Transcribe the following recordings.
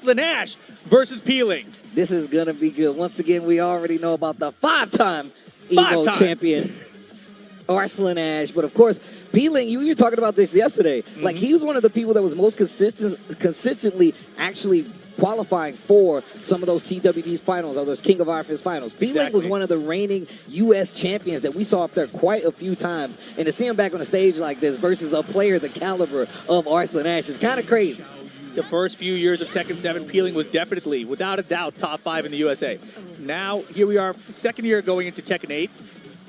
Arslan Ash versus Peeling. This is going to be good. Once again, we already know about the five-time EVO champion, Arslan Ash. But, of course, Peeling, you were talking about this yesterday. Like, he was one of the people that was most consistently actually qualifying for some of those TWD's finals or those King of Our finals. Peeling was one of the reigning U.S. champions that we saw up there quite a few times. And to see him back on a stage like this versus a player the caliber of Arslan Ash is kind of crazy. The first few years of Tekken 7, Peeling was definitely, without a doubt, top 5 in the USA. Now, here we are, second year going into Tekken 8,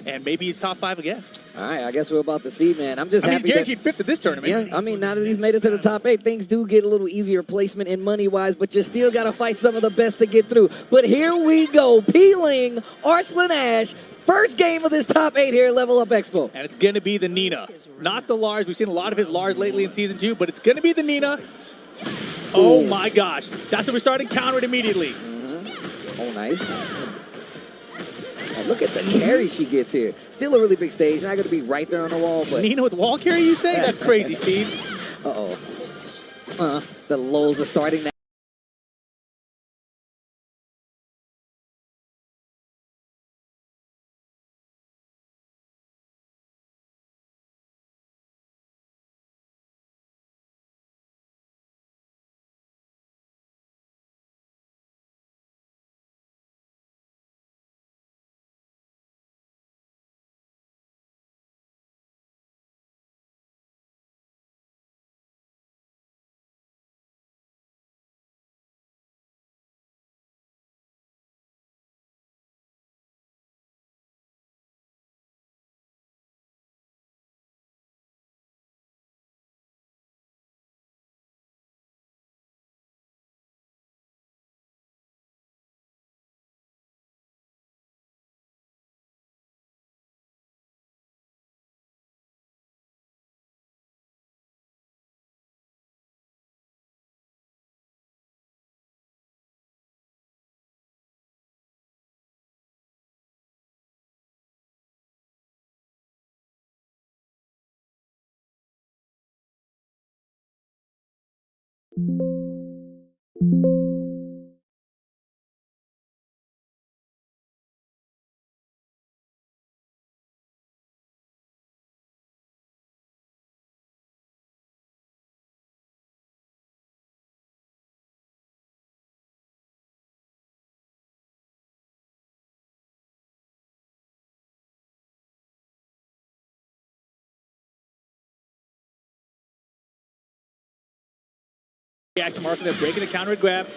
and maybe he's top 5 again. All right, I guess we're about to see, man. I'm just happy he's guaranteed 5th at this tournament. Yeah, I mean, now that he's made it to the top 8, things do get a little easier placement and money-wise, but you still got to fight some of the best to get through. But here we go, Peeling, Arslan Ash, first game of this top 8 here at Level Up Expo. And it's going to be the Nina, not the Lars. We've seen a lot of his Lars lately in Season 2, but it's going to be the Nina. Oh my gosh, that's how we're starting counter it immediately. Oh, nice. And look at the carry she gets here. Still a really big stage, not going to be right there on the wall, but... Nina with wall carry, you say? That's crazy, Steve. Uh-oh. The lulls are starting now. Action Arslan Ash breaking the counter and grab.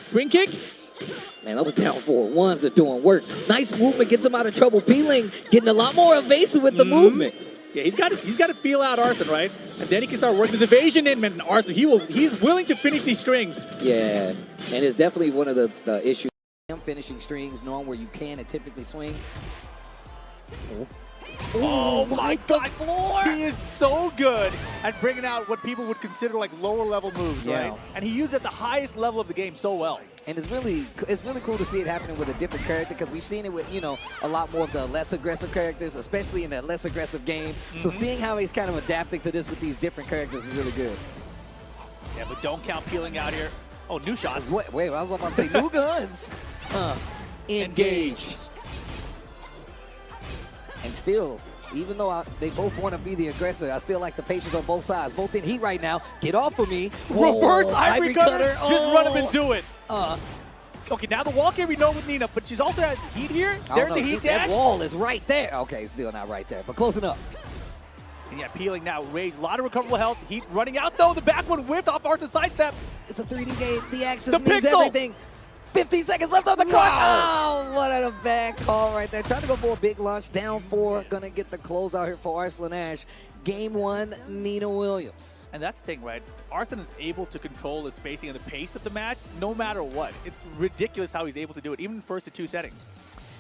Spring kick. Man, that was down 4-1s are doing work. Nice movement, gets him out of trouble. Peeling getting a lot more evasive with the movement. Yeah, he's got to feel out Arslan, right? And then he can start working his evasion in. Man, Arslan, he's willing to finish these strings. Yeah, and it's definitely one of the issues. Finishing strings, knowing where you can and typically swing. Oh my God! Floor. He is so good at bringing out what people would consider like lower level moves, right? And he used at the highest level of the game so well. And it's really cool to see it happening with a different character because we've seen it with, you know, a lot more of the less aggressive characters, especially in that less aggressive game. So seeing how he's kind of adapting to this with these different characters is really good. Yeah, but don't count Peeling out here. Oh, new shots. Wait, I was about to say new guns. Engage. And still, even though they both want to be the aggressor, I still like the patience on both sides. Both in heat right now. Get off of me. Reverse Ivory cutter. Oh. Just run him and do it. Okay, now the wall can we know with Nina, but she's also has heat here. There's the heat dash. That wall is right there. Okay, still not right there, but close enough. And yeah, Peeling now. Ray's a lot of recoverable health. Heat running out though. The back one whipped off Arslan's sidestep. It's a 3D game. The axis the means pixel. everything. 15 seconds left on the clock. Oh, what a bad call right there. Trying to go for a big launch. Down 4. Gonna get the close out here for Arslan Ash. Game 1, Nina Williams. And that's the thing, right? Arslan is able to control the spacing and the pace of the match no matter what. It's ridiculous how he's able to do it, even in first to 2 settings.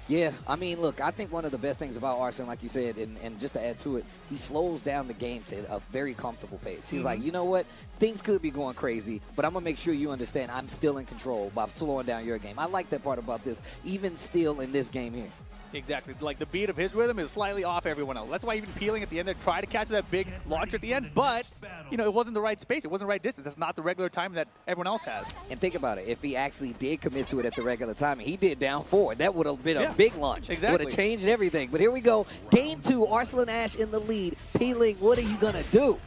Yeah, I mean, look, I think one of the best things about Arslan, like you said, and just to add to it, he slows down the game to a very comfortable pace. He's like, you know what? Things could be going crazy, but I'm going to make sure you understand I'm still in control by slowing down your game. I like that part about this, even still in this game here. Exactly. Like the beat of his rhythm is slightly off everyone else. That's why even Peeling at the end there tried to catch that big launcher at the end, but you know, it wasn't the right space. It wasn't the right distance. That's not the regular time that everyone else has. And think about it. If he actually did commit to it at the regular time, he did down forward. That would have been a big launch. Exactly. Would have changed everything. But here we go. Game 2, Arslan Ash in the lead. Peeling, what are you going to do?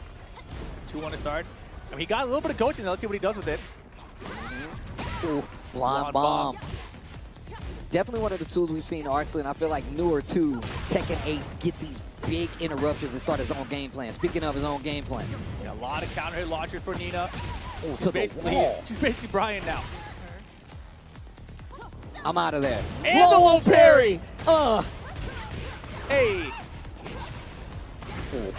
2-1 to start. I mean, he got a little bit of coaching. Let's see what he does with it. Ooh, blind bomb. Definitely one of the tools we've seen Arslan. I feel like newer to Tekken 8 get these big interruptions and start his own game plan. Speaking of his own game plan. Yeah, a lot of counter hit launchers for Nina. Oh, to the wall. She's basically Brian now. I'm out of there. And the low parry! Hey! Oh.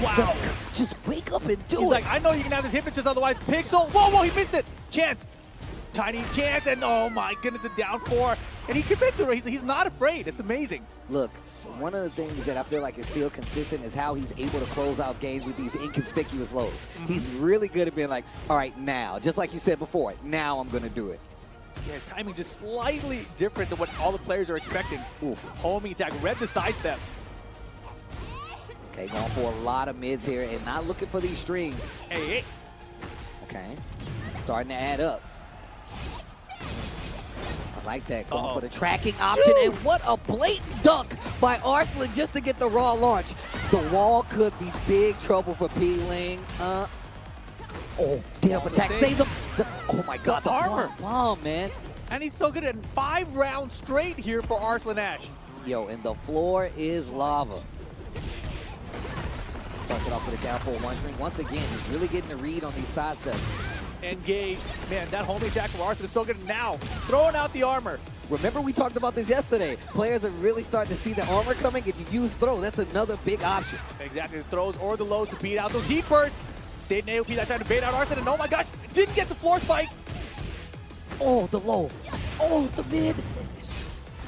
Wow. Just wake up and do He's it. like, I know you can have this hypnotist, otherwise Pixel. Whoa, he missed it. Chance. Tiny chance, and oh my goodness, the down 4. And he commits to it. He's not afraid. It's amazing. Look, one of the things that I feel like is still consistent is how he's able to close out games with these inconspicuous lows. He's really good at being like, all right, now, just like you said before, now I'm going to do it. Yeah, his timing just slightly different than what all the players are expecting. Oof. Homing attack, read the sidestep. Okay, going for a lot of mids here and not looking for these strings. Hey. Okay, starting to add up. I like that, going for the tracking option, and what a blatant dunk by Arslan just to get the raw launch. The wall could be big trouble for Peeling. Oh, damn attack, save him. Oh my God, the armor bomb, man. And he's so good at 5 rounds straight here for Arslan Ash. Yo, and the floor is lava. Starts it off with a down 4-1 string. Once again, he's really getting the read on these side steps. Engage. Man, that homing attack from Arslan is so good now. Throwing out the armor. Remember we talked about this yesterday. Players are really starting to see the armor coming. If you use throw, that's another big option. Exactly, the throws or the lows to beat out those heat bursts. Stayed in AOP that time to bait out Arslan, and oh my God, didn't get the floor spike. Oh, the low. Oh, the mid.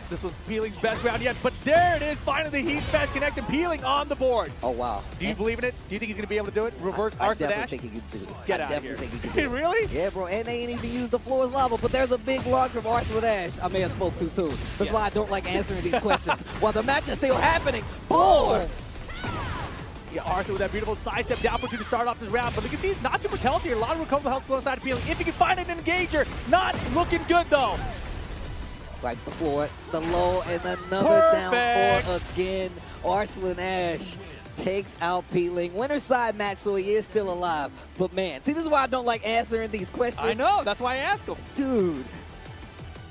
This was Peeling's best round yet, but there it is. Finally, the heat smash connecting. Peeling on the board. Oh, wow. Do you believe in it? Do you think he's going to be able to do it? Reverse Arslan Ash? I definitely think he can do it. Get out of here. Think he can do it. Really? Yeah, bro. And they ain't even used the floor as lava, but there's a big launch from Arslan Ash. I may have spoke too soon. That's why I don't like answering these questions while the match is still happening. Boom! Yeah, Arslan with that beautiful sidestep down for 2 to start off this round, but you can see he's not too much health here. A lot of recoverable health on the side of Peeling. If he can find an engager, not looking good though. Right, the floor, the low, and another down 4 again. Arslan Ash takes out Peeling. Winner's side match, so he is still alive. But man, see, this is why I don't like answering these questions. I know, that's why I asked him. Dude.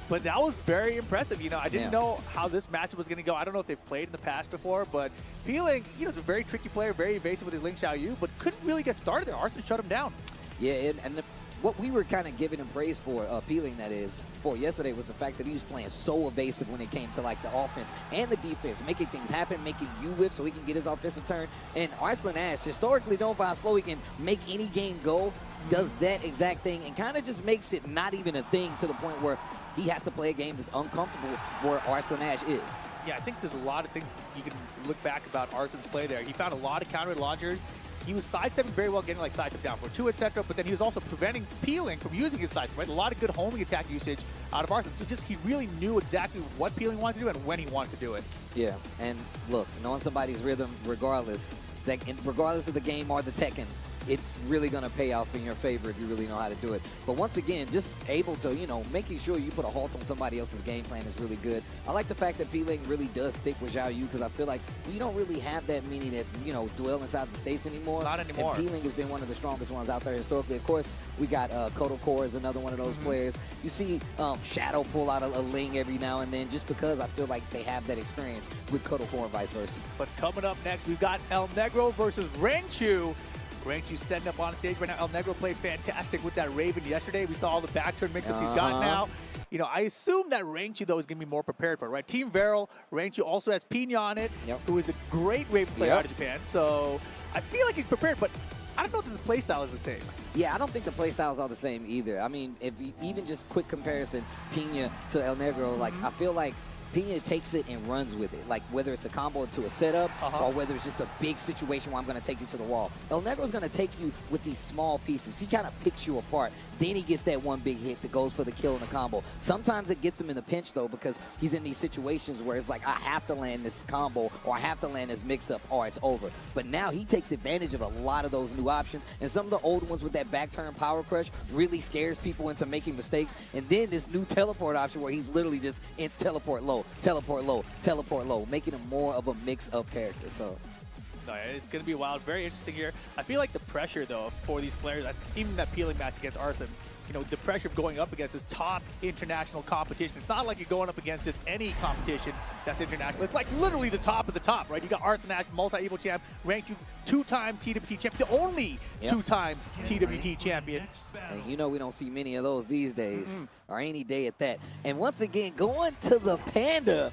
But that was very impressive. You know, I didn't know how this matchup was going to go. I don't know if they've played in the past before, but Peeling, you know, is a very tricky player, very evasive with his Ling Xiaoyu, but couldn't really get started there. Arslan shut him down. Yeah, and what we were kind of giving him praise for, Peeling that is, for yesterday was the fact that he was playing so evasive when it came to like the offense and the defense, making things happen, making U-whip so he can get his offensive turn. And Arslan Ash, historically known for how slow he can make any game go, does that exact thing and kind of just makes it not even a thing to the point where he has to play a game that's uncomfortable where Arslan Ash is. Yeah, I think there's a lot of things you can look back about Arslan's play there. He found a lot of counter launchers. He was sidestepping very well, getting like sidestep down for 2, etc. But then he was also preventing Peeling from using his sidestep, right? A lot of good homing attack usage out of Arslan. So just he really knew exactly what Peeling wanted to do and when he wanted to do it. Yeah, and look, knowing somebody's rhythm, regardless of the game or the Tekken, it's really going to pay off in your favor if you really know how to do it. But once again, just able to, you know, making sure you put a halt on somebody else's game plan is really good. I like the fact that Peeling really does stick with Xiaoyu because I feel like we don't really have that many that, you know, dwell inside the States anymore. Not anymore. And Peeling has been one of the strongest ones out there historically. Of course, we got Kodo Core is another one of those players. You see Shadow pull out a Ling every now and then just because I feel like they have that experience with Kodo Core and vice versa. But coming up next, we've got ElNegro versus Rangchu. Rangchu setting up on stage right now. ElNegro played fantastic with that Raven yesterday. We saw all the back turn mix-ups he's got now. You know, I assume that Rangchu, though, is going to be more prepared for it, right? Team Varel, Rangchu also has Pina on it, who is a great Raven player out of Japan. So I feel like he's prepared, but I don't know if the playstyle is the same. Yeah, I don't think the playstyles are the same either. I mean, if you, even just quick comparison, Pina to ElNegro, like I feel like Pina takes it and runs with it, like whether it's a combo to a setup or whether it's just a big situation where I'm going to take you to the wall. ElNegro's going to take you with these small pieces. He kind of picks you apart. Then he gets that one big hit that goes for the kill and the combo. Sometimes it gets him in a pinch, though, because he's in these situations where it's like, I have to land this combo or I have to land this mix-up or it's over. But now he takes advantage of a lot of those new options, and some of the old ones with that back turn power crush really scares people into making mistakes. And then this new teleport option where he's literally just in teleport low, teleport low, teleport low, making him more of a mix-up character. So it's going to be wild. Very interesting here. I feel like the pressure, though, for these players, even that peeling match against Arslan, you know, the pressure of going up against this top international competition. It's not like you're going up against just any competition that's international. It's like literally the top of the top, right? You got Arslan Ash, multi-Evo champ, Rangchu, two-time TWT champ, the only two-time TWT champion. And you know we don't see many of those these days, or any day at that. And once again, going to the Panda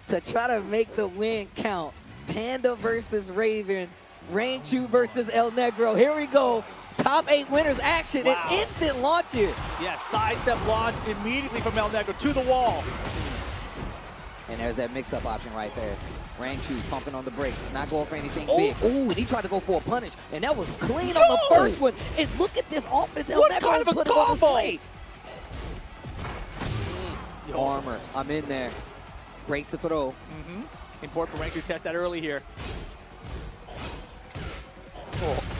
to try to make the win count. Panda versus Raven, Rangchu versus ElNegro. Here we go. Top 8 winners action, an instant launch here. Yeah, sidestep launch immediately from ElNegro to the wall. And there's that mix-up option right there. Rangchu pumping on the brakes, not going for anything big. Ooh, and he tried to go for a punish, and that was clean on the first one. And look at this offense ElNegro put him on display. Armor, I'm in there. Breaks the throw. Important for Rangchu to test that early here.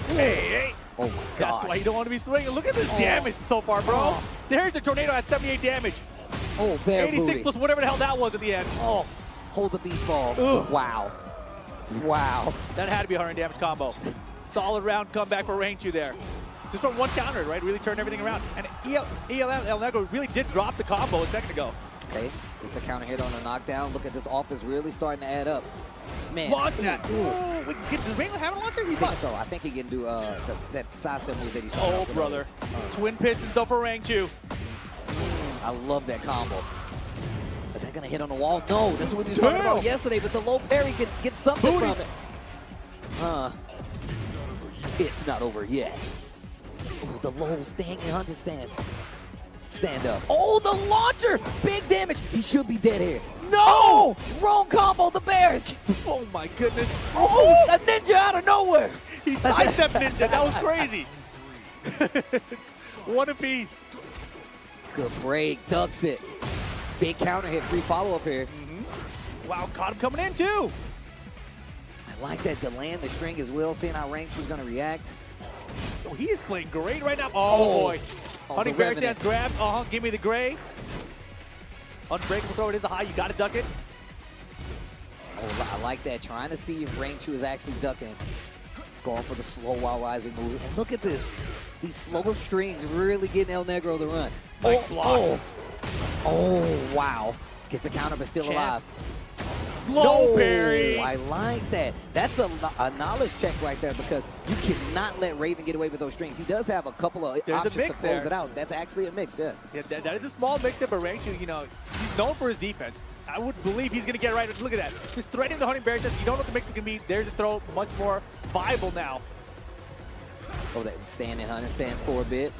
Hey. Oh my God. That's why you don't want to be swinging. Look at this damage so far, bro. There's the tornado at 78 damage. Oh, bear 86 booty. plus whatever the hell that was at the end. Oh, hold the beach ball. Wow. That had to be a 100 damage combo. Solid round comeback for Rangchu there. Just from one counter, right? Really turned everything around. And ElNegro really did drop the combo a second ago. Okay, it's the counter hit on the knockdown. Look at this offense really starting to add up. Man. Launch that. Does Raylan have a launcher? He must. So I think he can do that sidestep move that he saw. Oh, brother. Twin pistons though for Rangchu. I love that combo. Is that going to hit on the wall? No, that's what we were talking about yesterday, but the low parry can get something from it. It's not over yet. Ooh, the low standing 100 stance. Stand up. Oh, the launcher! Big damage. He should be dead here. No! Wrong combo, the Bears. Oh my goodness. Oh, a ninja out of nowhere. He sidestepped ninja. That was crazy. One apiece. Good break. Ducks it. Big counter hit. Free follow-up here. Wow, caught him coming in too. I like that to land the string as well, seeing how Rangchu's going to react. Oh, he is playing great right now. Oh boy. Honey Bear stance grabs. Give me the gray. Unbreakable throw. It is a high. You got to duck it. Oh, I like that. Trying to see if Rangchu is actually ducking. Going for the slow while rising move. And look at this. These slower strings really getting ElNegro to run. Nice block. Oh, wow. Gets the counter, but still alive. Low parry. I like that. That's a knowledge check right there, because you cannot let Raven get away with those strings. He does have a couple of options to close it out. That's actually a mix, yeah. Yeah, that is a small mix there, but Rangchu, you know, he's known for his defense. I would believe he's going to get right. Look at that. Just threading the Honey Bear stance. You don't know what the mix is going to be. There's a throw. Much more viable now. Oh, that standing Hunter stands for a bit.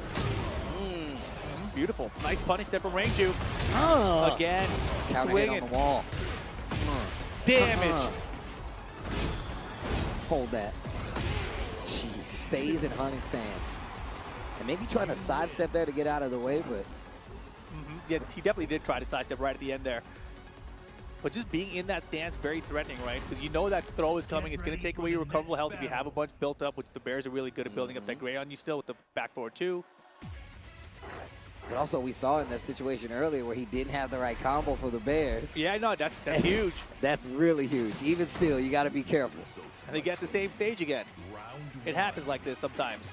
Beautiful. Nice punish there from Rangchu. Again, counter hit on the wall. Damage. Hold that. Jeez, stays in hunting stance. And maybe trying to sidestep there to get out of the way, but... Yeah, he definitely did try to sidestep right at the end there. But just being in that stance, very threatening, right? Because you know that throw is coming. It's going to take away your recoverable health if you have a bunch built up, which the Bears are really good at building up that gray on you still with the back forward too. But also, we saw in that situation earlier where he didn't have the right combo for the Bears. Yeah, no, that's huge. That's really huge. Even still, you got to be careful. And they get the same stage again. It happens like this sometimes.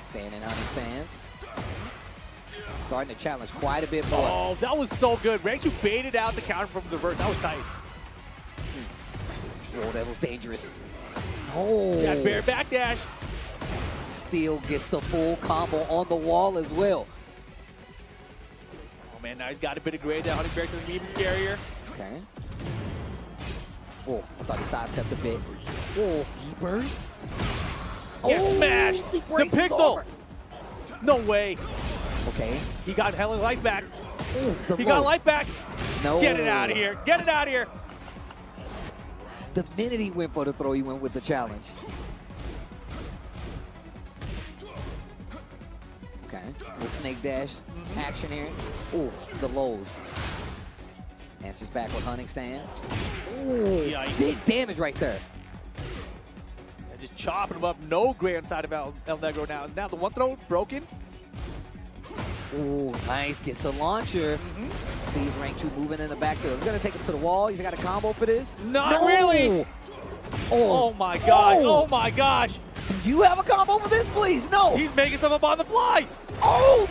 Staying in hunting stance. Starting to challenge quite a bit more. Oh, that was so good. Rangchu baited out the counter from the reverse. That was tight. Oh, that was dangerous. Oh. That bear backdash. Still gets the full combo on the wall as well. Oh man, now he's got a bit of grade. That Honey Bear something even scarier. Okay. Oh, I thought he sidestepped a bit. Oh, he burst. Yeah, smashed. The pixel. No way. Okay. He got hella life back. Ooh, He got life back. No. Get it out of here. Get it out of here. The minute he went for the throw, he went with the challenge. Okay, with snake dash action here. Ooh, the lows. Answers back with hunting stance. Ooh, Yikes. big damage right there. And just chopping him up. No gray inside of ElNegro now. Now the one throw broken. Ooh, nice. Gets the launcher. Sees Rangchu moving in the back there. He's going to take him to the wall. He's got a combo for this. Not really. Oh my gosh. Oh my gosh. Do you have a combo for this, please? No. He's making stuff up on the fly. Oh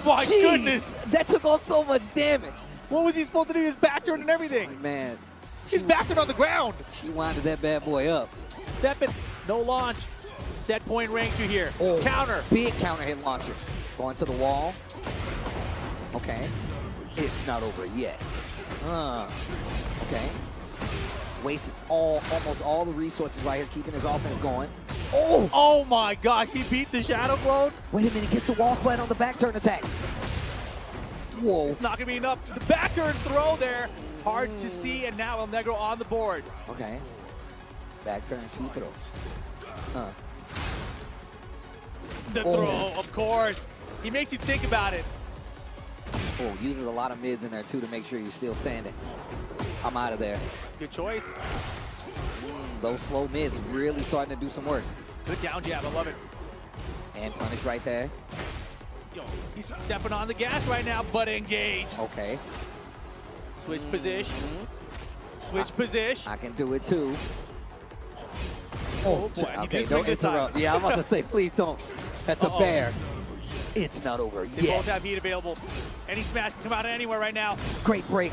my jeez. goodness. That took off so much damage. What was he supposed to do? His back turn and everything. Man. He's back turned on the ground. She winded that bad boy up. Stepping. No launch. Set point Rangchu here. Oh, counter. Big counter hit launcher. Going to the wall. Okay. It's not over yet. Okay. Wasted almost all the resources right here, keeping his offense going. Oh my gosh, he beat the Shadow Clone. Wait a minute, gets the wall splat on the back turn attack. Whoa. It's not gonna be enough. The back turn throw there. Hard to see, and now ElNegro on the board. Okay. Back turn, 2 throws. The throw, of course. He makes you think about it. Oh, uses a lot of mids in there too to make sure you're still standing. I'm out of there. Good choice. Those slow mids really starting to do some work. Good down jab, I love it. And punish right there. Yo, he's stepping on the gas right now, but engage. Okay. Switch position. Switch position. I can do it too. Oh boy, he okay, did swing don't this time. interrupt. Yeah, I'm about to say, please don't. That's a bear. It's not over They yet. both have heat available. Any smash can come out of anywhere right now. Great break.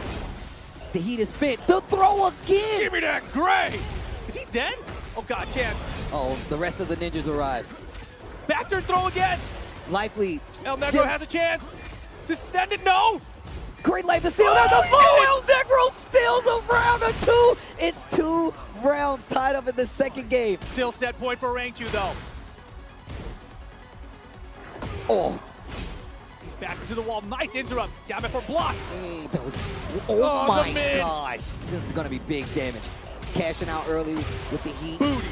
The heat is spent. The throw again. Give me that gray. Is he dead? Oh God, chance. Oh, the rest of the ninjas arrive. Back turn throw again. Life lead. ElNegro has a chance to send it. No. Great life is still there. The flow. ElNegro steals a round or 2. It's 2 rounds tied up in the second game. Still set point for Rangchu though. Oh. He's back into the wall. Nice interrupt. Down for block. That was, Oh, my the mid. gosh. This is going to be big damage. Cashing out early with the heat. Booty.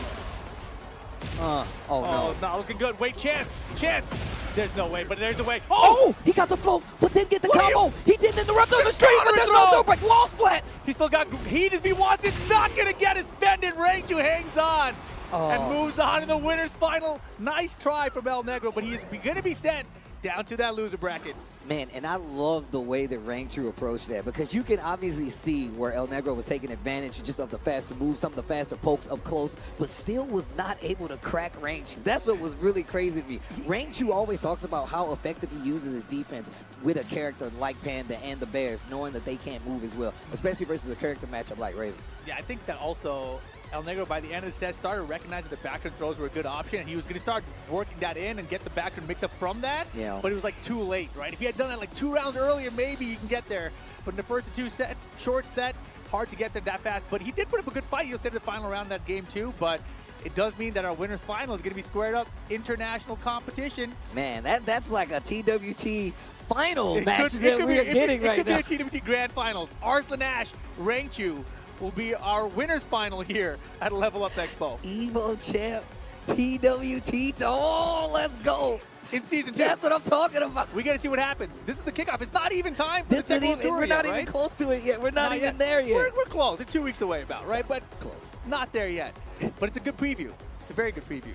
Oh, Oh, no. not looking good. Wait, chance. Chance. There's no way, but there's a way. Oh, he got the flow, but didn't get the What are combo. He didn't interrupt on the stream, but there's no throw break. Wall splat. He still got heat as he wants it. Not going to get his spend in. Rangchu hangs on and moves on in the winner's final. Nice try from ElNegro, but he is going to be sent down to that loser bracket. Man, and I love the way that Rangchu approached that, because you can obviously see where ElNegro was taking advantage just of the faster moves, some of the faster pokes up close, but still was not able to crack Rangchu. That's what was really crazy to me. Rangchu always talks about how effective he uses his defense with a character like Panda and the Bears, knowing that they can't move as well, especially versus a character matchup like Raven. Yeah, I think that also ElNegro, by the end of the set, started recognizing that backend throws were a good option, and he was going to start working that in and get the backend mix-up from that, but it was like too late, right? If he had done that like 2 rounds earlier, maybe you can get there, but in the first 2 set, short set, hard to get there that fast, but he did put up a good fight. He'll say the final round of that game too, but it does mean that our winner's final is going to be squared up international competition. Man, that's like a TWT final match that we're getting right now. It could be a TWT Grand Finals. Arslan Ash, Rangchu will be our winner's final here at Level Up Expo. Evo champ, TWT. Oh, let's go. In season 2. That's what I'm talking about. We got to see what happens. This is the kickoff. It's not even time for the Tekken World Tour we're not yet, even right? close to it yet. We're not even there yet. We're close. We're 2 weeks away about, right? But Close. not there yet. But it's a good preview. It's a very good preview.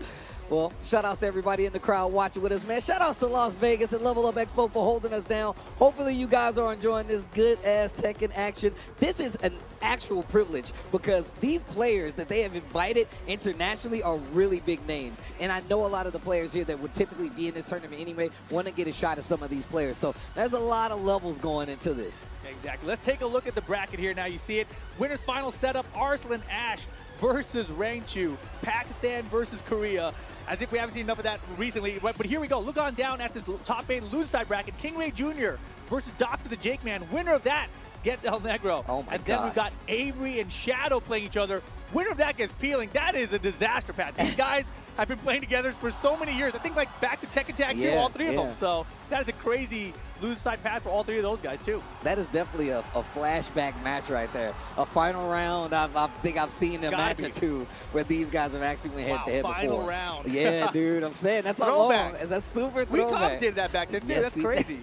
Well, shout outs to everybody in the crowd watching with us, man. Shout outs to Las Vegas and Level Up Expo for holding us down. Hopefully you guys are enjoying this good-ass Tekken action. This is an actual privilege because these players that they have invited internationally are really big names. And I know a lot of the players here that would typically be in this tournament anyway want to get a shot at some of these players. So there's a lot of levels going into this. Exactly. Let's take a look at the bracket here now. You see it. Winners final setup, Arslan Ash versus Rangchu. Pakistan versus Korea. As if we haven't seen enough of that recently. But here we go. Look on down at this top 8 loser side bracket. King Rey Jr. versus Dr. TheJakeman. Winner of that gets ElNegro. Oh my And then we've got Avery and Shadow playing each other. Winner of that gets Peeling. That is a disaster, Pat. These guys have been playing together for so many years. I think like back to Tekken Tag too, all three of them. So that is a crazy lose side path for all three of those guys too. That is definitely a flashback match right there. A final round. I think I've seen a match or two where these guys have actually went head to head before. Final round. Yeah, dude. I'm saying that's a long. That's super throwback. We commentated that back then too. That's crazy.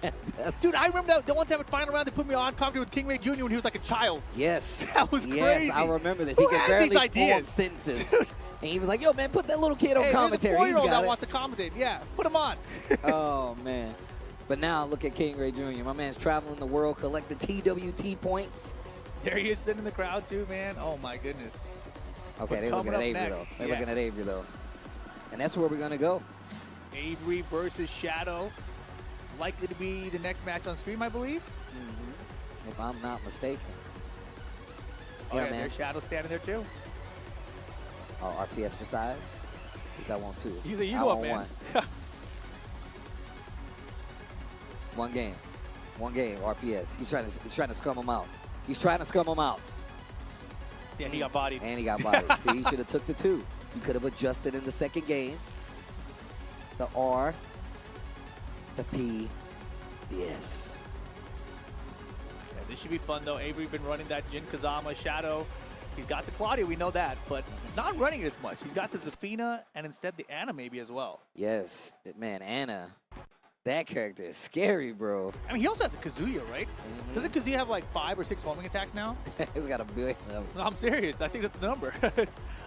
Dude, I remember that one time at final round they put me on commentating with King Rey Jr. when he was like a child. Yes. That was crazy. Yes, I remember this. Who he could has barely these ideas? form sentences. Dude. And he was like, yo, man, put that little kid on commentary. There's a 4-year-old that wants to commentate. Yeah, put him on. Oh, man. But now look at King Rey Jr. My man's traveling the world, collecting TWT points. There he is sitting in the crowd too, man. Oh, my goodness. Okay, they're looking at Avery, though. They're looking at Avery, though. And that's where we're going to go. Avery versus Shadow. Likely to be the next match on stream, I believe. If I'm not mistaken. Oh, yeah, man. There's Shadow standing there, too. Oh, RPS for sides? Is that one, too? He's a you up, man. One game, RPS. He's trying to scum him out. He's trying to scum him out. Yeah, he got bodied. And he got bodied. See, he should have took the 2. You could have adjusted in the second game. The R, the P, the S. Yeah, this should be fun, though. Avery been running that Jin Kazama Shadow. He's got the Claudia, we know that, but not running it as much. He's got the Zafina and instead the Ana maybe as well. Yes, man, Ana. That character is scary, bro. I mean, he also has a Kazuya, right? Doesn't Kazuya have like 5 or 6 homing attacks now? He's got a billion of them. No, I'm serious. I think that's the number.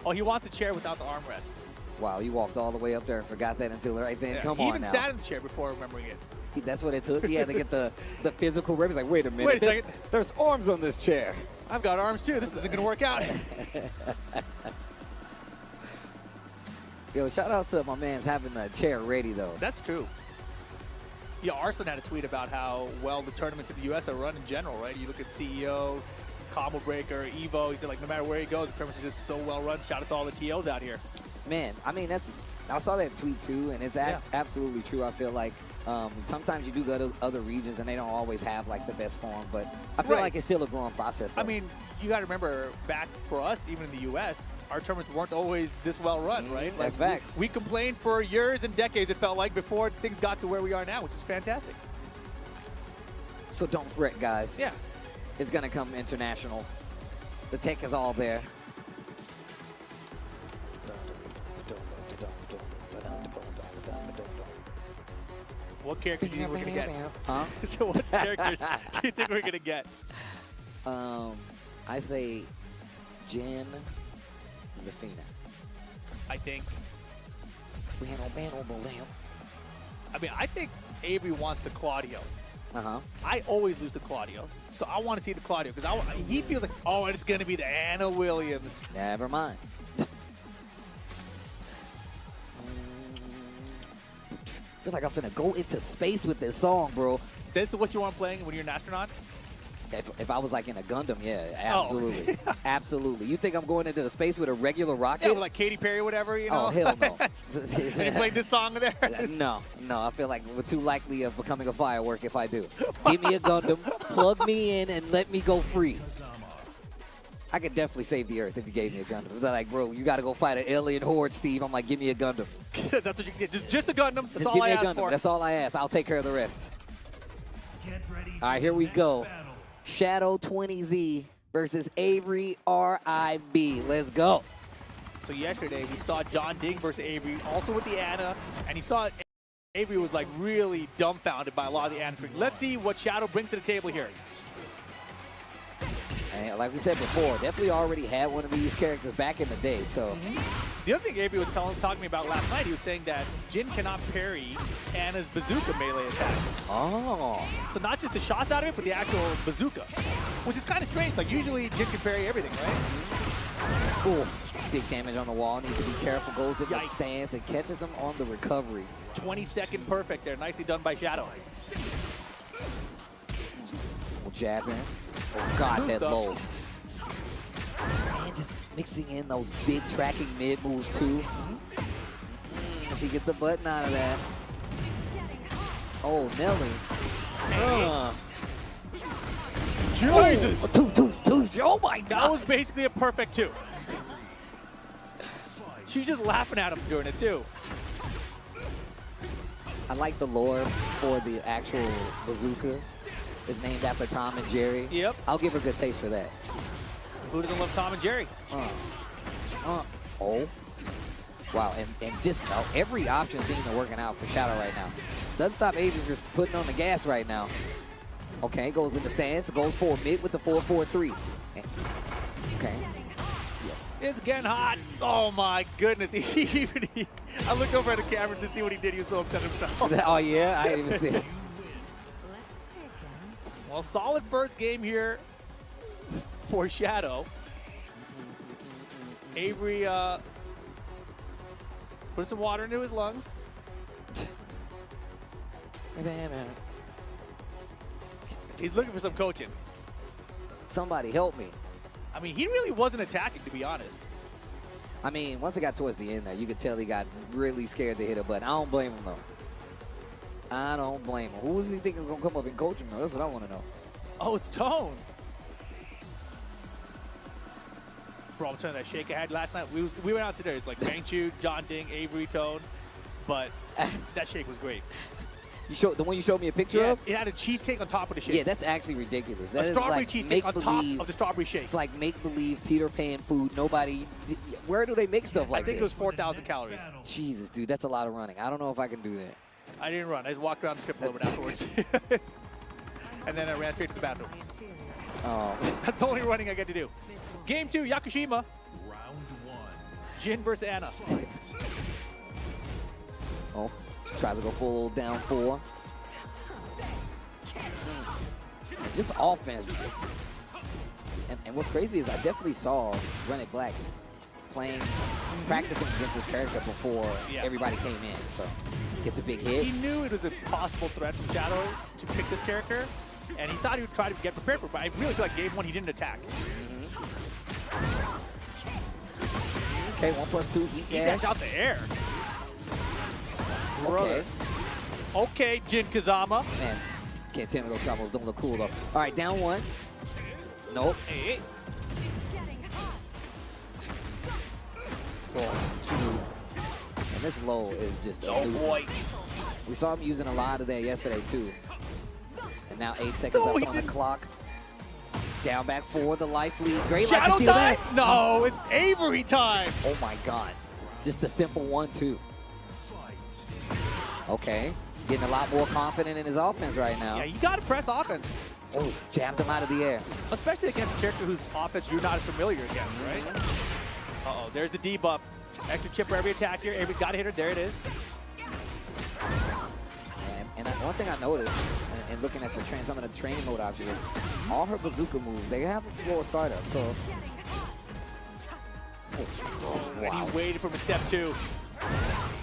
Oh, he wants a chair without the armrest. Wow, he walked all the way up there and forgot that until right then. Come on now. He even sat in the chair before remembering it. That's what it took. He had to get the physical rep. He's like, wait a minute. Wait a second. There's arms on this chair. I've got arms too. This isn't going to work out. Yo, shout out to my man's having the chair ready, though. That's true. Yeah, Arslan had a tweet about how well the tournaments in the U.S. are run in general, right? You look at CEO, Combo Breaker, Evo. He said, like, no matter where he goes, the tournaments are just so well run. Shout out to all the TOs out here. Man, I mean, I saw that tweet, too, and it's absolutely true. I feel like sometimes you do go to other regions, and they don't always have, like, the best form, but I feel like it's still a growing process, though. I mean, you got to remember, back for us, even in the U.S., our tournaments weren't always this well run, right? Like, that's facts. We complained for years and decades, it felt like, before things got to where we are now, which is fantastic. So don't fret, guys. Yeah. It's going to come international. The tech is all there. What characters do you think we're going to get? Huh? So what characters do you think we're going to get? I say Jin, Zafina. I think. I mean, I think Avery wants the Claudio. I always lose to Claudio, so I want to see the Claudio because he feels like, oh, it's going to be the Ana Williams. Never mind. I feel like I'm finna go into space with this song, bro. That's what you want playing when you're an astronaut? If I was like in a Gundam, yeah, absolutely. Oh. Absolutely. You think I'm going into the space with a regular rocket? Yeah, with like Katy Perry or whatever, you know? Oh, hell no. And you played this song there? No. I feel like we're too likely of becoming a firework if I do. Give me a Gundam, plug me in, and let me go free. I could definitely save the Earth if you gave me a Gundam. It's like, bro, you got to go fight an alien horde, Steve. I'm like, give me a Gundam. That's what you can get. Just a Gundam. That's all I ask for. That's all I ask. I'll take care of the rest. All right, here we go. Shadow 20Z versus Avery RIB. Let's go. So yesterday we saw John Ding versus Avery, also with the Ana, and he saw Avery was like really dumbfounded by a lot of the Ana. Let's see what Shadow brings to the table here. And like we said before, definitely already had one of these characters back in the day, so. The other thing Avery was talking to me about last night, he was saying that Jin cannot parry Ana's bazooka melee attacks. Oh. So not just the shots out of it, but the actual bazooka, which is kind of strange. Like usually Jin can parry everything, right? Ooh, big damage on the wall, needs to be careful, goes in the stance and catches him on the recovery. 20-second perfect there, nicely done by Shadow. We'll jab in. Oh God, that low. Man, just mixing in those big tracking mid moves too. If he gets a button out of that. Oh, Nelly. Jesus! Oh, two. Oh my God. That was basically a perfect 2. She's just laughing at him during it too. I like the lore for the actual bazooka. It's named after Tom and Jerry. Yep. I'll give her a good taste for that. Who doesn't love Tom and Jerry? Oh. Wow, and just every option seems to be working out for Shadow right now. Doesn't stop Avery from putting on the gas right now. Okay, goes in the stance, goes for mid with the 4-4-3. Okay. It's getting hot. Oh my goodness. I looked over at the camera to see what he did. He was so upset himself. Oh yeah, I didn't even see it. Well, solid first game here for Shadow. Avery put some water into his lungs. He's looking for some coaching. Somebody help me. I mean, he really wasn't attacking, to be honest. I mean, once it got towards the end there, you could tell he got really scared to hit a button. I don't blame him, though. I don't blame him. Who does he think is going to come up and coach him, though? That's what I want to know. Oh, it's Tone. Bro, I'm telling you, that shake I had last night, we went out today. It's like Rangchu, John Ding, Avery, Tone. But that shake was great. The one you showed me a picture of? It had a cheesecake on top of the shake. Yeah, that's actually ridiculous. That a is strawberry like cheesecake on top of the strawberry shake. It's like make-believe Peter Pan food. Nobody, where do they make stuff like this? I think it was 4,000 calories. Jesus, dude, that's a lot of running. I don't know if I can do that. I didn't run. I just walked around the strip a little bit afterwards. And then I ran straight to the bathroom. Oh. That's the only running I get to do. Game 2, Yakushima. Round 1. Jin versus Anna. Oh, tries to go full down 4. Just offense. And what's crazy is I definitely saw Run It Black practicing against this character before everybody came in. So gets a big hit. He knew it was a possible threat from Shadow to pick this character, and he thought he would try to get prepared for it. But I really feel like game 1 he didn't attack. Okay, 1+2 heat He dash. dashed out the air. Okay. Okay, Jin Kazama. Man, can't tell me those combos don't look cool though. All right, down 1. Nope. Hey. And this low is just Oh boy. We saw him using a lot of that yesterday too. And now 8 seconds left on the clock. Down back 4, the life lead. Great life to Shadow steal time? that. No, it's Avery time. Oh my God. Just a simple 1-2. Okay. Getting a lot more confident in his offense right now. Yeah, you got to press offense. Oh, jabbed him out of the air. Especially against a character whose offense you're not as familiar against, right? Uh-oh, there's the debuff. Extra chip for every attack here. Avery's got to hit her. There it is. And one thing I noticed, and looking at some of the training mode options, is all her bazooka moves, they have a slower startup. So, And he waited for step 2.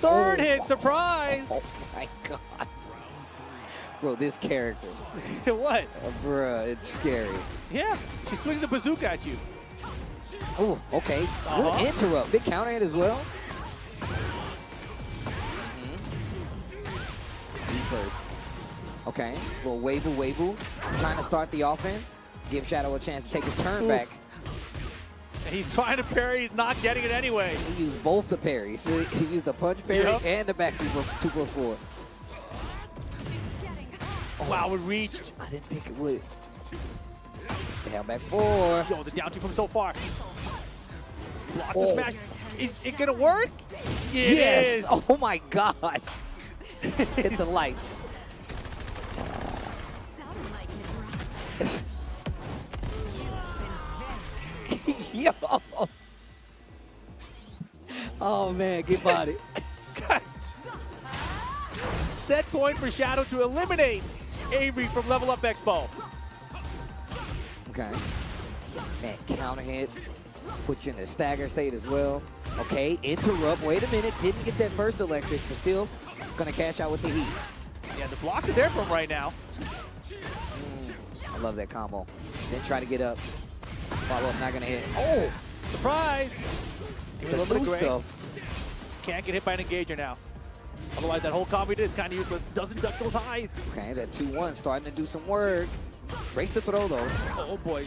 Third hit, surprise! Oh my God. Bro, this character. What? Bruh, it's scary. Yeah, she swings a bazooka at you. Oh, okay. Good interrupt. Big counter hit as well. First. Okay, little wavoo. Trying to start the offense. Give Shadow a chance to take his turn back. And he's trying to parry. He's not getting it anyway. He used both the parries. He used the punch parry and the back 2+4. Wow, it reached. I didn't think it would. Down back 4. Yo, the down 2 from so far. Block the smash. Is it gonna work? Yes! Oh my God! Hit the lights. Yo! Oh man, good body. Set point for Shadow to eliminate Avery from Level Up Expo. Okay. Man, counter hit. Put you in a stagger state as well. Okay, interrupt. Wait a minute. Didn't get that first electric, but still gonna cash out with the heat. Yeah, the blocks are there for him right now. I love that combo. Then try to get up. Follow up, not gonna hit. Oh, surprise! Give me a little bit of gray. Stuff. Can't get hit by an engager now. Otherwise, that whole combo he did is kind of useless. Doesn't duck those highs. Okay, that 2-1 starting to do some work. Breaks the throw though. Oh boy.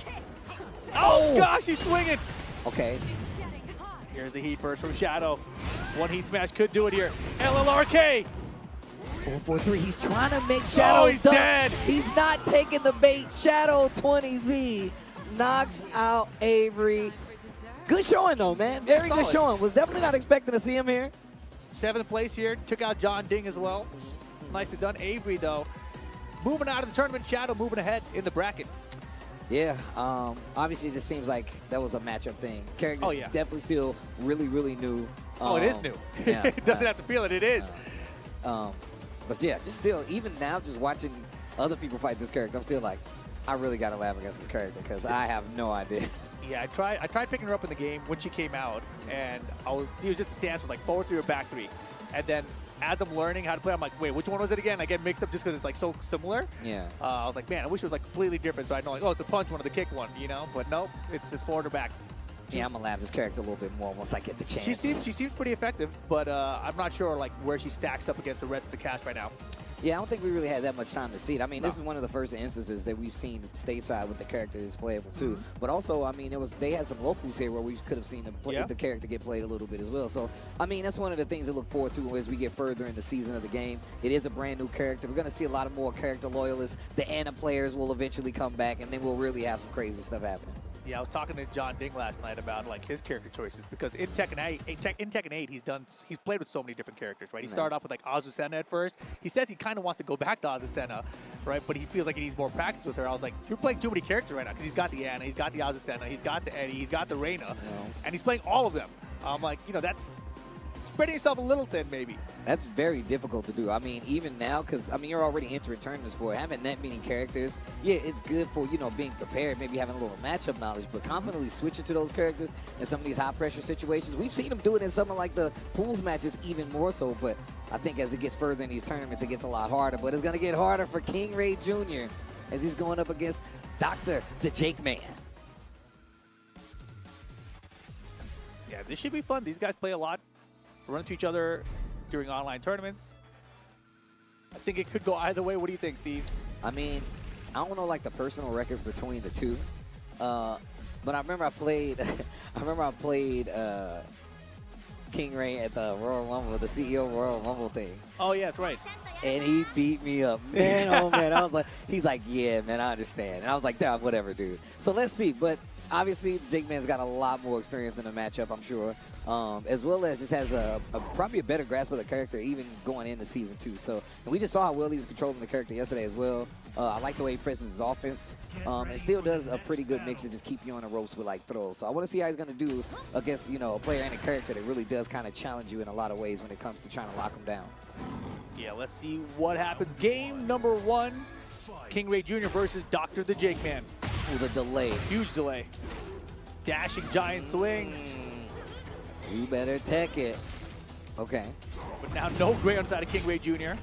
Oh gosh, he's swinging. Okay. Here's the heat burst from Shadow. One heat smash could do it here. LLRK! 4-4-3. He's trying to make Shadow he's duck. dead. He's not taking the bait. Shadow 20Z knocks out Avery. Good showing though, man. Very good showing. Was definitely not expecting to see him here. 7th place here. Took out John Ding as well. Nicely done. Avery though, moving out of the tournament. Shadow moving ahead in the bracket. Yeah, obviously it just seems like that was a matchup thing. Characters definitely still really, really new. It is new. Yeah, it doesn't have to feel it, it is. But yeah, just still, even now, just watching other people fight this character, I'm still like, I really got to laugh against this character because I have no idea. Yeah, I tried picking her up in the game when she came out, and it was just the stance was like forward 3 or back 3. And then as I'm learning how to play, I'm like, wait, which one was it again? I get mixed up just because it's like so similar. Yeah. I was like, man, I wish it was like completely different. So I know like, oh, it's the punch one or the kick one, you know? But nope, it's just forward or back. Yeah, I'm gonna laugh this character a little bit more once I get the chance. She seems pretty effective, but I'm not sure like where she stacks up against the rest of the cast right now. Yeah, I don't think we really had that much time to see it. I mean, this is one of the first instances that we've seen stateside with the character is playable too. But also, I mean, they had some locals here where we could have seen the character get played a little bit as well. So, I mean, that's one of the things to look forward to as we get further in the season of the game. It is a brand new character. We're going to see a lot of more character loyalists. The Ana players will eventually come back, and then we'll really have some crazy stuff happening. Yeah, I was talking to John Ding last night about like his character choices because in Tekken 8 he's played with so many different characters, right? He started off with like Azucena at first. He says he kind of wants to go back to Azucena, right? But he feels like he needs more practice with her. I was like, you're playing too many characters right now because he's got the Ana, he's got the Azucena, he's got the Eddie, he's got the Reyna, and he's playing all of them. I'm like, you know, that's spreading yourself a little thin, maybe. That's very difficult to do. I mean, even now, because, I mean, you're already entering tournaments for it. Having that many characters, yeah, it's good for, you know, being prepared, maybe having a little matchup knowledge, but confidently switching to those characters in some of these high-pressure situations. We've seen them do it in some of, like, the pools matches even more so, but I think as it gets further in these tournaments, it gets a lot harder. But it's going to get harder for King Rey Jr. as he's going up against Dr. TheJakeman. Yeah, this should be fun. These guys play a lot. Run into each other during online tournaments. I think it could go either way. What do you think, Steve? I mean, I don't know like the personal record between the two, but I remember I played. King Rey at the Royal Rumble, the CEO Royal Rumble thing. Oh yeah, that's right. And he beat me up, man. Oh man, I was like, he's like, yeah, man, I understand. And I was like, damn, whatever, dude. So let's see, but. Obviously, TheJakeman's got a lot more experience in the matchup, I'm sure, as well as just has probably a better grasp of the character even going into Season 2. So, and we just saw how well he was controlling the character yesterday as well. I like the way he presses his offense and still does a pretty good mix to just keep you on the ropes with, like, throws. So I want to see how he's going to do against, you know, a player and a character that really does kind of challenge you in a lot of ways when it comes to trying to lock him down. Yeah, let's see what happens. Game number 1, King Rey Jr. versus Dr. TheJakeman. Ooh, the delay. Huge delay. Dashing giant swing. You better tech it. Okay. But now no gray on side of King Rey Jr.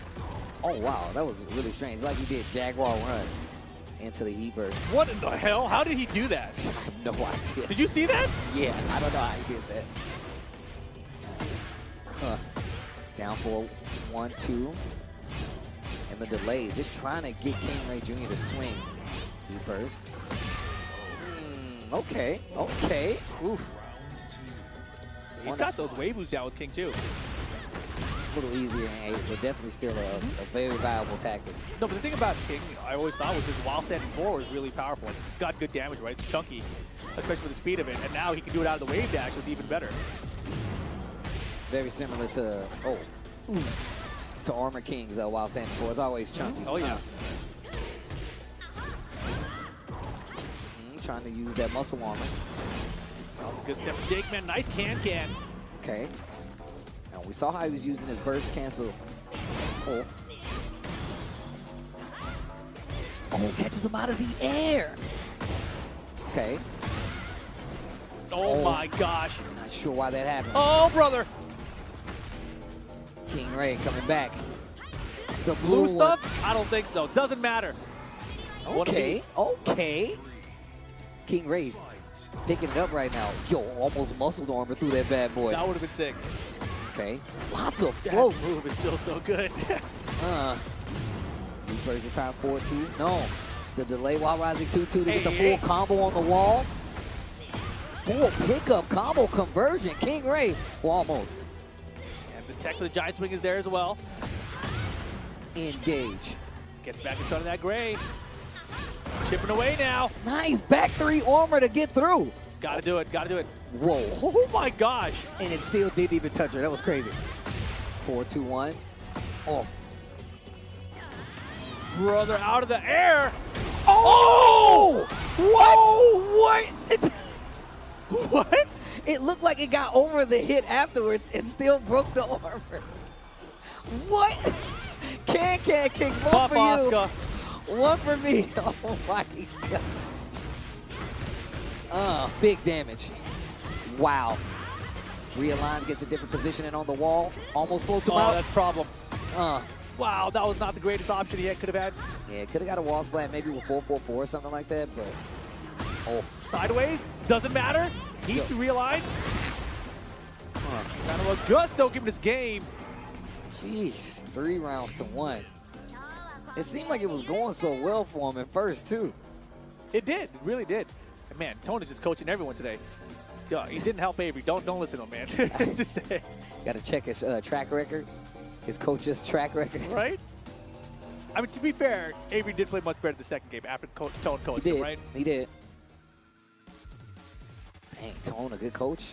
Oh, wow. That was really strange. It's like he did Jaguar run into the E-burst. What in the hell? How did he do that? I have no idea. Did you see that? Yeah, I don't know how he did that. Down for 1-2. And the delays. Just trying to get King Rey Jr. to swing. E-burst. Okay, okay. Oof. He's got those waves down with King too. A little easier in 8, but definitely still a very viable tactic. No, but the thing about King, I always thought was his while standing forward was really powerful. It's got good damage, right? It's chunky, especially with the speed of it. And now he can do it out of the wave dash, so it's even better. Very similar to to Armor King's while standing forward. It's always chunky. Oh yeah. Trying to use that muscle armor. That was a good step from TheJakeman. Nice can. Okay. Now we saw how he was using his burst cancel. Oh, catches him out of the air. Okay. Oh my gosh. Not sure why that happened. Oh, brother. King Rey coming back. The blue stuff? I don't think so. Doesn't matter. Okay. Okay. King Rey picking it up right now. Yo, almost muscled armor through that bad boy. That would have been sick. Okay. Lots of floats. That move is still so good. First this time 4-2. No. The delay while rising 2-2 to get the full combo on the wall. full pickup combo conversion. King Rey, well, almost. And the tech for the giant swing is there as well. Engage. Gets back in front of that Gray. Chipping away now. Nice back 3 armor to get through. Gotta do it, gotta do it. Whoa. Oh my gosh. And it still didn't even touch her. That was crazy. 4, 2, 1. Oh. Brother out of the air. Oh! What? What? It looked like it got over the hit afterwards and still broke the armor. What? King. One Pop for you. Oscar. One for me. Oh my God. Big damage. Wow. Realign, gets a different positioning on the wall. Almost floats him out. That's a problem. Uh. Wow, that was not the greatest option he could have had. Yeah, could have got a wall splat maybe with 4-4-4 or something like that, but. Oh. Sideways, doesn't matter. Needs to realign. Kind of a gusto giving this game. Jeez, 3 rounds to 1. It seemed like it was going so well for him at first, too. It did, it really did. And man, Tone is just coaching everyone today. He didn't help Avery. Don't listen to him, man. Just say. Got to check his track record, his coach's track record. Right? I mean, to be fair, Avery did play much better the second game after Tone coached him, right? He did. Dang, Tone, a good coach.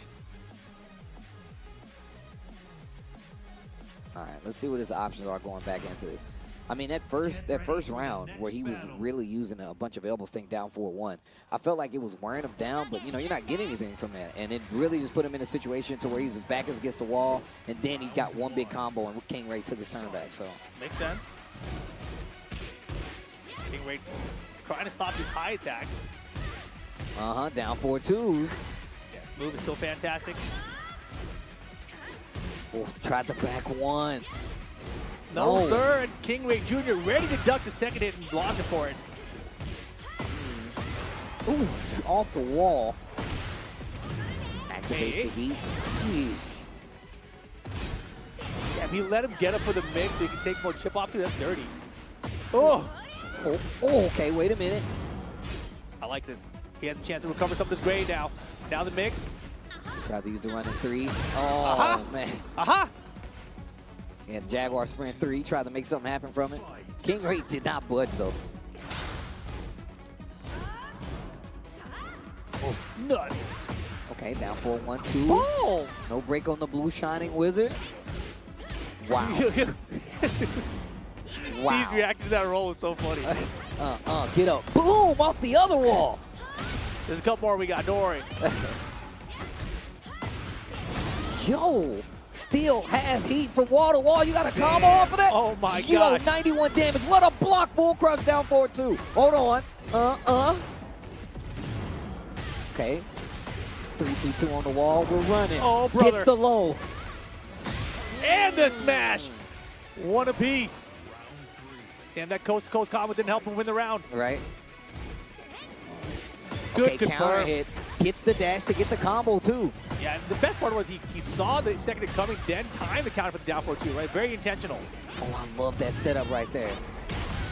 All right, let's see what his options are going back into this. I mean, that first round where he was really using a bunch of elbow stink down 4-1, I felt like it was wearing him down, but, you know, you're not getting anything from that. And it really just put him in a situation to where he was his back against the wall, and then he got one big combo, and King Rey took his turn back, so. Makes sense. King Rey trying to stop his high attacks. Down 4-2s. Yeah, move is still fantastic. Oh, tried the back one. No, sir, and King Rey Jr. ready to duck the second hit and launch it for it. Oof, off the wall. Activates the heat. Jeez. Yeah, if he let him get up for the mix so he can take more chip off to, that's dirty. Oh, okay, wait a minute. I like this. He has a chance to recover some of this grade now. Now the mix. Tried to use the run in 3. Oh, man. Aha! And Jaguar sprint 3, tried to make something happen from it. King Rey did not budge, though. Oh, nuts. Okay, down 4-1-2. Oh! No break on the blue shining wizard. Wow. Wow. Steve's reaction to that roll was so funny. Get up. Boom, off the other wall. There's a couple more we got, don't worry. Yo, still has heat from wall to wall. You got a combo off of that? Oh my God. 91 damage. What a block. Full crush down 4-2. Hold on. Okay. 3-2-2 on the wall. We're running. Oh, brother. Gets the low. And the smash. One apiece. Damn, that coast-to-coast combo didn't help him win the round. Right. Good okay, confirm. counter hit. Gets the dash to get the combo, too. Yeah, the best part was he saw the second hit coming, then timed the counter for the down 4-2, right? Very intentional. Oh, I love that setup right there.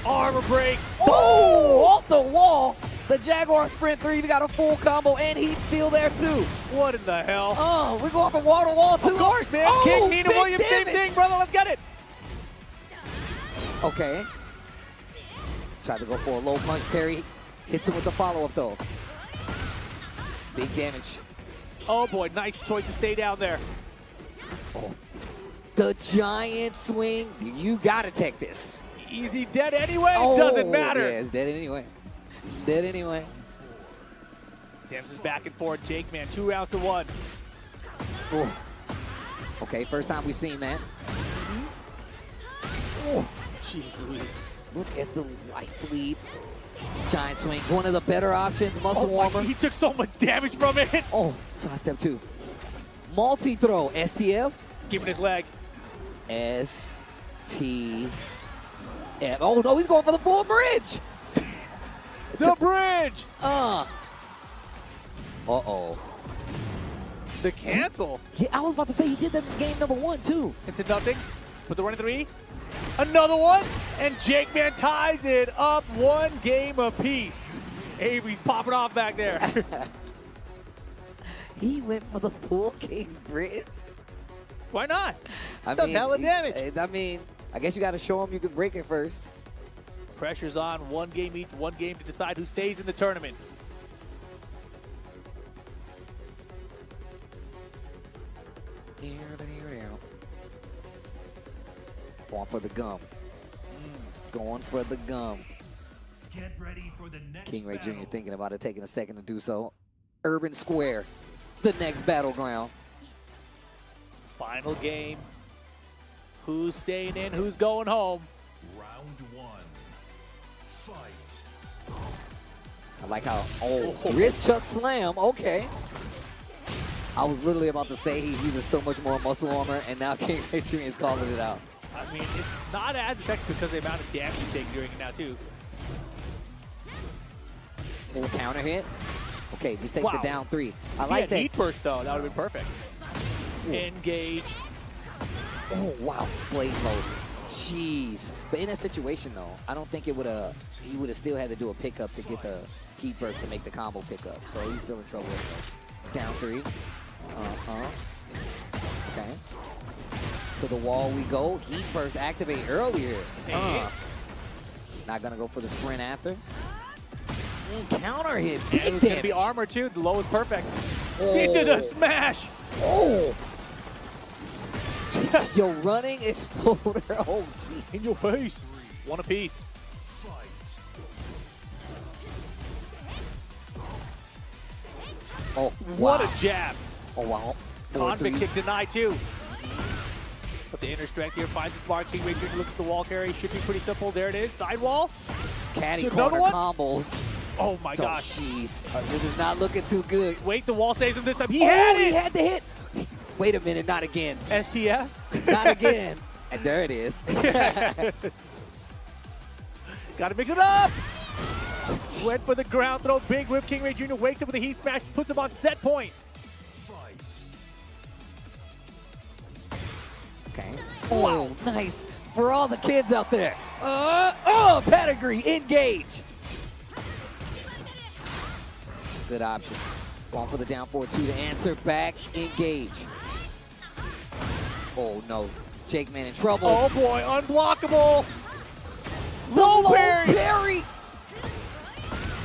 Armor break. Oh, off the wall. The Jaguar sprint 3, we got a full combo, and he's still there, too. What in the hell? Oh, we're going from wall to wall, too. Of course, man. Oh, King, Nina big Williams, damage. same thing, brother. Let's get it. Okay. Tried to go for a low punch parry. Hits him with the follow-up, though. Big damage. Oh, boy. Nice choice to stay down there. Oh. The giant swing. You got to take this. Easy dead anyway. Oh, Doesn't matter. Yeah, it's dead anyway. Dead anyway. Dams is back and forth. JakeMan, 2 rounds to 1. Oh. Okay, first time we've seen that. Oh. Jeez Louise. Look at the life lead. Giant swing. One of the better options. Muscle warmer. He took so much damage from it. Oh, side step 2. Multi-throw. STF. Keeping his leg. STF. Oh, no, he's going for the full bridge. The bridge. Uh-oh. The cancel. Yeah, I was about to say he did that in game number 1, too. Into nothing. Put the run in 3. Another one. And JakeMan ties it up 1 game apiece. Avery's popping off back there. He went for the full case bridge. Why not? I Does mean, hella damage. I mean, I guess you got to show him you can break it first. Pressure's on. One game each. One game to decide who stays in the tournament. Going for the gum. Going for the gum. Get ready for the next King Rey Jr. battle. thinking about it, taking a second to do so. Urban Square, the next battleground. Final game. Who's staying in? Who's going home? Round one. Fight. I like how, wrist chuck slam, okay. I was literally about to say he's using so much more muscle armor, and now King Rey Jr. is calling it out. I mean, it's not as effective because of the amount of damage you take during it now, too. Full counter hit. Okay, just takes Wow. it down 3. I If he like had that. heat burst, though, that would have been perfect. Ooh. Engage. Oh, wow. Blade load. Jeez. But in that situation, though, I don't think it would have, he would have still had to do a pickup to get the heat burst to make the combo pickup. So he's still in trouble with it. Down 3. Okay. To the wall we go. Heat burst activate earlier. Not going to go for the sprint after. Counter hit. Big It was going to be damage. armor, too. The low is perfect. Oh. Into the smash. Oh! Yo, running exploder. Oh, jeez. In your face. One apiece. Fight. Oh, What wow. a jab. Oh, wow. Convict kick denied, too. But the inner strength here finds its mark. King Rey Jr. looks at the wall carry. Should be pretty simple. There it is. Sidewall. Caddy So another corner one? combos. Oh, my gosh. Jeez. This is not looking too good. Wait, the wall saves him this time. He had He it. had the hit. Wait a minute, not again. STF. Not again. And there it is. Got to mix it up. Went for the ground throw. Big whip. King Rey Jr. wakes up with a heat smash. Puts him on set point. Fight. Okay. Wow. Oh, nice. For all the kids out there. Pedigree, engage. Good option. Going for the down 4-2 to answer back, engage. Oh no, TheJakeman in trouble. Oh boy, unblockable. The Low parry. parry.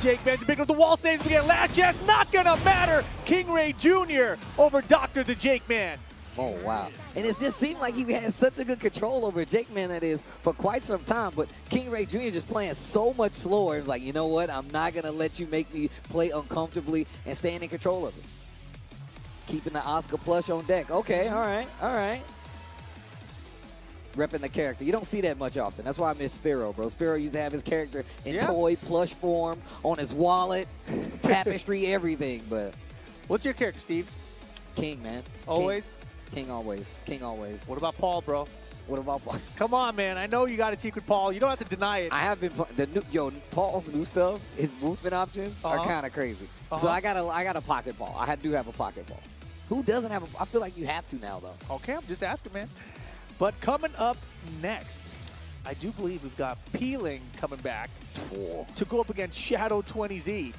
TheJakeman to pick up the wall saves again. Last chance, not gonna matter. King Rey Jr. over Dr. TheJakeman. Oh wow. And it just seemed like he had such a good control over TheJakeman, that is, for quite some time. But King Rey Jr. just playing so much slower. It's like, you know what? I'm not gonna let you make me play uncomfortably and staying in control of it. Keeping the Oscar plush on deck. Okay, all right, all right. Repping the character. You don't see that much often. That's why I miss Spiro, bro. Spiro used to have his character in toy plush form, on his wallet, tapestry, everything. But What's your character, Steve? King, man. Always? King always. King always. What about Paul, bro? What about Paul? Come on, man. I know you got a secret Paul. You don't have to deny it. I have been Paul's new stuff. His movement options are kind of crazy. So I got a pocket Paul. I do have a pocket Paul. Who doesn't have a? I feel like you have to now though. Okay, I'm just asking, man. But coming up next, I do believe we've got Peeling coming back to go up against Shadow 20Z.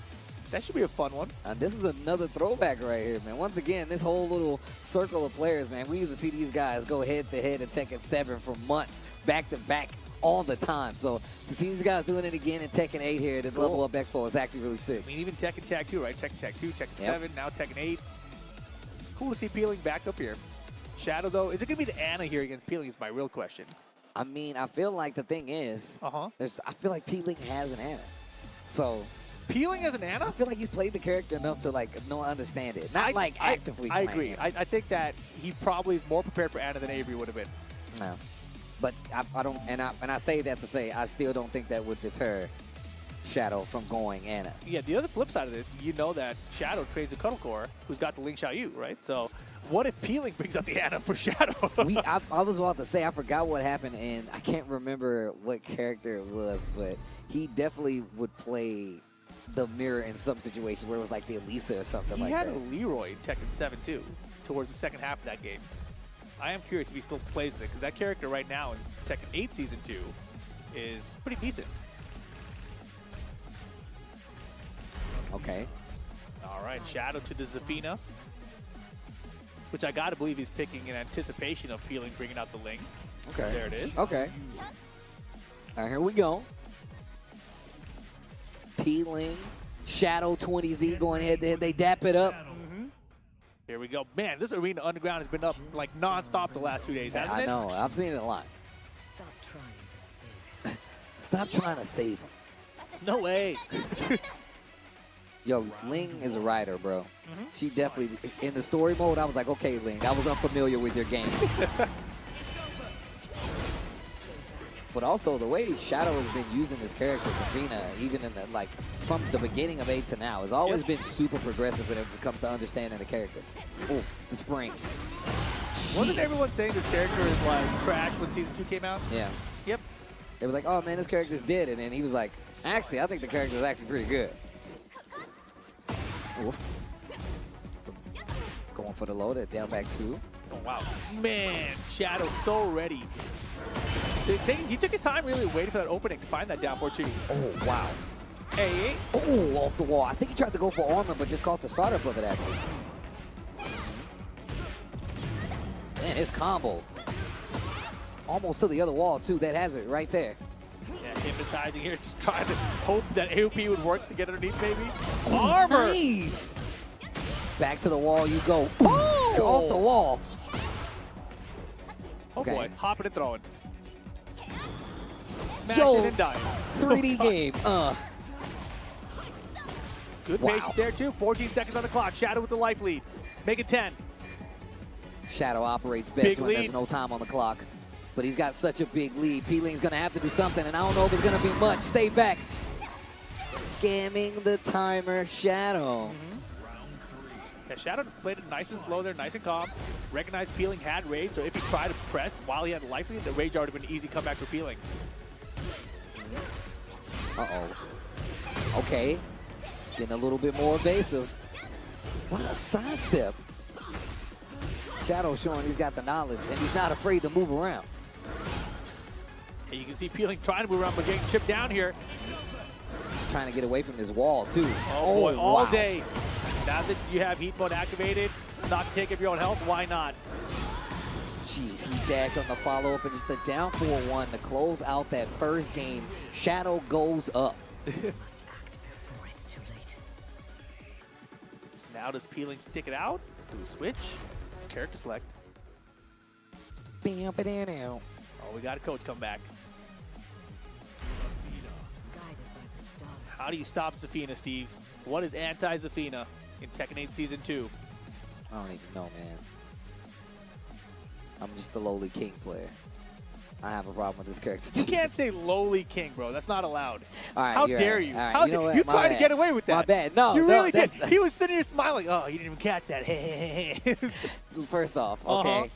That should be a fun one. And this is another throwback right here, man. Once again, this whole little circle of players, man. We used to see these guys go head-to-head in Tekken 7 for months, back-to-back, all the time. So to see these guys doing it again in Tekken 8 here at the Level Up Expo is actually really sick. I mean, even Tekken Tag 2, right? Tekken Tag 2, Tekken 7, now Tekken 8. Cool to see Peeling back up here. Shadow, though, is it going to be the Ana here against Peeling is my real question. I mean, I feel like the thing is, I feel like Peeling has an Ana. So Peeling as an I Ana? feel like he's played the character enough to understand it. Not actively I playing agree. it. I think that he probably is more prepared for Ana than Avery would have been. No. But I don't, and I say that to say I still don't think that would deter Shadow from going Ana. Yeah, the other flip side of this, you know that Shadow trains a Cuddlecore who's got the Ling Xiaoyu, right? So what if Peeling brings out the Ana for Shadow? I was about to say I forgot what happened, and I can't remember what character it was, but he definitely would play the mirror in some situations where it was like the Elisa or something like that. He had a Leroy in Tekken 7 too, towards the second half of that game. I am curious if he still plays with it, because that character right now in Tekken 8 Season 2 is pretty decent. Okay. All right, Shadow to the Zafina. which I gotta believe he's picking in anticipation of Peeling bringing out the Ling. Okay. There it is. Okay. All right, here we go. Peeling, Shadow 20Z going head to head. They dap it up. Here we go. Man, this Arena Underground has been up like non-stop the last 2 days, hasn't it? I know. I've seen it a lot. Stop trying to save him. Stop trying to save him. No way. Yo, Ling is a rider, bro. She definitely, in the story mode, I was like, okay, Ling, I was unfamiliar with your game. But also the way Shadow has been using this character, Zafina, even in the, like, from the beginning of 8 to now, has always been super progressive when it comes to understanding the character. Oh, the spring. Wasn't Jeez. everyone saying this character is like trash when Season 2 came out? Yeah. Yep. They were like, oh man, this character's dead. And then he was like, actually, I think the character is actually pretty good. Oof. Going for the low, that down back 2. Oh, wow. Man, Shadow so ready. He took his time really waiting for that opening to find that down 4-2. Oh, wow. Hey, Oh, off the wall. I think he tried to go for armor, but just caught the startup of it, actually. Man, his combo. Almost to the other wall, too. That has it right there. yeah, hypnotizing here, just trying to hope that AOP would work to get underneath, maybe. Armor! Nice! Back to the wall you go. Oh! Off the wall. Oh Okay. boy, hopping and throwing. Yo, Smashing and dying. 3D Oh, game. Good Wow. patience there too. 14 seconds on the clock. Shadow with the life lead. Make it 10. Shadow operates best Big when lead. there's no time on the clock. But he's got such a big lead. Peeling's going to have to do something, and I don't know if it's going to be much. Stay back. Scamming the timer, Shadow. Yeah, Shadow played it nice and slow there, nice and calm. Recognized Peeling had Rage, so if he tried to press while he had life lead, the Rage already been an easy comeback for Peeling. Uh-oh. Okay. Getting a little bit more evasive. What a sidestep. Shadow showing he's got the knowledge, and he's not afraid to move around. And you can see Peeling trying to move around, but getting chipped down here. Trying to get away from this wall, too. Oh boy, all wow. day. Now that you have heat mode activated, not to take up your own health, why not? Jeez, he dashed on the follow-up and just a down 4-1 to close out that first game. Shadow goes up. Must act before it's too late. Now does Peeling stick it out? Do we switch? Character select. Bam, ba-da-now. Oh, we got a coach come back. Guided by the stars. How do you stop Zafina, Steve? What is anti-Zafina in Tekken 8 Season 2? I don't even know, man. I'm just a lowly king player. I have a problem with this character, too. You can't say lowly king, bro. That's not allowed. All right, How you're dare right. you? All right, How you know dare what? you My tried to bad. get away with that. My bad. No, you no, really did. that's- He was sitting here smiling. Oh, you didn't even catch that. First off, okay.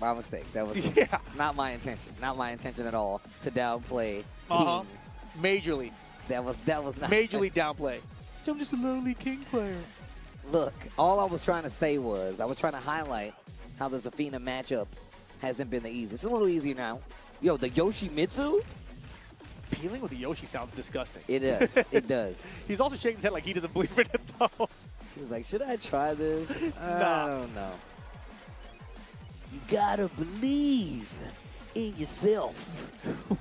My mistake. That was Yeah. not my intention. Not my intention at all to downplay Uh-huh. King. Majorly. That was not Majorly downplay. I'm just a lowly king player. Look, all I was trying to say was I was trying to highlight how the Zafina matchup hasn't been the easiest. It's a little easier now. Yo, the Yoshimitsu? Peeling with the Yoshi sounds disgusting. It does. It does. He's also shaking his head like he doesn't believe in it, though. He was like, should I try this? I Nah. don't know. You gotta believe in yourself.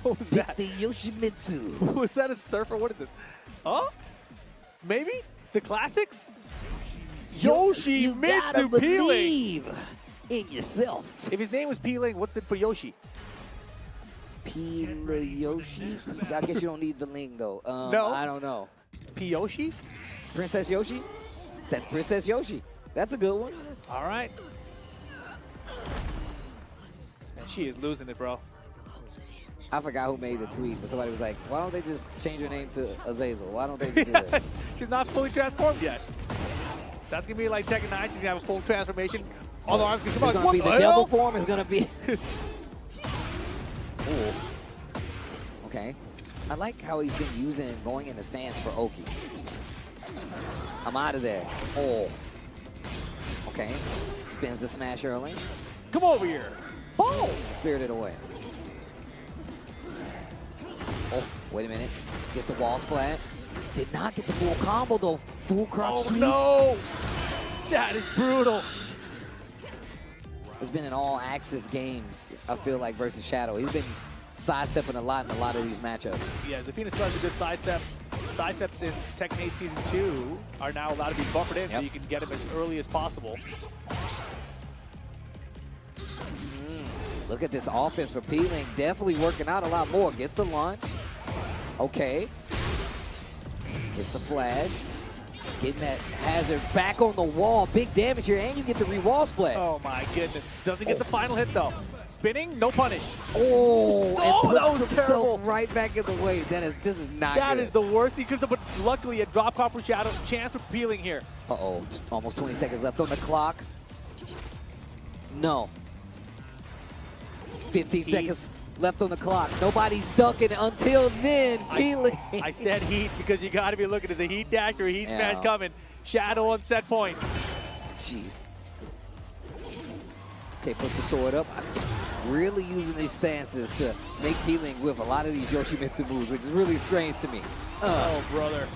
What was Pick that? the Yoshimitsu. Was that a surfer? What is this? Oh? Maybe? The classics? You gotta Yoshimitsu Peeling. believe in yourself. If his name was Peeling, what's it for Yoshi? Yoshi. I guess you don't need the Ling though. No. I don't know. Yoshi? Princess Yoshi? That's Princess Yoshi. That's a good one. All right. Man, she is losing it, bro. I forgot who made the tweet, but somebody was like, why don't they just change her name to Azazel? Why don't they just do that? She's not fully transformed yet. That's going to be like Tekken 9. She's going to have a full transformation. All the arms can come It's out. gonna What be the hell? devil form is gonna be. Ooh. Okay. I like how he's been using going in the stance for Oki. I'm out of there. Oh. Okay. Spins the smash early. Come over here. Boom! Spirited away. Oh, wait a minute. Gets the wall splat. Did not get the full combo though. Full crouch Oh, sweep. no. That is brutal. has been in all access games, I feel like, versus Shadow. He's been sidestepping a lot in a lot of these matchups. Yeah, Zafina still has a good sidestep. Sidesteps in Tekken 8 Season 2 are now allowed to be buffered in, so you can get them as early as possible. Look at this offense for Peeling. Definitely working out a lot more. Gets the launch. Okay. Gets the flash. Getting that hazard back on the wall. Big damage here, and you get the re-wall splash. Oh my goodness. Doesn't get the final hit though. Spinning, no punish. Oh, Oh, that was himself terrible. right back in the way. This is not That good. is the worst he could have done, but luckily a drop copper Shadow. Chance for Peeling here. Uh-oh, almost 20 seconds left on the clock. No. 15 seconds left on the clock. Nobody's dunking until then. Peeling. I said heat because you got to be looking. There's a heat dash or a heat Yeah. smash coming. Shadow on set point. Jeez. Okay, puts the sword up. Really using these stances to make Peeling with a lot of these Yoshimitsu moves, which is really strange to me. Oh, brother.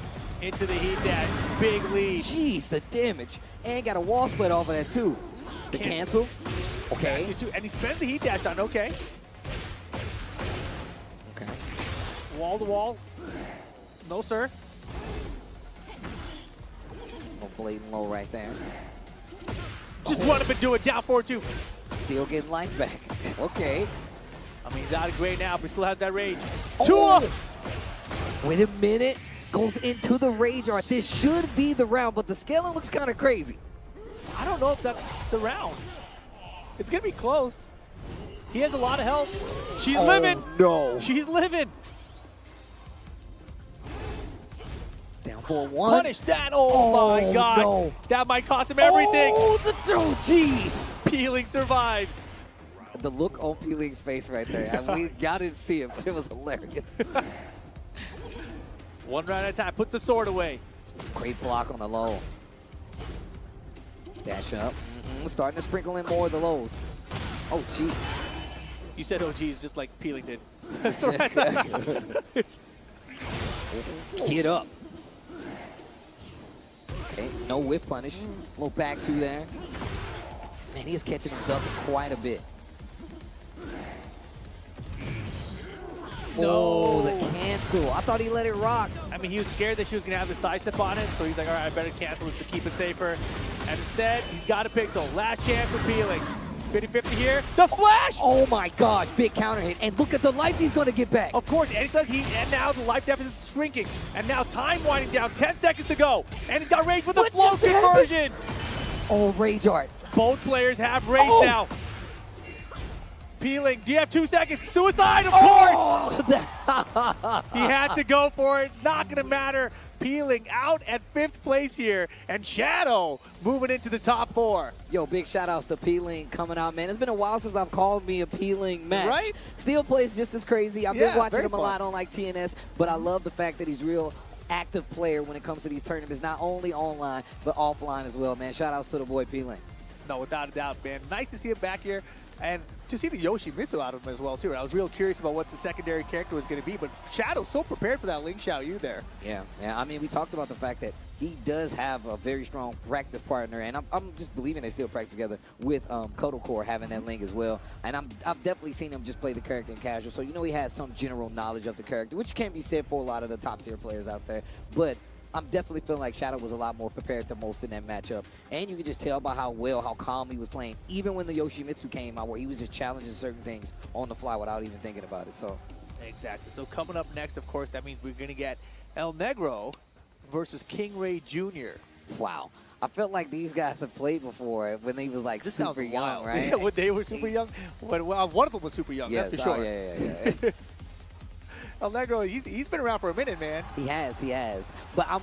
Into the heat dash. Big lead. Jeez, the damage. And got a wall split off of that, too. The cancel. Okay. And he spends the heat dash on. Okay. Okay. Wall to wall. No, sir. Blatant low right there. Just run up and do it. Down 4-2. Still getting life back. Okay. I mean, he's out of gray now, but he still has that rage. Oh. Wait a minute. Goes into the rage art. This should be the round, but the scaling looks kind of crazy. I don't know if that's the round. It's going to be close. He has a lot of health. She's living. No. She's living. Down for one. Punish that. Oh, my God. No. That might cost him everything. Oh, the two. Jeez. Peeling survives. The look on Peeling's face right there. Y'all didn't see it, but it was hilarious. One round at a time. Puts the sword away. Great block on the low. Dash up. Starting to sprinkle in more of the lows. Oh, jeez. You said, oh, geez, just like Peeling did. Get up. Okay, no whiff punish. Little back two there. Man, he is catching him ducking quite a bit. No. Oh, the cancel. I thought he let it rock. I mean, he was scared that she was going to have the side step on it, so he's like, all right, I better cancel it to keep it safer. And instead, he's got a pixel. Last chance for Peeling. 50-50 here. The flash! Oh my gosh, big counter hit. And look at the life he's going to get back. Of course, and he does heat, and now the life deficit is shrinking. And now time winding down, 10 seconds to go. And he's got rage with the What flow just happened? conversion. Oh, rage art. Both players have rage Oh. now. Peeling, do you have 2 seconds? Suicide, of course! Oh, He had to go for it. Not going to matter. Peeling out at 5th place here. And Shadow moving into the top 4. Yo, big shout outs to Peeling coming out, man. It's been a while since I've called me a Peeling match. Right? Still plays just as crazy. I've Yeah, been watching very him a fun. lot on like TNS, but I love the fact that he's real active player when it comes to these tournaments, not only online, but offline as well, man. Shout outs to the boy Peeling. No, without a doubt, man. Nice to see him back here. And to see the Yoshimitsu out of him as well, too. I was real curious about what the secondary character was going to be, but Shadow's so prepared for that Ling Xiaoyu there. Yeah, I mean, we talked about the fact that he does have a very strong practice partner, and I'm just believing they still practice together with Kodocore having that link as well. And I've definitely seen him just play the character in casual, so you know he has some general knowledge of the character, which can be said for a lot of the top-tier players out there. But I'm definitely feeling like Shadow was a lot more prepared than most in that matchup. And you can just tell by how calm he was playing, even when the Yoshimitsu came out, where he was just challenging certain things on the fly without even thinking about it. So Exactly. So coming up next, of course, that means we're going to get ElNegro versus King Rey Jr. wow. I felt like these guys have played before when they was like This super sounds young, wild. right? Yeah, when they were super young. Well, one of them was super young, Yes, that's for sure. yeah. ElNegro, he's been around for a minute, man. He has. But I'm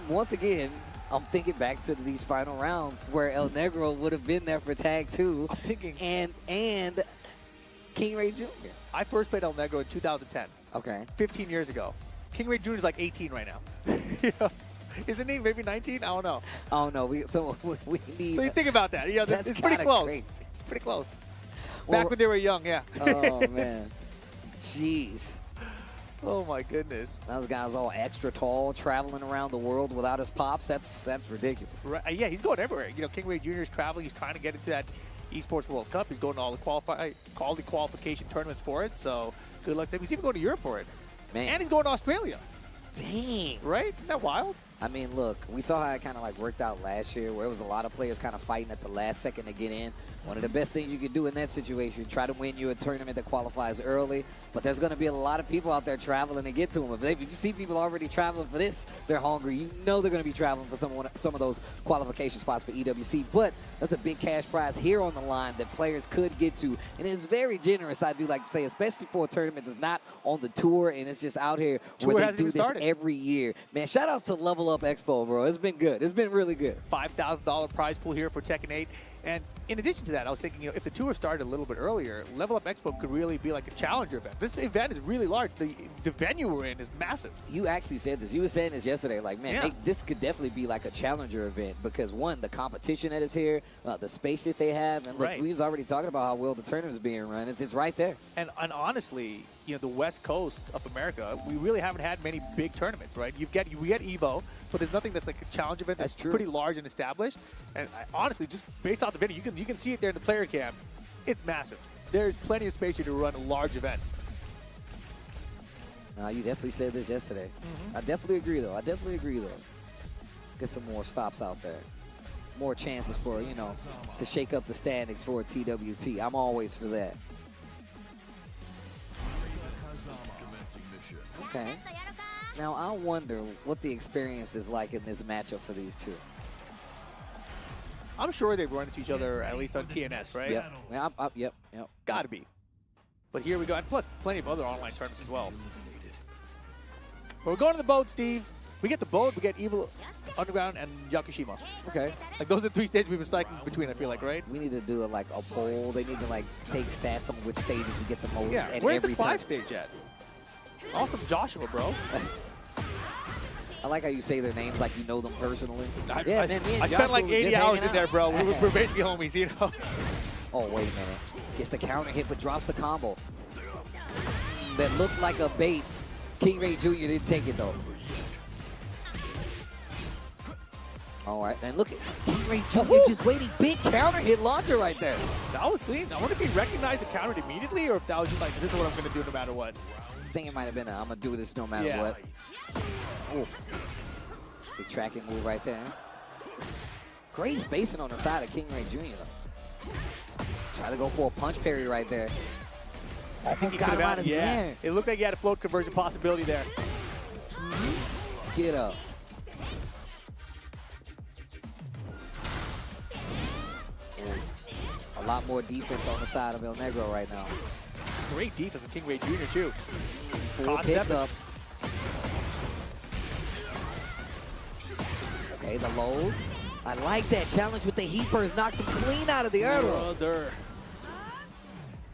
thinking back to these final rounds where ElNegro would have been there for tag 2. I'm thinking. And King Rey Jr. I first played ElNegro in 2010, Okay. 15 years ago. King Rey Jr. is like 18 right now. You know? Isn't he maybe 19? I don't know. Oh no, we need. So you think about that. You know, That's it's pretty kinda close. crazy. It's pretty close. Well, Back when they were young, yeah. Oh man. Jeez. Oh my goodness. Those guys all extra tall, traveling around the world without his pops. That's ridiculous. Right, yeah, he's going everywhere. You know, King Rey Jr. is traveling. He's trying to get into that Esports World Cup. He's going to all the qualification tournaments for it. So good luck to him. He's even going to Europe for it. Man. And he's going to Australia. Dang. Right? Isn't that wild? I mean, look, we saw how it kind of like worked out last year, where it was a lot of players kind of fighting at the last second to get in. One of the best things you can do in that situation, try to win you a tournament that qualifies early. But there's going to be a lot of people out there traveling to get to them. If you see people already traveling for this, they're hungry. You know they're going to be traveling for some of those qualification spots for EWC. But there's a big cash prize here on the line that players could get to. And it's very generous, I do like to say, especially for a tournament that's not on the tour and it's just out here where they do this every year. Man, shout outs to Level Up Expo, bro. It's been good. It's been really good. $5,000 prize pool here for Tekken 8. And in addition to that, I was thinking, if the tour started a little bit earlier, Level Up Expo could really be like a challenger event. This event is really large. The venue we're in is massive. You actually said this. You were saying this yesterday. Like, man, this could definitely be like a challenger event because, one, the competition that is here, the space that they have, and look, we was already talking about how well the tournament is being run. It's right there. And honestly, the West Coast of America, we really haven't had many big tournaments, right? We get EVO, but there's nothing that's like a challenge event that's pretty large and established. And honestly, just based off the video, you can see it there in the player cam. It's massive. There's plenty of space here to run a large event. You definitely said this yesterday. I definitely agree, though. Get some more stops out there. More chances for, to shake up the standings for a TWT. I'm always for that. Okay. Now, I wonder what the experience is like in this matchup for these two. I'm sure they've run into each other at least on TNS, right? Yep. Yep. Gotta be. But here we go. And plus, plenty of other online tournaments as well. But we're going to the boat, Steve. We get the boat, we get Evil, Underground, and Yakushima. Okay. Like, those are 3 stages we've been cycling between, I feel like, right? We need to do a poll. They need to, take stats on which stages we get the most. Yeah, where's the 5 stage at? Awesome Joshua, bro. I like how you say their names like you know them personally. I spent like 80 hours in there, bro. We're basically homies, Oh, wait a minute. Gets the counter hit, but drops the combo. That looked like a bait. King Rey Jr. didn't take it, though. All right, and look at King Rey Jr. just waiting. Big counter hit launcher right there. That was clean. I wonder if he recognized the counter immediately or if that was just like, this is what I'm going to do no matter what. I think it might have been I'm going to do this no matter what. Oof. Big tracking move right there. Great spacing on the side of King Rey Jr. Try to go for a punch parry right there. I think he got him out of there. It looked like he had a float conversion possibility there. Get up. A lot more defense on the side of ElNegro right now. Great defense with King Rey Jr. too. Full pickup. Okay, the lows. I like that challenge with the heat burst. Knocks him clean out of the air.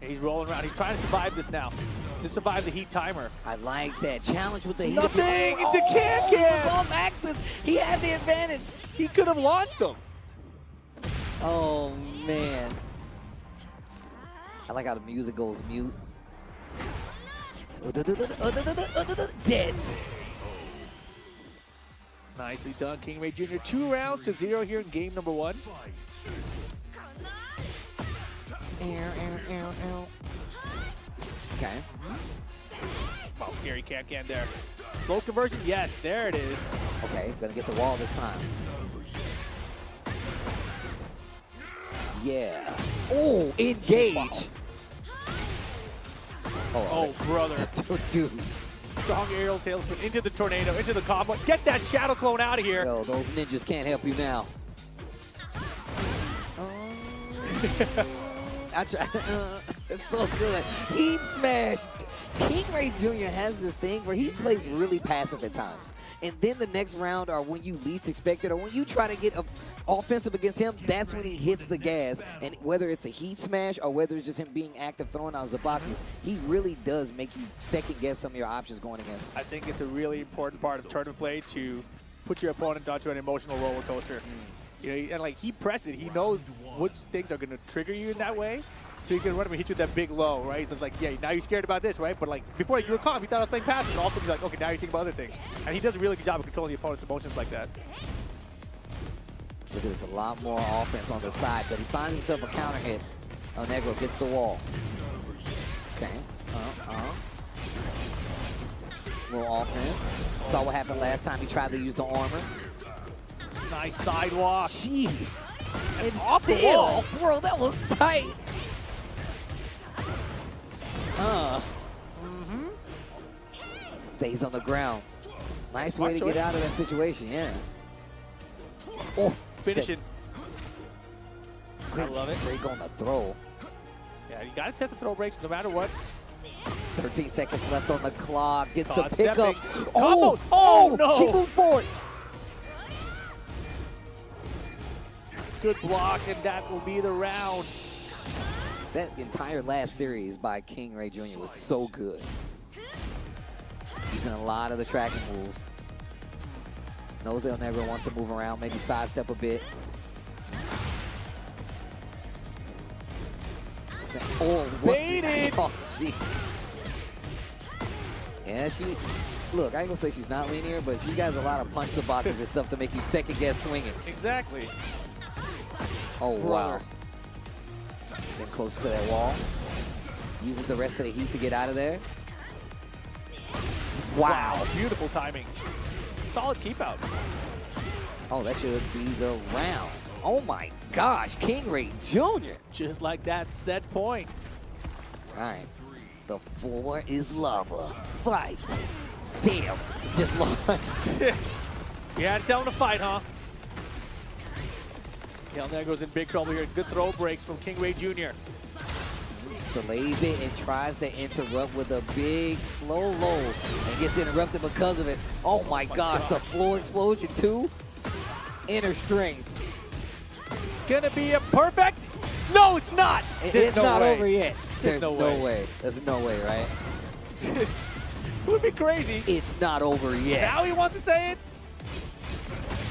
He's rolling around. He's trying to survive this now. To survive the heat timer. I like that challenge with the heat. Nothing! It's a can-can! With off axis. He had the advantage. He could have launched him. Oh, man. I like how the music goes mute. Dead. Nicely done, King Rey Jr. 2 rounds to 0 here in game number 1. Okay. Wow, scary can there. Slow conversion, yes, there it is. Okay, gonna get the wall this time. Yeah. Oh, engage. Oh, brother. Dude. Strong aerial tailspin into the tornado, into the combo. Get that shadow clone out of here. Yo, those ninjas can't help you now. It's so good. Heat smash. King Rey Jr. has this thing where he plays really passive at times. And then the next round or when you least expect it or when you try to get offensive against him, that's when he hits the gas. And whether it's a heat smash or whether it's just him being active throwing out Zabakis, he really does make you second guess some of your options going against him. I think it's a really important part of tournament play to put your opponent onto an emotional roller coaster. And like he presses it, he knows which things are going to trigger you in that way. So you can run him and hit you with that big low, right? So it's like, yeah, now you're scared about this, right? But like before you were calm, you thought I was playing passive, and all of a sudden you're like, okay, now you think about other things. And he does a really good job of controlling the opponent's emotions like that. Look at this, a lot more offense on the side, but he finds himself a counter hit. ElNegro gets the wall. Okay. Little offense. Saw what happened last time he tried to use the armor. Nice sidewalk. Jeez. And off the still, wall. bro, that was tight. Stays on the ground. Nice way to choice. get out of that situation, yeah. Oh, Finishing. I love it. Break on the throw. Yeah, you got to test the throw breaks no matter what. 13 seconds left on the clock. Gets the Caught pickup. stepping. Oh, Combo. Oh, no. She moved forward. Good block, and that will be the round. That entire last series by King Rey Jr. was so good. Using a lot of the tracking moves. Knows ElNegro wants to move around, maybe sidestep a bit. Oh, Baited. Oh, gee. Yeah, look, I ain't gonna say she's not linear, but she has a lot of punch sabakas and stuff to make you second guess swinging. Exactly. Oh, wow. Get close to that wall. Uses the rest of the heat to get out of there. Wow. Beautiful timing. Solid keep out. Oh, that should be the round. Oh my gosh, King Rey Jr. Just like that set point. All right, the floor is lava. Fight. Damn, just launched. You had to tell him to fight, huh? ElNegro's in big trouble here. Good throw breaks from King Rey Jr. Delays it and tries to interrupt with a big slow low and gets interrupted because of it. Oh my gosh, the floor explosion too. Inner strength. Gonna be a perfect. No, it's not. It's no not way. over yet. There's no no way. way. There's no way, right? It would be crazy. It's not over yet. Now he wants to say it.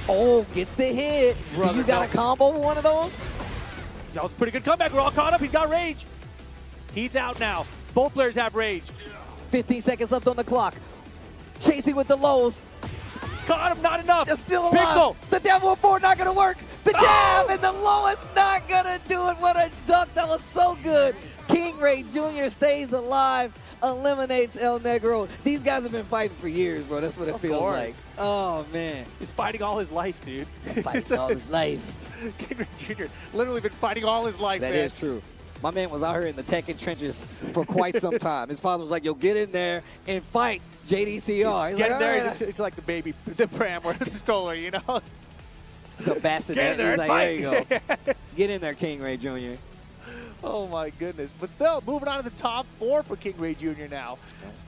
Oh, gets the hit. Brother, You got no. a combo with one of those? That was a pretty good comeback. We're all caught up. He's got rage. He's out now. Both players have rage. 15 seconds left on the clock. Chasing with the lows. Caught him, not enough. Just still alive. Pixel. The devil four not gonna work. The jab and the lowest not gonna do it. What a duck. That was so good. King Rey Jr. stays alive, eliminates ElNegro. These guys have been fighting for years, bro. That's what it feels course. like. Oh, man. He's fighting all his life, dude. Fighting all his life. King Rey Jr. literally been fighting all his life, That man. is true. My man was out here in the Tekken trenches for quite some time. His father was like, yo, get in there and fight JDCR. He's Get like, there. "All right." It's like the baby, the pram or the stroller, you know? He's a bassinet. Get in there He's and like, there you fight. go. Get in there, King Rey Jr. Oh my goodness. But still, moving on to the top four for King Rey Jr. now.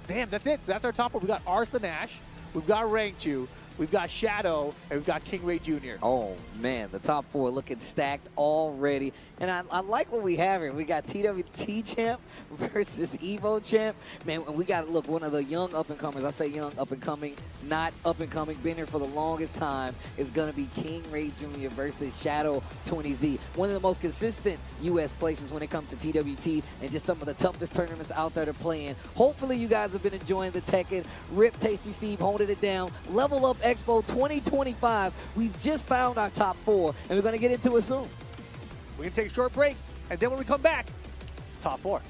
Damn, that's it. So that's our top four. We got Arslan Ash, we've got Rangchu, we've got Shadow, and we've got King Rey Jr. Oh, man, the top four looking stacked already. And I like what we have here. We got TWT champ versus Evo champ. Man, and we got, look, one of the young up-and-comers. I say young up-and-coming, not up-and-coming. Been here for the longest time. Is going to be King Rey Jr. versus Shadow 20Z. One of the most consistent U.S. places when it comes to TWT and just some of the toughest tournaments out there to play in. Hopefully you guys have been enjoying the Tekken. Rip Tasty Steve holding it down. Level Up Expo 2025. We've just found our top four, and we're going to get into it soon. We're going to take a short break, and then when we come back, top four.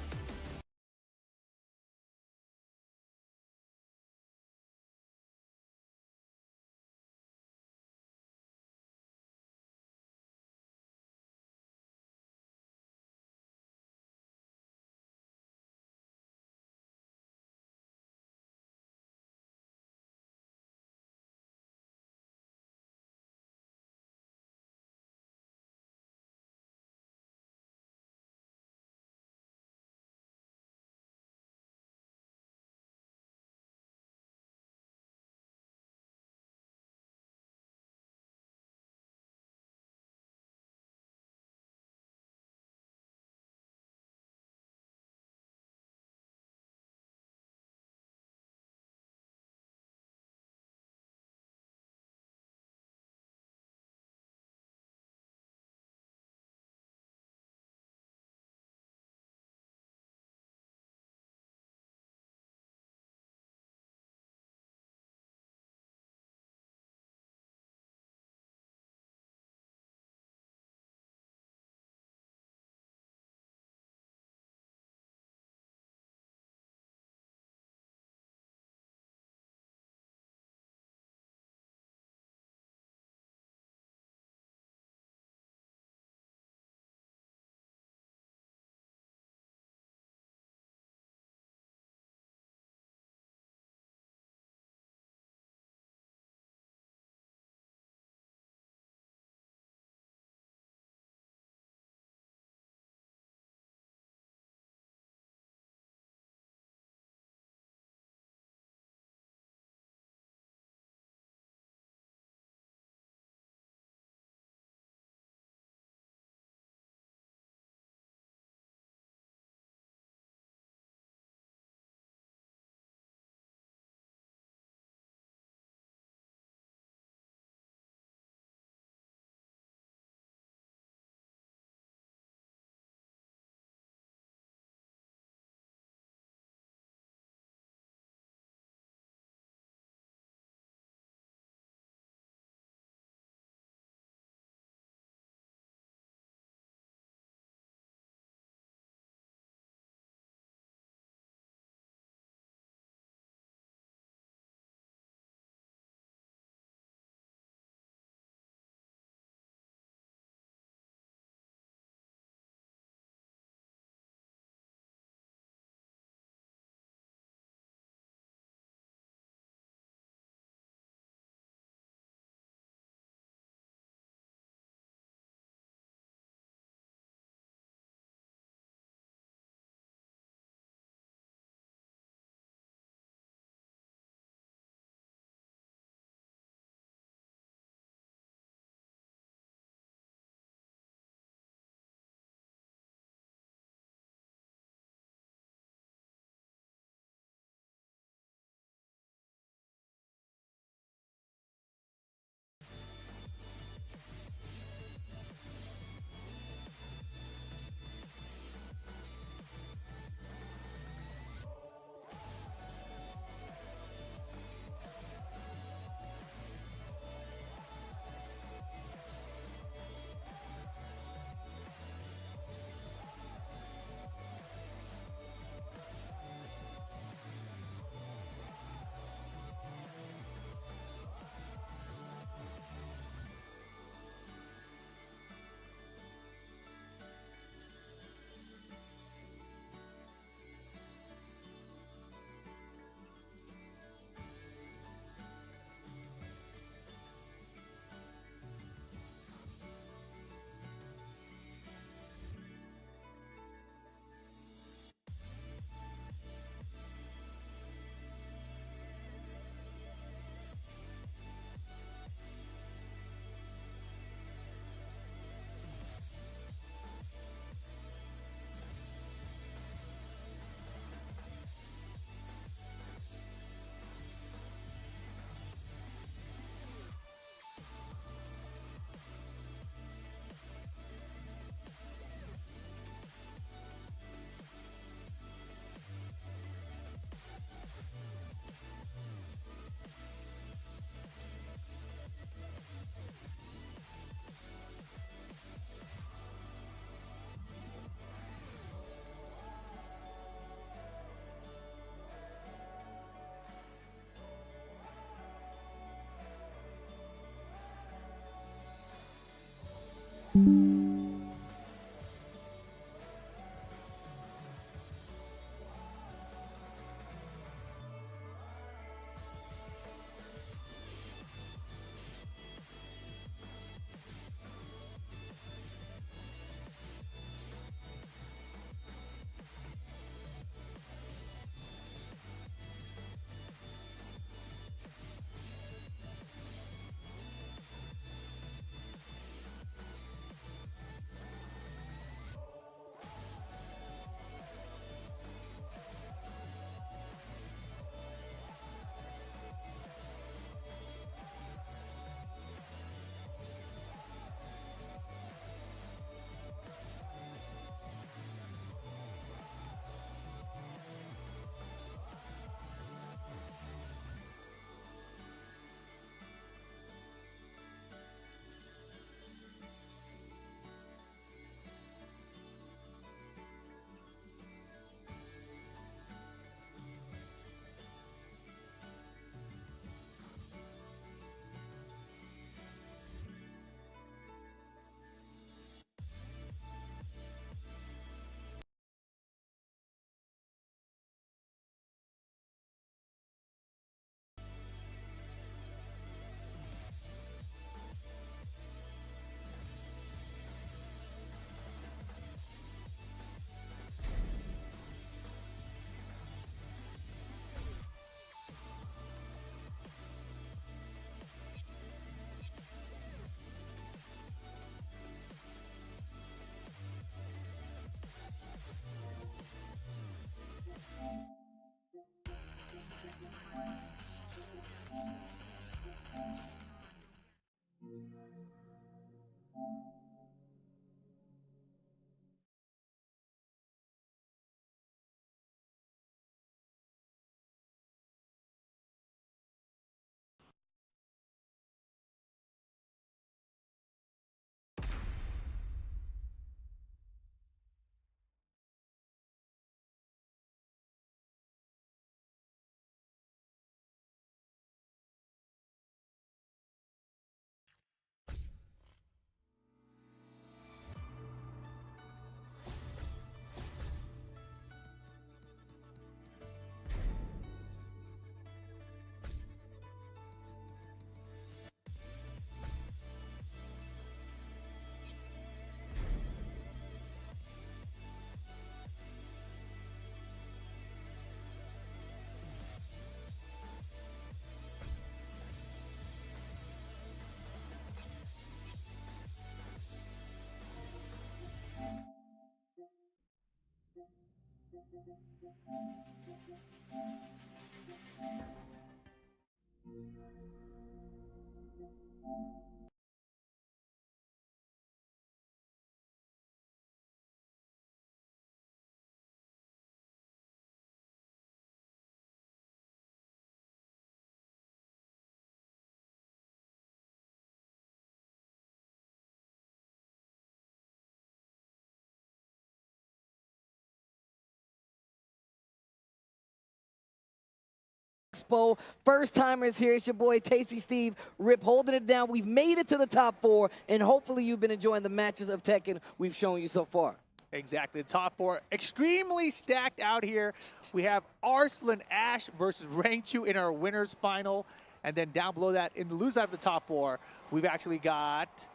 Expo. First timers here. It's your boy Tasty Steve Rip holding it down. We've made it to the top 4, and hopefully you've been enjoying the matches of Tekken we've shown you so far. Exactly, the top 4 extremely stacked out here. We have Arslan Ash versus Rangchu in our winners final, and then down below that in the loser of the top 4, we've actually got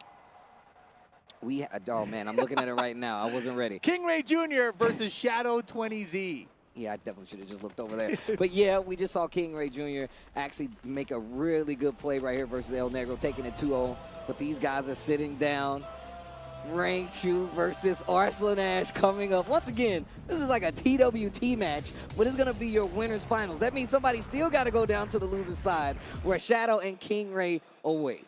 Oh man, I'm looking at it right now. I wasn't ready. King Rey Jr. versus Shadow 20Z. Yeah, I definitely should have just looked over there. But yeah, we just saw King Rey Jr. actually make a really good play right here versus ElNegro, taking it 2-0. But these guys are sitting down. Rangchu versus Arslan Ash coming up. Once again, this is like a TWT match, but it's going to be your winners finals. That means somebody still got to go down to the loser side where Shadow and King Rey await.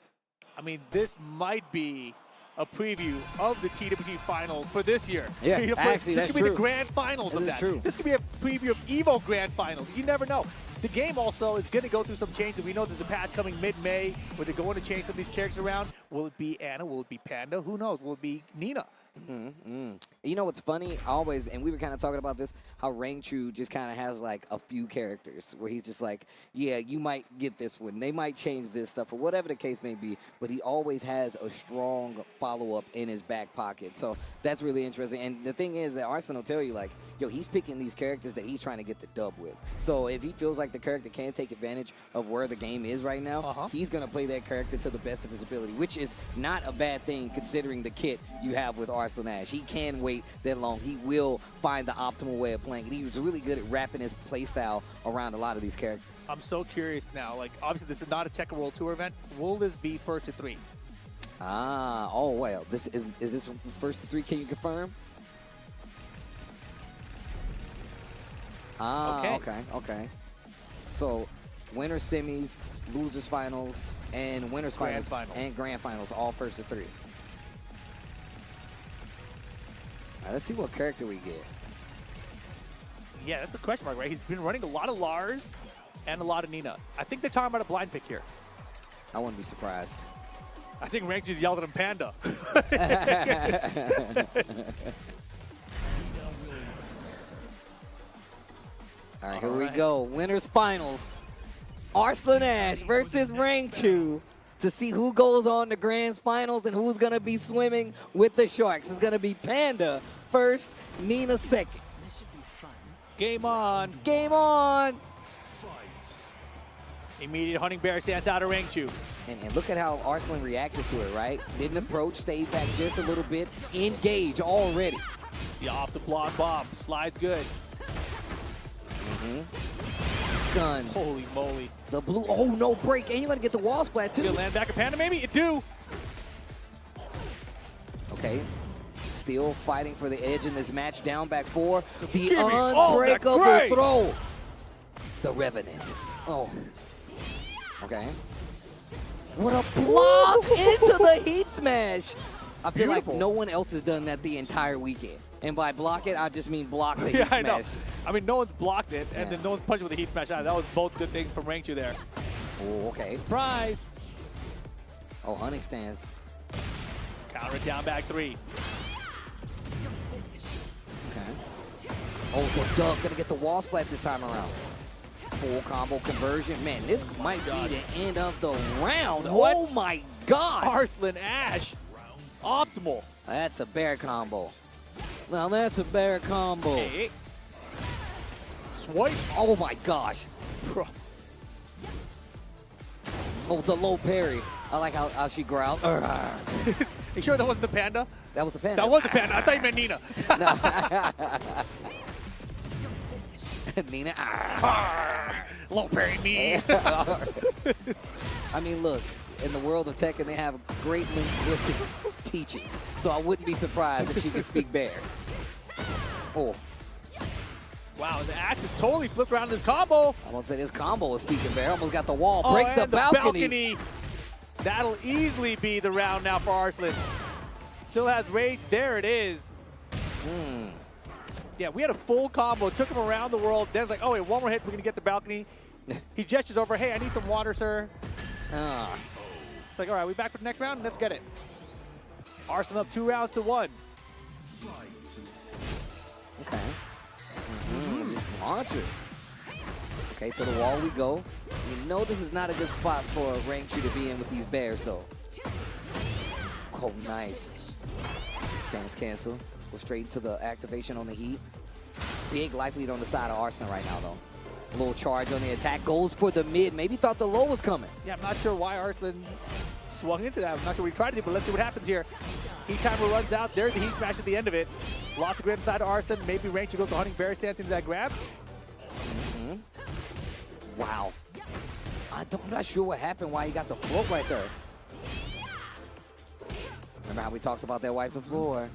I mean, this might be a preview of the TWT finals for this year. Yeah, actually, that's this could be true. the grand finals of that. True. This could be a preview of EVO grand finals. You never know. The game also is going to go through some changes. We know there's a patch coming mid-May where they're going to change some of these characters around. Will it be Anna? Will it be Panda? Who knows? Will it be Nina? You know what's funny? Always, and we were kind of talking about this, how Rangchu just kind of has like a few characters where he's just like, yeah, you might get this one. They might change this stuff or whatever the case may be, but he always has a strong follow-up in his back pocket. So that's really interesting. And the thing is that Arslan will tell you, like, yo, he's picking these characters that he's trying to get the dub with. So if he feels like the character can take advantage of where the game is right now, he's going to play that character to the best of his ability, which is not a bad thing considering the kit you have with Arslan Ash. He can wait that long. He will find the optimal way of playing. And he was really good at wrapping his playstyle around a lot of these characters. I'm so curious now. Like, obviously, this is not a Tekken World Tour event. Will this be first to 3? Oh, well, this is this first to 3? Can you confirm? Okay. So, winner semis, losers finals, and winners finals, and grand finals, all first to 3. All right, let's see what character we get. Yeah, that's the question mark, right? He's been running a lot of Lars and a lot of Nina. I think they're talking about a blind pick here. I wouldn't be surprised. I think Rangchu's yelled at him, Panda. All right, here we go. Winners finals. Arslan Ash versus Rangchu to see who goes on to grand finals and who's going to be swimming with the Sharks. It's going to be Panda first, Nina second. This should be fun. Game on. Game on. Immediate hunting bear stance out of Rangchu. And look at how Arslan reacted to it, right? Didn't approach, stayed back just a little bit. Engage already. The off the block bomb. Slides good. Guns. Holy moly. The blue. Oh, no break. And you're going to get the wall splat, too. Still land back at Panda, maybe? It do. Okay. Still fighting for the edge in this match. Down back 4. The Gimme. unbreakable Oh, throw. The Revenant. Oh. Okay. What a block into the heat smash. I feel Beautiful. like no one else has done that the entire weekend. And by block it, I just mean block the heat Yeah, I smash. know. I mean, no one's blocked it, and Yeah. then no one's punched with a heat smash. That was both good things from Rangchu there. Oh, okay. Surprise. Oh, hunting stance. Counter it down back 3. Okay. Oh, the duck gonna get the wall splat this time around. Full combo conversion. Man, this might be the end of the round. What? Oh my God. Arslan Ash. Optimal. That's a bear combo. Now that's a bear combo. Hey. Swipe. Oh my gosh. Oh, the low parry. I like how she growled. You sure that wasn't the Panda? That was the Panda. That was the Panda. I thought you meant Nina. Nina. Low parry me. I mean, look, in the world of Tekken, they have great linguistic teachings. So I wouldn't be surprised if she could speak bear. Oh. Wow, the Ash is totally flipped around this combo. I won't say this combo was speaking bear. Almost got the wall. Oh, Breaks the and balcony. That'll easily be the round now for Arslan. Still has rage. There it is. Yeah, we had a full combo. Took him around the world. Den's like, oh, wait, one more hit. We're going to get the balcony. He gestures over. Hey, I need some water, sir. It's like, all right, we back for the next round? Let's get it. Arslan up 2 rounds to 1. Okay. Just launch it. Okay, to the wall we go. You know this is not a good spot for Rangchu to be in with these bears, though. Oh, nice. Stance cancel. Go straight to the activation on the heat. Big life lead on the side of Arslan right now, though. A little charge on the attack. Goes for the mid. Maybe thought the low was coming. Yeah, I'm not sure why Arslan swung into that. I'm not sure what he tried to do, but let's see what happens here. Heat timer runs out. There's the heat smash at the end of it. Lots of grid inside of Arslan. Maybe Rangchu goes to hunting bear stance into that grab. Wow. I'm not sure what happened, why he got the float right there. Remember how we talked about that wipe the floor?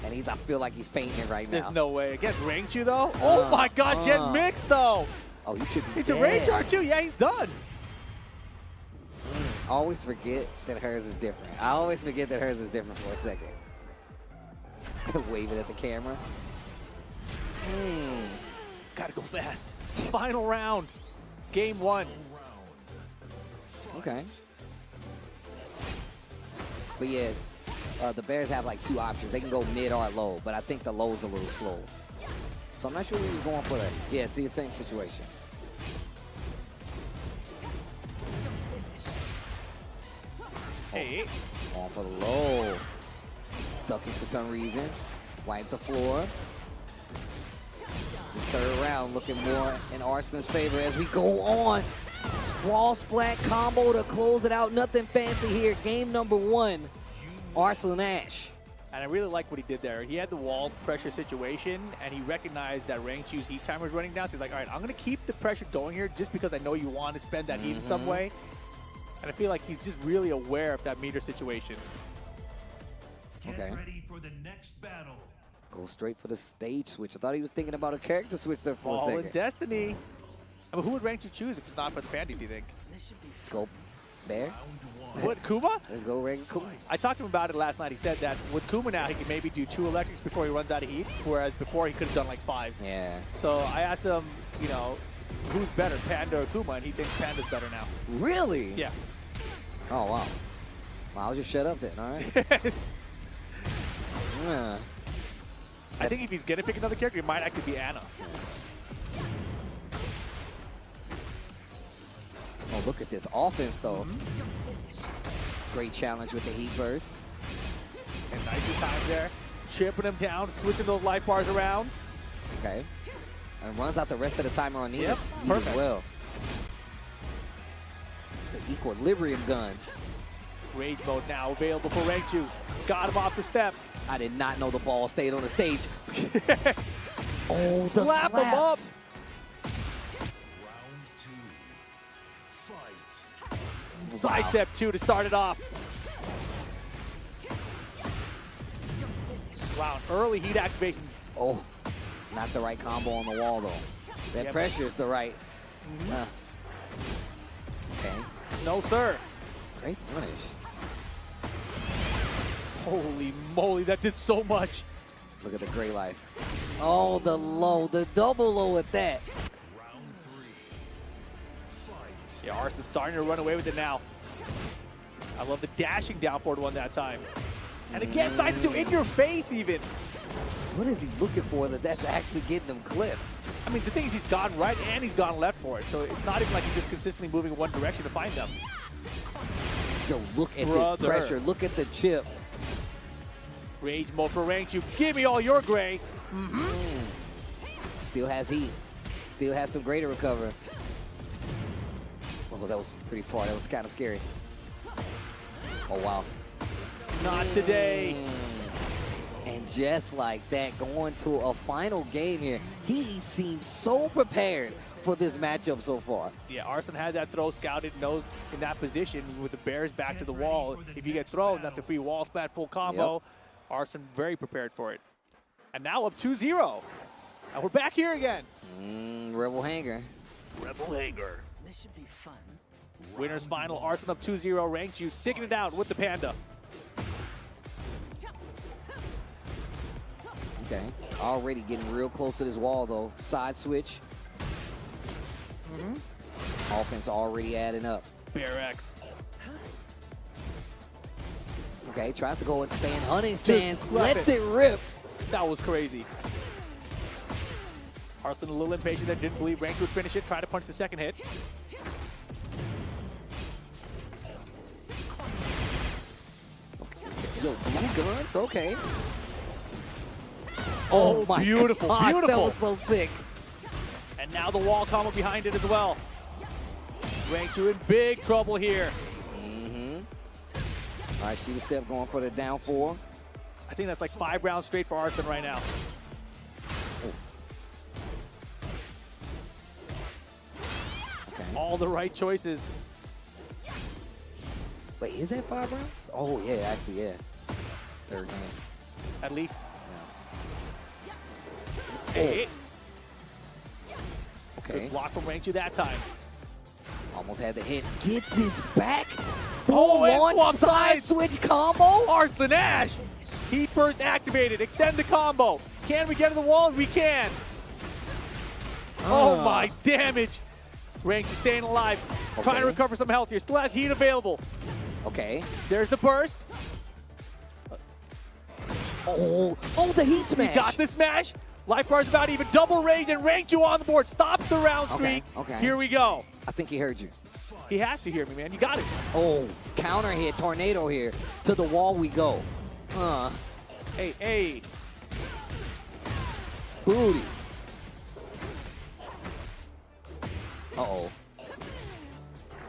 And I feel like he's fainting right now. There's no way. Against Rangchu, though? Oh my God, get mixed, though. Oh, you should be It's a dead. rage, aren't you? Yeah, he's done. I always forget that hers is different. I always forget that hers is different for a second. Wave it at the camera. Gotta go fast. Final round. Game 1. Okay. But yeah, the Bears have like 2 options. They can go mid or low, but I think the low's a little slow. So I'm not sure what he was going for that. Yeah, see, the same situation. Hey. On for the low. Ducking for some reason. Wipe the floor. This third round looking more in Arslan's favor as we go on. Sprawl splat combo to close it out. Nothing fancy here. Game number 1. Arslan Ash. And I really like what he did there. He had the wall pressure situation, and he recognized that Rangchu's heat timer was running down. So he's like, all right, I'm going to keep the pressure going here just because I know you want to spend that heat in some way. And I feel like he's just really aware of that meter situation. Get Okay. ready for the next battle. Go straight for the stage switch. I thought he was thinking about a character switch there for a Fall in second. destiny. I mean, who would Rangchu choose if it's not for the Panda, do you think? This should be Let's go, Bear. Round 1. What, Kuma? Let's go, Rangchu. I talked to him about it last night. He said that with Kuma now, he can maybe do 2 electrics before he runs out of heat, whereas before he could have done like 5. Yeah. So I asked him, you know, who's better, Panda or Kuma, and he thinks Panda's better now. Really? Yeah. Oh, wow. Well, I'll just shut up then, all right? Yeah. I think if he's going to pick another character, it might actually be Anna. Oh, look at this offense, though. Great challenge with the heat burst. And nicely timed there. Chipping him down, switching those life bars around. Okay. And runs out the rest of the timer on these Yep, as perfect. well. The equilibrium guns. Rage mode now available for Rangchu. Got him off the step. I did not know the ball stayed on the stage. Oh, the Slap him up. slaps. Round 2. Fight. Side step 2 to start it off. Wow, early heat activation. Oh, not the right combo on the wall, though. That Yep. pressure is the right. Okay. No, sir. Great finish. Holy moly, that did so much. Look at the gray life. Oh, the low, the double low at that. Round 3. Fight. Yeah, Arslan's starting to run away with it now. I love the dashing down forward one that time. And again, side step 2 in your face even. What is he looking for that's actually getting him clipped? I mean, the thing is he's gone right and he's gone left for it. So it's not even like he's just consistently moving in one direction to find them. Yo, look at Brother. this pressure. Look at the chip. Rage mode for Rangchu. Give me all your gray. Still has heat. Still has some gray to recover. Oh, that was pretty far. That was kind of scary. Oh, wow. Not today. And just like that, going to a final game here, he seems so prepared for this matchup so far. Yeah, Arslan had that throw scouted, knows in that position with the Bears back to the wall. If you get thrown, that's a free wall splat full combo. Arslan very prepared for it. And now up 2-0. And we're back here again. Rebel Hanger. Rebel Hanger. This should be fun. Winners final, Arslan up 2-0. Rangchu sticking it out with the Panda. Okay. Already getting real close to this wall, though. Side switch. Offense already adding up. Bear X. Okay, tries to go and stand. Hunting stance. left Lets it. it rip. That was crazy. Arslan a little impatient there, didn't believe Rangchu would finish it, tried to punch the second hit. Yo, blue guns? Okay. Oh, my beautiful, gosh, beautiful. That was so sick. And now the wall combo behind it as well. Rangchu in big trouble here. All right, see the step going for the down 4. I think that's like 5 rounds straight for Arslan right now. Okay. All the right choices. Wait, is that 5 rounds? Oh, yeah, actually, yeah. Third game. At least. Yeah. Hey, Okay. good block from Rangchu that time. Almost had the hit. Gets his back. Oh, and Full-on swap side sides. switch combo. Arslan Ash. Heat burst activated. Extend the combo. Can we get to the wall? We can. Oh my damage. Rangchu staying alive. Trying to recover some health here. Still has heat available. Okay. There's the burst. Oh, the heat smash. He got the smash. Life bar's about even. Double rage and Rangchu on the board. Stops the round streak. Okay. Here we go. I think he heard you. He has to hear me, man. You got it. Oh, counter hit, tornado here. To the wall we go. Hey. Booty. Uh-oh.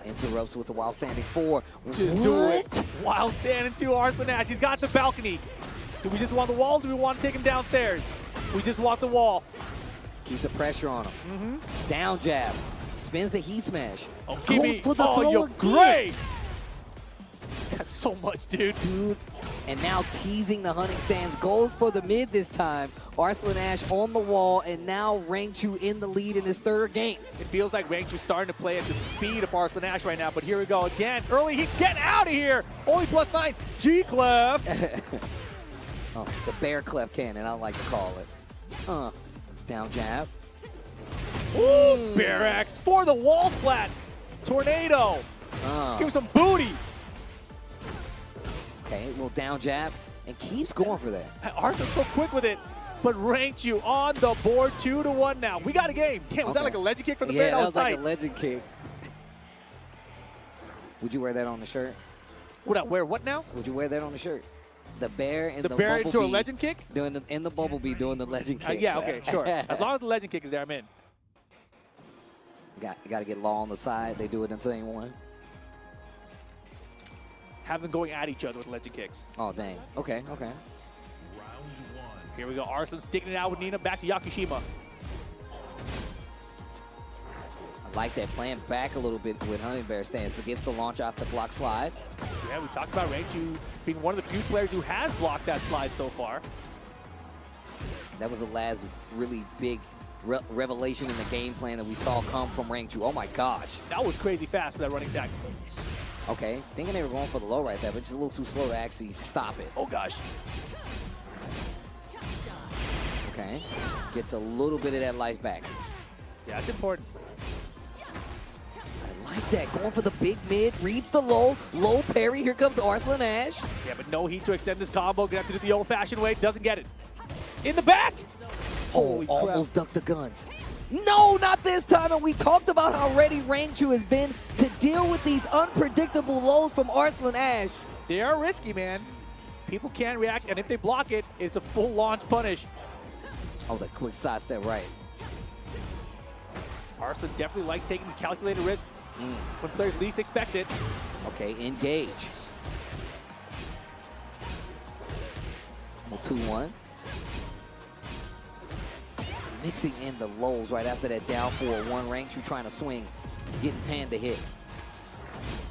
Interrupts with the wild standing 4. Just do it. Wild standing to Arslan Ash. He's got the balcony. Do we just want the wall or do we want to take him downstairs? We just want the wall. Keep the pressure on him. Down jab. Spins the heat smash. Oh, give me. For the throw you're again. great. That's so much, dude. And now teasing the hunting stands. Goes for the mid this time. Arslan Ash on the wall, and now Rangchu in the lead in his third game. It feels like Rangchu's starting to play at the speed of Arslan Ash right now, but here we go again. Early heat, get out of here. Only +9. G-Clef. Oh, the bear clef cannon, I like to call it. Down jab. Ooh, Bear X for the wall flat. Tornado. Give him some booty. Okay, a little down jab, and keeps going for that. Arslan's so quick with it, but Rangchu on the board 2-1 now. We got a game. Damn, was that like a legend kick from the bear? Yeah, that was tight. like a legend kick. Would you wear that on the shirt? Would I wear what now? Would you wear that on the shirt? The bear and the bear into a bumblebee legend kick? in the bumblebee doing the legend kick. Yeah, okay, sure. As long as the legend kick is there, I'm in. You got to get Law on the side. They do it in the same one. Have them going at each other with legend kicks. Oh, dang. Okay. Round 1. Here we go. Arslan sticking it out with Nina. Back to Yakushima. I like that, playing back a little bit with Hunting Bear stance, but gets the launch off the block slide. Yeah, we talked about Rangchu being one of the few players who has blocked that slide so far. That was the last really big revelation in the game plan that we saw come from Rangchu. Oh my gosh. That was crazy fast for that running attack. Okay, thinking they were going for the low right there, but just a little too slow to actually stop it. Oh gosh. Okay, gets a little bit of that life back. Yeah, that's important. I like that, going for the big mid, reads the low parry. Here comes Arslan Ash. Yeah, but no heat to extend this combo. Gonna have to do it the old-fashioned way. Doesn't get it. In the back. Holy crap. Almost ducked the guns. No, not this time. And we talked about how ready Rangchu has been to deal with these unpredictable lows from Arslan Ash. They are risky, man. People can't react, and if they block it, it's a full launch punish. Oh, the quick sidestep right. Arslan definitely likes taking these calculated risks when players least expect it. Okay, engage. 2-1. Mixing in the lows right after that down 4-1. Rangchu trying to swing, getting panned to hit.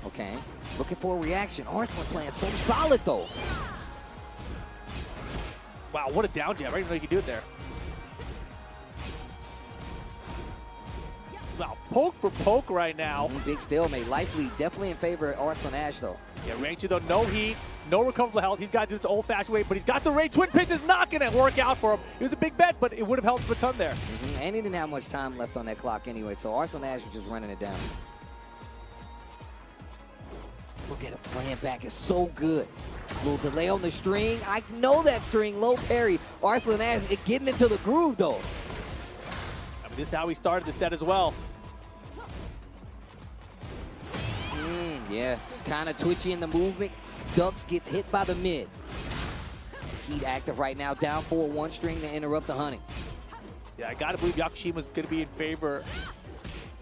Okay, looking for a reaction. Arslan playing so solid though. Wow, what a down jab. I didn't even know you could do it there. Wow, poke for poke right now. Big stalemate. Life lead definitely in favor of Arslan Ash though. Yeah, Rangchu though, no heat, no recoverable health. He's got to do this old-fashioned way, but he's got the Ray Twin Pins. Is not going to work out for him. It was a big bet, but it would have helped him a ton there. And he didn't have much time left on that clock anyway, so Arslan Ash was just running it down. Look at him playing back. It's so good. Little delay on the string. I know that string. Low parry. Arslan Ash getting into the groove though. I mean, this is how he started the set as well. Yeah, kind of twitchy in the movement. Ducks, gets hit by the mid. Heat active right now, down 4-1 string to interrupt the hunting. Yeah, I got to believe Yakushima's going to be in favor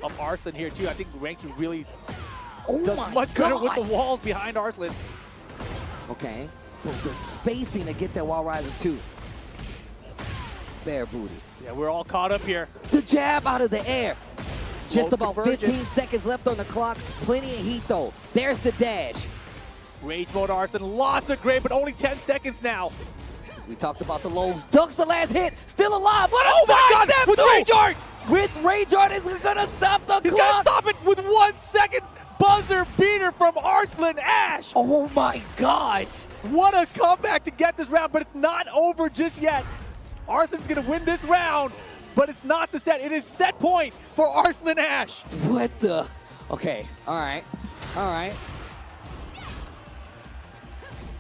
of Arslan here too. I think Rangchu really does much better with the walls behind Arslan. Okay, well, the spacing to get that wall riser too. Bear booty. Yeah, we're all caught up here. The jab out of the air. Just Low about convergence. 15 seconds left on the clock. Plenty of heat though. There's the dash. Rage mode Arslan, lots of great, but only 10 seconds now. We talked about the lows. Ducks the last hit. Still alive. What Oh my God! With Rage Art! With Rage Art is gonna stop the He's clock. got to stop it with 1 second buzzer beater from Arslan Ash. Oh my gosh. What a comeback to get this round, but it's not over just yet. Arslan's going to win this round, but it's not the set. It is set point for Arslan Ash. What the? Okay. All right. All right.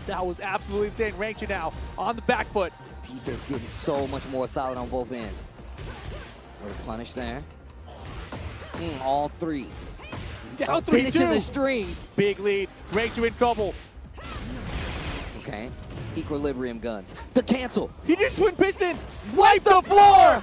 That was absolutely insane. Rangchu now on the back foot. Defense getting so much more solid on both ends. Little punish there. All three. Down 3-2. Finishing the strings. Big lead. Rangchu in trouble. Okay. Equilibrium guns. The cancel. He did twin piston. Wipe the floor.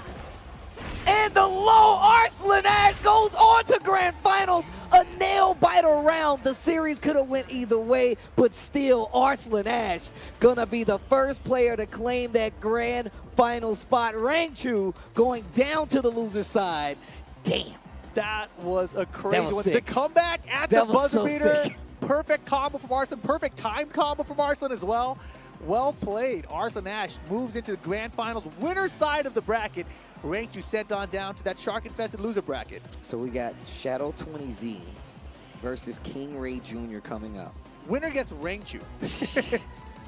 And the low Arslan Ash goes on to grand finals. A nail biter round. The series could have went either way, but still Arslan Ash gonna be the first player to claim that grand final spot. Rangchu going down to the loser side. Damn. That was a crazy was one. sick. The comeback at That the was buzzer so beater. sick. Perfect combo from Arslan. Perfect time combo from Arslan as well. Well played. Arslan Ash moves into the grand finals winner's side of the bracket. Rangchu sent on down to that shark-infested loser bracket. So we got Shadow 20Z versus King Rey Jr. coming up. Winner gets Rangchu.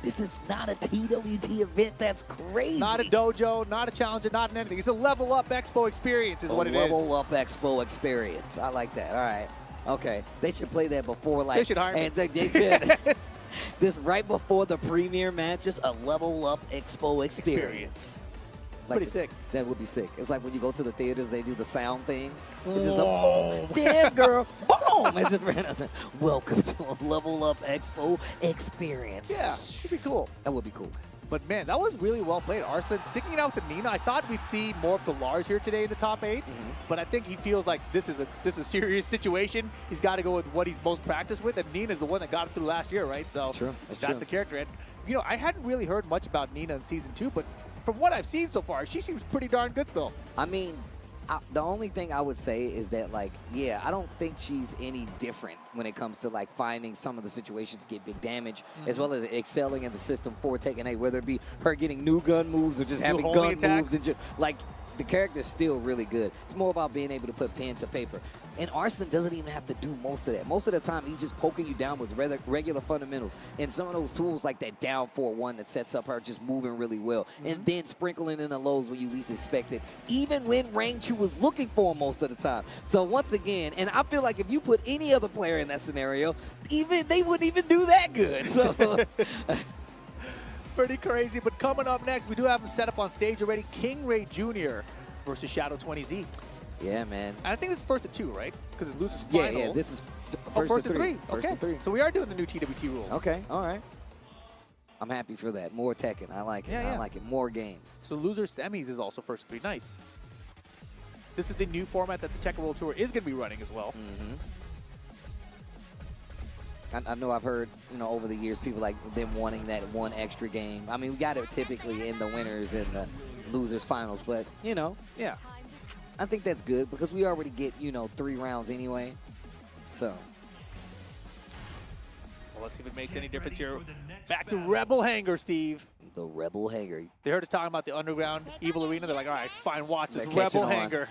This is not a TWT event. That's crazy. Not a dojo, not a challenger, not an anything. It's a level up expo experience is what it is. Level up expo experience. I like that. All right. Okay. They should play that before, like. They should hire me. And they should. This right before the premiere match, just a level up expo experience. Pretty sick. That would be sick. It's like when you go to the theaters, they do the sound thing. It's just Whoa. damn girl, boom! It's just welcome to a level up expo experience. Yeah, should be cool. That would be cool. But man, that was really well played. Arslan sticking it out with the Nina. I thought we'd see more of the Lars here today in the top 8, but I think he feels like this is a serious situation. He's got to go with what he's most practiced with, and Nina's the one that got him through last year, right? So that's true. the character. And you know, I hadn't really heard much about Nina in season 2, but from what I've seen so far, she seems pretty darn good still. I mean, the only thing I would say is that, like, yeah, I don't think she's any different when it comes to, like, finding some of the situations to get big damage, as well as excelling in the system for Tekken 8, whether it be her getting new gun moves or just having homing gun attacks. moves. And like, the character's still really good. It's more about being able to put pen to paper. And Arslan doesn't even have to do most of that. Most of the time, he's just poking you down with regular fundamentals. And some of those tools, like that down 4-1 that sets up her just moving really well. And then sprinkling in the lows when you least expect it, even when Rangchu was looking for him most of the time. So once again, and I feel like if you put any other player in that scenario, even they wouldn't even do that good. So Pretty crazy. But coming up next, we do have him set up on stage already. King Rey Jr. versus Shadow 20Z. yeah, man. And I think this is first of 2, right? Because it's losers final. Yeah, this is First of 3. First Okay. of 3. So we are doing the new TWT rules. Okay, all right. I'm happy for that. More Tekken. I like it. Yeah, yeah. I like it. More games. So loser semis is also first of 3. Nice. This is the new format that the Tekken World Tour is going to be running as well. I know I've heard, you know, over the years, people like them wanting that one extra game. I mean, we got it typically in the winners and the losers finals, but, you know, Yeah. I think that's good because we already get, you know, 3 rounds anyway. So, Well, let's see if it makes any difference here. Back to Rebel Hangar, Steve. the Rebel Hanger. They heard us talking about the underground Evil Arena. They're like, all right, fine, watch this They're catching Rebel on. Hangar.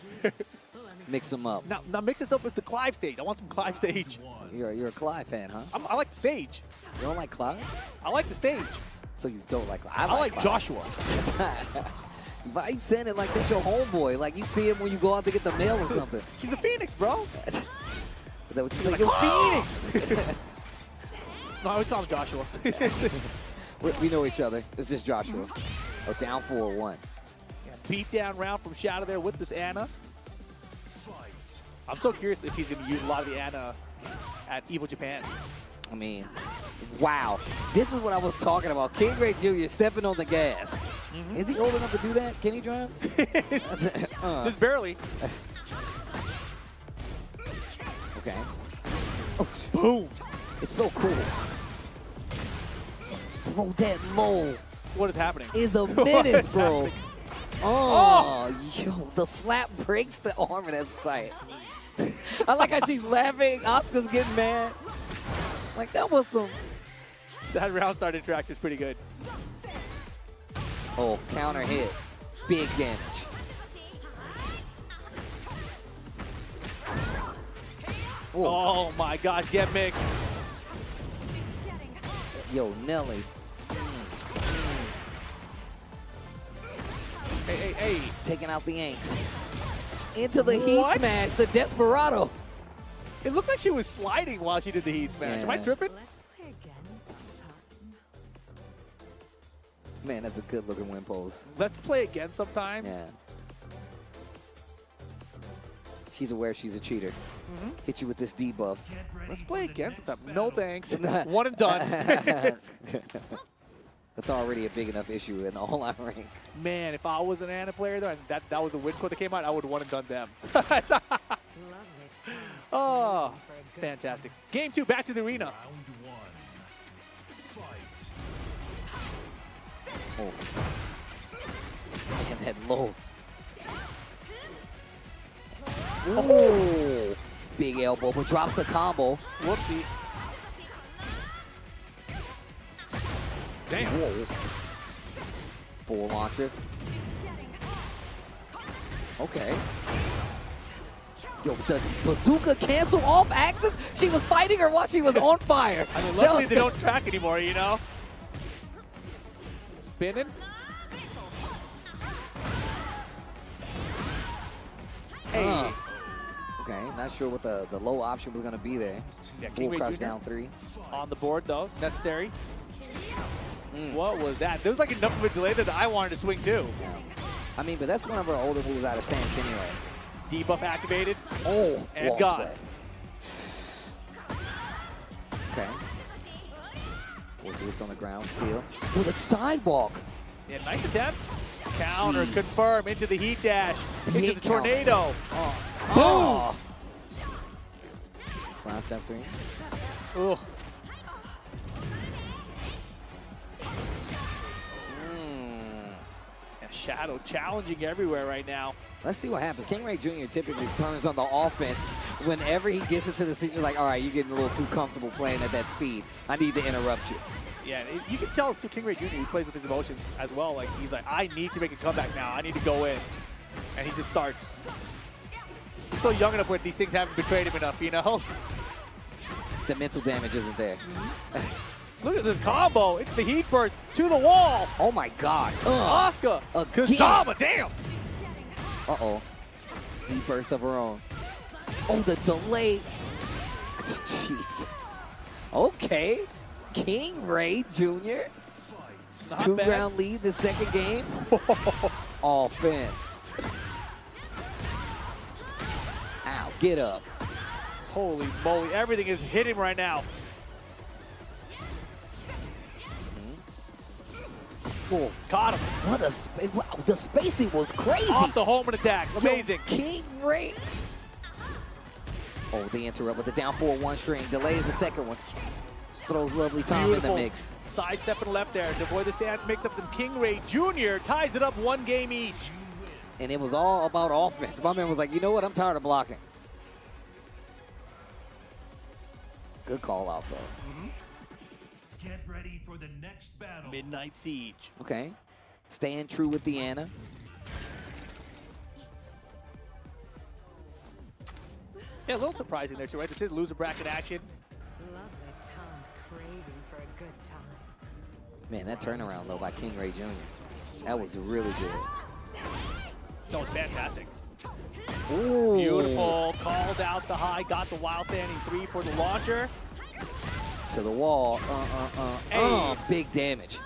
Mix them up. now mix this up with the Clive stage. I want some Clive stage. You're a Clive fan, huh? I like the stage. You don't like Clive? I like the stage. So you don't like Clive. I like Clive. Joshua. Why you saying it like this your homeboy? Like you see him when you go out to get the mail or something. He's a Phoenix, bro. Is that what you say? like, Yo, "Oh!" Phoenix! No, I always call him Joshua. we know each other. It's just Joshua. Oh, down 4-1. Beat down round from Shadow there with this Ana. I'm so curious if he's going to use a lot of the Ana at Evil Japan. I mean, wow. This is what I was talking about. King Rey Jr. stepping on the gas. Is he old enough to do that? Can he drive? Just barely. Okay. Oh, Boom. it's so cool. Bro, that low What is happening? is a menace, bro. Oh, yo, the slap breaks the arm, and that's tight. I like how she's laughing. Oscar's getting mad. Like, that was some... That round start interaction is pretty good. Oh, counter hit. Big damage. Oh my God, get mixed. Yo, Nelly. Hey. Taking out the Yanks. Into the heat What? smash, the Desperado. It looked like she was sliding while she did the heat smash. Am I Yeah. tripping? Let's play again sometime. Man, that's a good looking win pose. Let's play again sometimes. Yeah. She's aware she's a cheater. Hit you with this debuff. Let's play again sometime. No thanks. One and done. That's already a big enough issue in the all-out rank. Man, if I was an Ana player though, and that was the win code that came out, I would have one and done them. Lovely times Oh, craving for a good fantastic. Game 2, back to the arena. Round 1. Fight. Oh. And that low. Ooh. Big elbow, but drops the combo. Whoopsie. Damn. Whoa. Full launcher. Okay. Yo, the bazooka cancel off Axis? She was fighting her while she was on fire. I mean, That luckily was they don't track anymore, you know? Spinning. Hey. Okay, not sure what the low option was going to be there. Yeah, Full King Rey crouch Jr. down 3. On the board, though. Necessary. What was that? There was like enough of a delay that I wanted to swing, too. I mean, but that's one of her older moves out of stance anyway. Debuff activated. Oh, And wall got it. sweat. Okay. 4 2 hits on the ground, steal. With a sidewalk. Yeah, nice attempt. Counter, Jeez. confirm, into the heat dash, into Heat the counter. tornado. Oh. Slash step 3. Ooh. Yeah, Shadow challenging everywhere right now. Let's see what happens. King Rey Jr. typically turns on the offense whenever he gets into the scene. Like, all right, you're getting a little too comfortable playing at that speed. I need to interrupt you. Yeah, you can tell too, King Rey Jr. He plays with his emotions as well. Like he's like, I need to make a comeback now. I need to go in, and he just starts. He's still young enough where these things haven't betrayed him enough, you know. The mental damage isn't there. Look at this combo. It's the heat burst to the wall. Oh my gosh. Oscar, Again. Kazama, damn. Uh-oh. Deep burst of her own. Oh, the delay. Jeez. Okay. King Rey Jr. Not 2-round lead the second game. Offense. Ow, get up. Holy moly, everything is hitting right now. Oh, Caught him. what a wow, the spacing was crazy. Off the home and attack. Amazing. King Rey. Oh, they interrupt with the down 4-1 string. Delays the second one. Throws lovely Tom Beautiful. in the mix. Sidestep and left there to avoid the stance mix up. And King Rey Jr. ties it up 1 game each. And it was all about offense. My man was like, you know what? I'm tired of blocking. Good call out, though. Get ready for the next battle. Midnight Siege. Okay. Staying true with the Ana. Yeah, a little surprising there too, right? This is loser bracket action. Lovely times craving for a good time. Man, that turnaround, though, by King Rey Jr. That was really good. No, it's fantastic. Ooh. Beautiful. Called out the high, got the wild standing 3 for the launcher. To the wall. Hey. Big damage.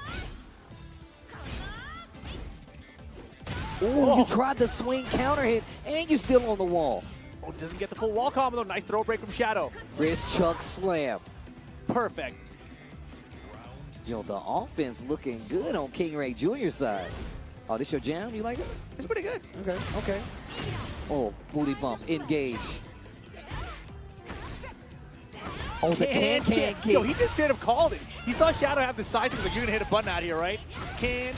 Ooh, Oh. you tried the swing counter hit, and you're still on the wall. Oh, doesn't get the full wall combo though. Nice throw break from Shadow. Wrist chuck slam. Perfect. Yo, the offense looking good on King Rey Jr.'s side. Oh, this your jam? You like this? It's pretty good. Okay, okay. Oh, booty bump, engage. Oh, the can kicks. Yo, he just straight up called it. He saw Shadow have the size. He was like, you're going to hit a button out here, right? Can.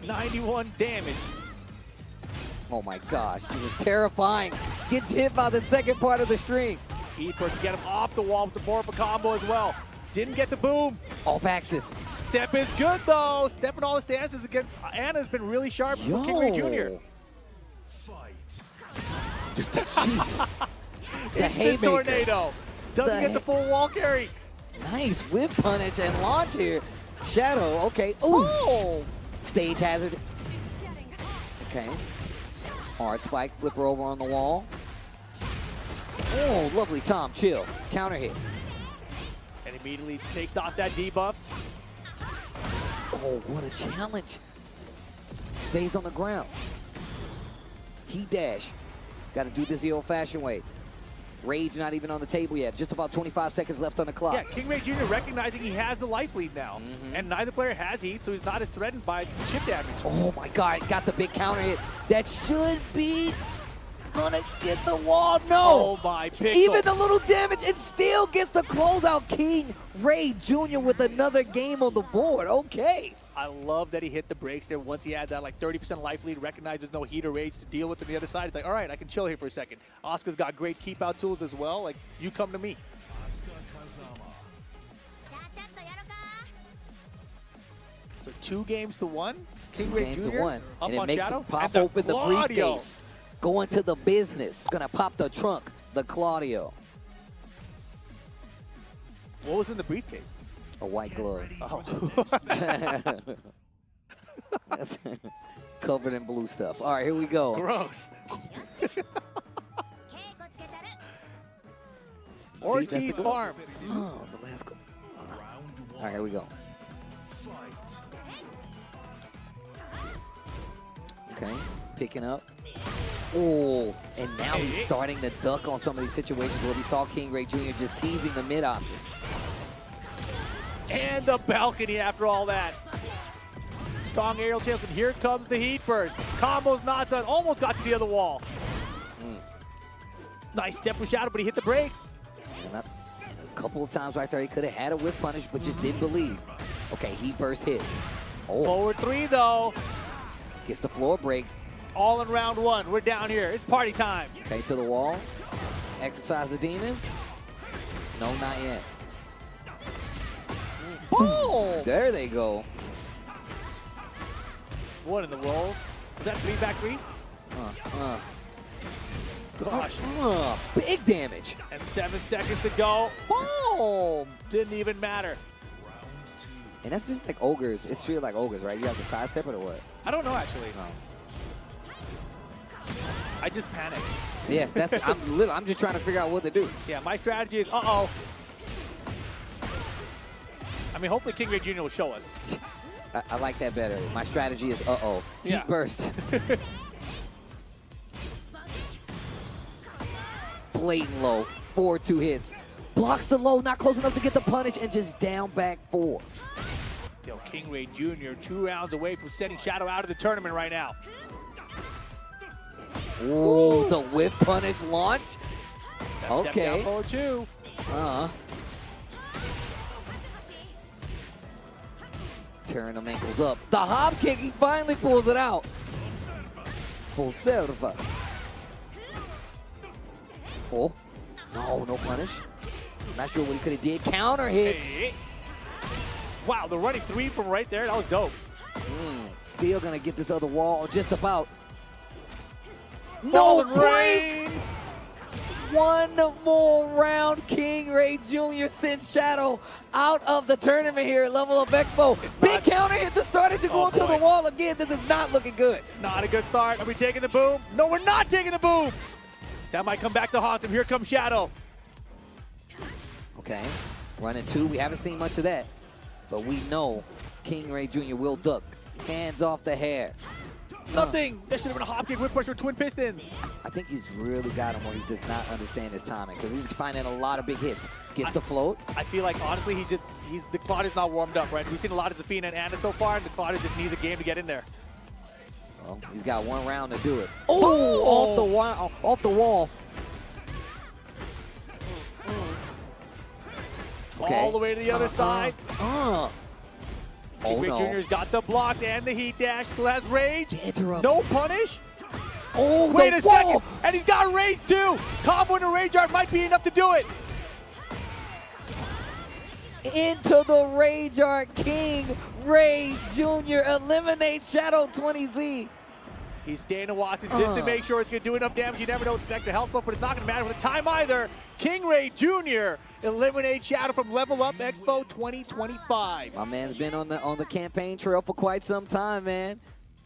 91 damage. Oh my gosh, this is terrifying. Gets hit by the second part of the string. E-Port to get him off the wall with the Borba combo as well. Didn't get the boom. Off axis. Step is good though. Stepping all the stances against Ana's been really sharp for King Rey Jr. Fight. Jeez. The It's haymaker. the tornado. Doesn't get the full wall carry. Nice whip punish and launch here. Shadow, okay. Ooh. Oh. Stage hazard. Okay. Hard spike, flipper over on the wall. Oh, lovely Tom, chill. Counter hit. And immediately takes off that debuff. Oh, what a challenge. Stays on the ground. He dash. Got to do this the old-fashioned way. Rage not even on the table yet. Just about 25 seconds left on the clock. Yeah, King Rey Jr. recognizing he has the life lead now. And neither player has heat, so he's not as threatened by chip damage. Oh my God, got the big counter hit. That should be gonna get the wall. No! Oh my pixel. Even the little damage, it still gets the closeout. King Rey Jr. with another game on the board. Okay. I love that he hit the brakes there once he had that like 30% life lead, recognized there's no heat or rage to deal with on the other side. It's like, all right, I can chill here for a second. Asuka's got great keep out tools as well. Like, you come to me. So 2-1. King Rey Games Jr. to 1. Up And it on makes Shadow. him pop And the open the Claudio. briefcase. Going to the business. Gonna pop the trunk. The Claudio. What was in the briefcase? A white glove. Oh. Covered in blue stuff. All right, here we go. Gross. See, Ortiz that's the Farm. Oh, the last go. All right, here we go. Okay, picking up. Oh, and now he's starting to duck on some of these situations where we saw King Rey Jr. just teasing the mid option. And the balcony after all that. Strong aerial chance, and here comes the heat burst. Combo's not done. Almost got to the other wall. Nice step with Shadow, but he hit the brakes. And a couple of times right there, he could have had a whiff punish, but just didn't believe. Okay, heat burst hits. Oh, Forward 3 though. gets the floor break. All in round 1. We're down here. It's party time. Okay, to the wall. Exercise the demons. No, not yet. Boom! There they go. What in the world? Was that 3-back-3? Gosh. Big damage. And 7 seconds to go. Boom! Didn't even matter. And that's just like ogres. It's treated like ogres, right? You have to sidestep it or what? I don't know actually. I just panicked. Yeah, that's. I'm just trying to figure out what to do. Yeah, my strategy is uh-oh. I mean, hopefully King Rey Jr. will show us. I like that better. My strategy is uh-oh. Heat Yeah. burst. Blatant low. 4-2 hits. Blocks the low, not close enough to get the punish, and just down back 4. Yo, King Rey Jr. 2 rounds away from sending Shadow out of the tournament right now. Ooh, the whip punish launch. Step Okay. down forward 2. Turn them ankles up. The hop kick, he finally pulls it out. Full selva. Oh, no punish. Not sure what he could have did. Counter hit. Hey. Wow, the running 3 from right there, that was dope. Still gonna get this other wall, just about. Fallen No break. Rain. One more round. King Rey Jr. sends Shadow out of the tournament here at Level Up Expo. Big counter hit the starter to go into the wall again. This is not looking good. Not a good start. Are we taking the boom? No, we're not taking the boom. That might come back to haunt him. Here comes Shadow. Okay, running 2. We haven't seen much of that, but we know King Rey Jr. will duck. Hands off the hair. Nothing. That should have been a hop kick whip pressure twin pistons. I think he's really got him where he does not understand his timing because he's finding a lot of big hits. Gets the float. I feel like, honestly, the Claudio's not warmed up, right? We've seen a lot of Zafina and Anna so far, and the Claudio just needs a game to get in there. Well, he's got 1 round to do it. Oh, off the wall. Okay. All the way to the other side. Oh, King Rey no. Jr.'s got the block and the heat dash. Still has rage. Interrupt. No punish. Oh, Wait the a wall. second. And he's got rage too. Combo and a rage art might be enough to do it. Into the Rage Art. King Rey Jr. eliminates Shadow 20Z. He's staying to watch it just to make sure it's going to do enough damage. You never know what's next to health buff, but it's not going to matter for the time either. King Rey Jr. eliminates Shadow from Level Up Expo 2025. My man's been on the campaign trail for quite some time, man.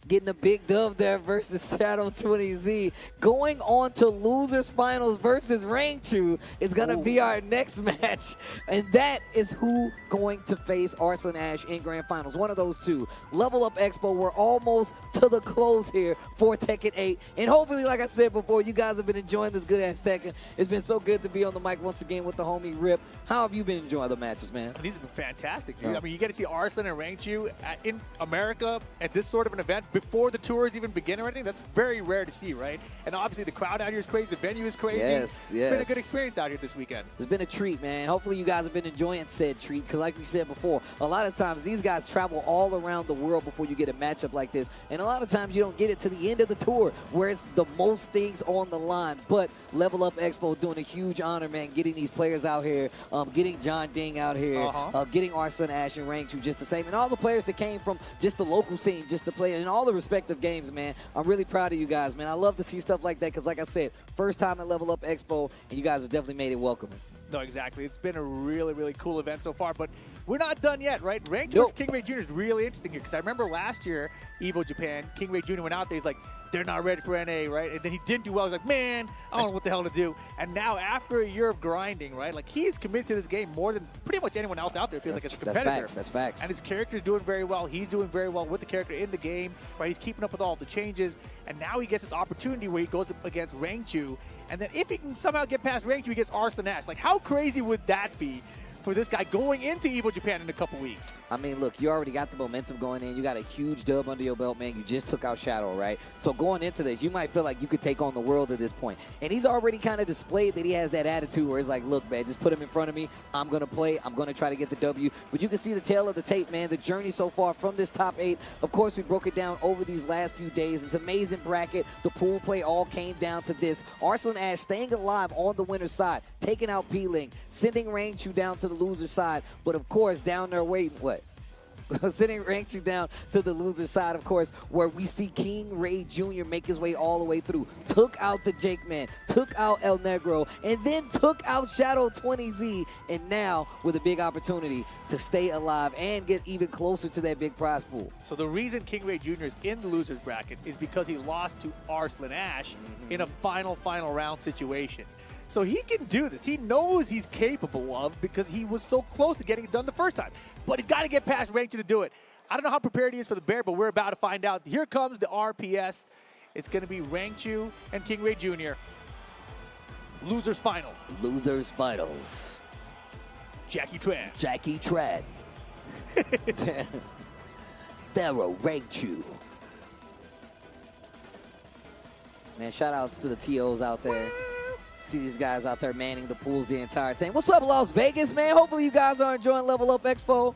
getting a big dub there versus Shadow 20Z. Going on to losers finals versus Rangchu is going to be our next match. And that is who going to face Arslan Ash in grand finals. One of those two. Level Up Expo, we're almost to the close here for Tekken 8. And hopefully, like I said before, you guys have been enjoying this good-ass Tekken. It's been so good to be on the mic once again with the homie Rip. How have you been enjoying the matches, man? These have been fantastic, dude. Yeah. I mean, you get to see Arslan and Rangchu in America at this sort of an event before the tours even begin or anything. That's very rare to see, right? And obviously, the crowd out here is crazy. The venue is crazy. Yes, It's been a good experience out here this weekend. It's been a treat, man. Hopefully you guys have been enjoying said treat, because like we said before, a lot of times these guys travel all around the world before you get a matchup like this. And a lot of times you don't get it to the end of the tour where it's the most things on the line. But Level Up Expo doing a huge honor, man, getting these players out here, getting John Ding out here, getting Arslan Ash and Rangchu just the same. And all the players that came from just the local scene just to play in all the respective games, man. I'm really proud of you guys, man. I love to see stuff like that because, like I said, first time at Level Up Expo, and you guys have definitely made it welcoming. No, exactly. It's been a really, really cool event so far, but we're not done yet, right? Rangchu Nope. versus King Rey Jr. is really interesting here because I remember last year, EVO Japan, King Rey Jr. went out there, he's like, they're not ready for NA, right? And then he didn't do well. He's like, man, I don't know what the hell to do. And now after a year of grinding, right, like he's committed to this game more than pretty much anyone else out there. It feels like it's a competitor. That's facts. That's facts. And his character's doing very well. He's doing very well with the character in the game, right? He's keeping up with all the changes. And now he gets this opportunity where he goes up against Rangchu. And then if he can somehow get past Rangchu, he gets Arslan Ash. Like, how crazy would that be for this guy going into EVO Japan in a couple weeks? I mean, look, you already got the momentum going in. You got a huge dub under your belt, man. You just took out Shadow, right? So going into this, you might feel like you could take on the world at this point. And he's already kind of displayed that he has that attitude where he's like, look, man, just put him in front of me. I'm going to play. I'm going to try to get the W. But you can see the tail of the tape, man, the journey so far from this top 8. Of course, we broke it down over these last few days. It's an amazing bracket. The pool play all came down to this. Arslan Ash staying alive on the winner's side, taking out P-Ling, sending Rangchu down to the loser's side. But, of course, down there waiting, what? Sending Rangchu down to the loser side, of course, where we see King Rey Jr. make his way all the way through. Took out TheJakeman, took out ElNegro, and then took out Shadow 20Z. And now with a big opportunity to stay alive and get even closer to that big prize pool. So the reason King Rey Jr. is in the loser's bracket is because he lost to Arslan Ash in a final round situation. So he can do this. He knows he's capable of because he was so close to getting it done the first time. But he's got to get past Rangchu to do it. I don't know how prepared he is for the bear, but we're about to find out. Here comes the RPS. It's going to be Rangchu and King Rey Jr. Losers final. Losers finals. Jackie Tran. Jackie Tran. Pharaoh Rangchu. Man, shout outs to the TOs out there. See these guys out there manning the pools the entire time. What's up, Las Vegas, man? Hopefully you guys are enjoying Level Up Expo.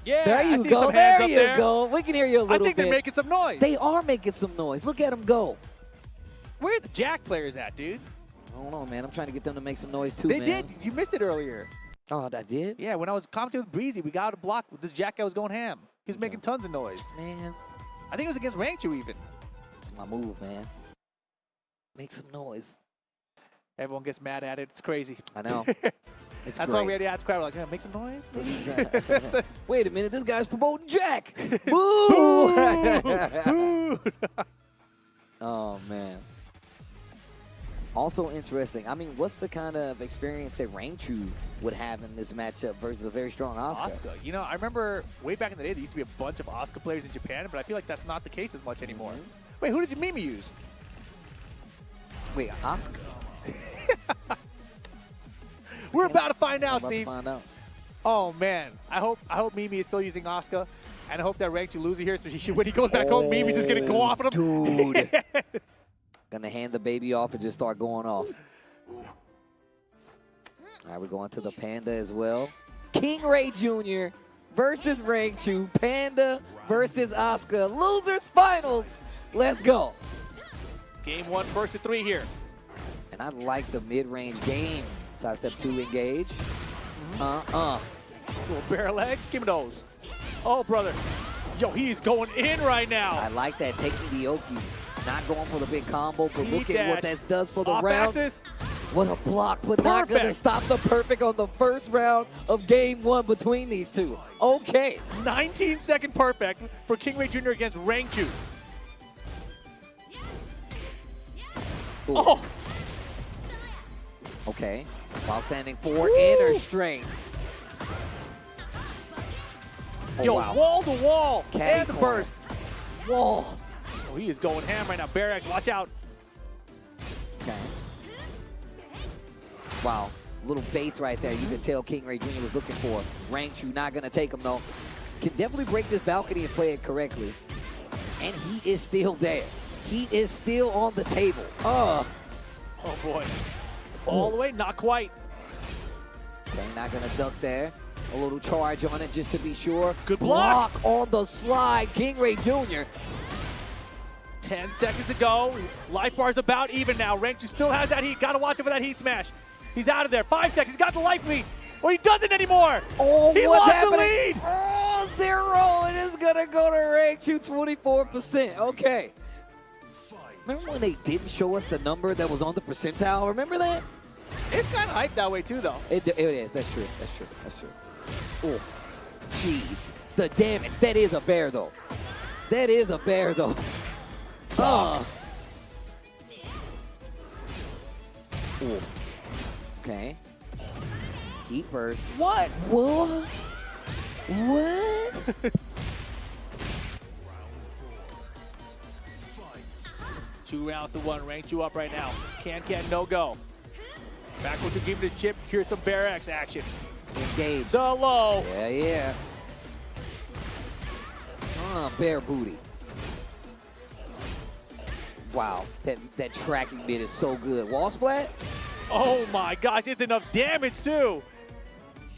Yeah, There I you see go. some hands There up you there. go. We can hear you a little bit. I think they're making some noise. They are making some noise. Look at them go. Where are the Jack players at, dude? I don't know, man. I'm trying to get them to make some noise too, They man. did. You missed it earlier. Oh, I did? Yeah, when I was commenting with Breezy, we got a block. This Jack guy was going ham. He was making tons of noise. Man, I think it was against Rangchu even. it's my move, man. Make some noise. Everyone gets mad at it. It's crazy. I know. It's That's great. why we had to ask crowd. We're like, yeah, make some noise. maybe?" Wait a minute, this guy's promoting Jack. Boo! Boo! Oh, man. Also interesting. I mean, what's the kind of experience that Rangchu would have in this matchup versus a very strong Asuka? Asuka. You know, I remember way back in the day, there used to be a bunch of Asuka players in Japan, but I feel like that's not the case as much anymore. Wait, who did you Mimi use? Wait, Asuka? We're about to find out, I'm about to Steve. find out. Oh man, I hope Mimi is still using Asuka, and I hope that Rangchu loses here. So when he goes back home, Mimi's just gonna go off on him. Dude. Yes. Gonna hand the baby off and just start going off. All right, we're going to the Panda as well. King Rey Jr. versus Rangchu. Panda versus Asuka. Losers finals. Let's go. Game 1, first to 3 here. And I like the mid-range game. Sidestep 2 engage. Little barrel legs, give me those. Oh, brother. Yo, he's going in right now. I like that, taking the Oki. Not going for the big combo, but Need look at what that does for the Off round. axis. What a block, but not going to Perfect. stop the perfect on the first round of game 1 between these two. Okay. 19-second perfect for King Rey Jr. against Rangchu. Ooh. Oh, Okay. While standing 4 inner strength. Oh, yo, wow. wall to wall. Caddy And the corner. burst. Whoa. Oh, he is going ham right now. Barracks, watch out. Okay. Wow. Little baits right there. You can tell King Rey Jr. was looking for. Rangchu not going to take him, though. Can definitely break this balcony and play it correctly. And he is still there. He is still on the table. Oh boy. All the way, not quite. Okay, not going to duck there. A little charge on it just to be sure. Good block. On the slide. King Rey Jr. 10 seconds to go. Life bar's about even now. Rangchu still has that heat. Gotta watch it for that heat smash. He's out of there. 5 seconds. He's got the life lead. Or he doesn't anymore. Oh, he what's lost happening? the lead. Oh, 0. It is going to go to Rangchu, 24%. Okay. Fight. Remember when they didn't show us the number that was on the percentile? Remember that? It's kind of hyped that way too, though. It is. That's true. That's true. That's true. Oh, jeez. The damage. That is a bear, though. That is a bear, though. Oof. Okay. Heat burst. What? What? What? Fight. 2 rounds to 1. Rangchu up right now. Can, no go. Backward to give it a chip. Here's some Barracks action. Engage. The low. Yeah, yeah. Bear booty. Wow, that tracking bit is so good. Wall splat? Oh my gosh, it's enough damage too.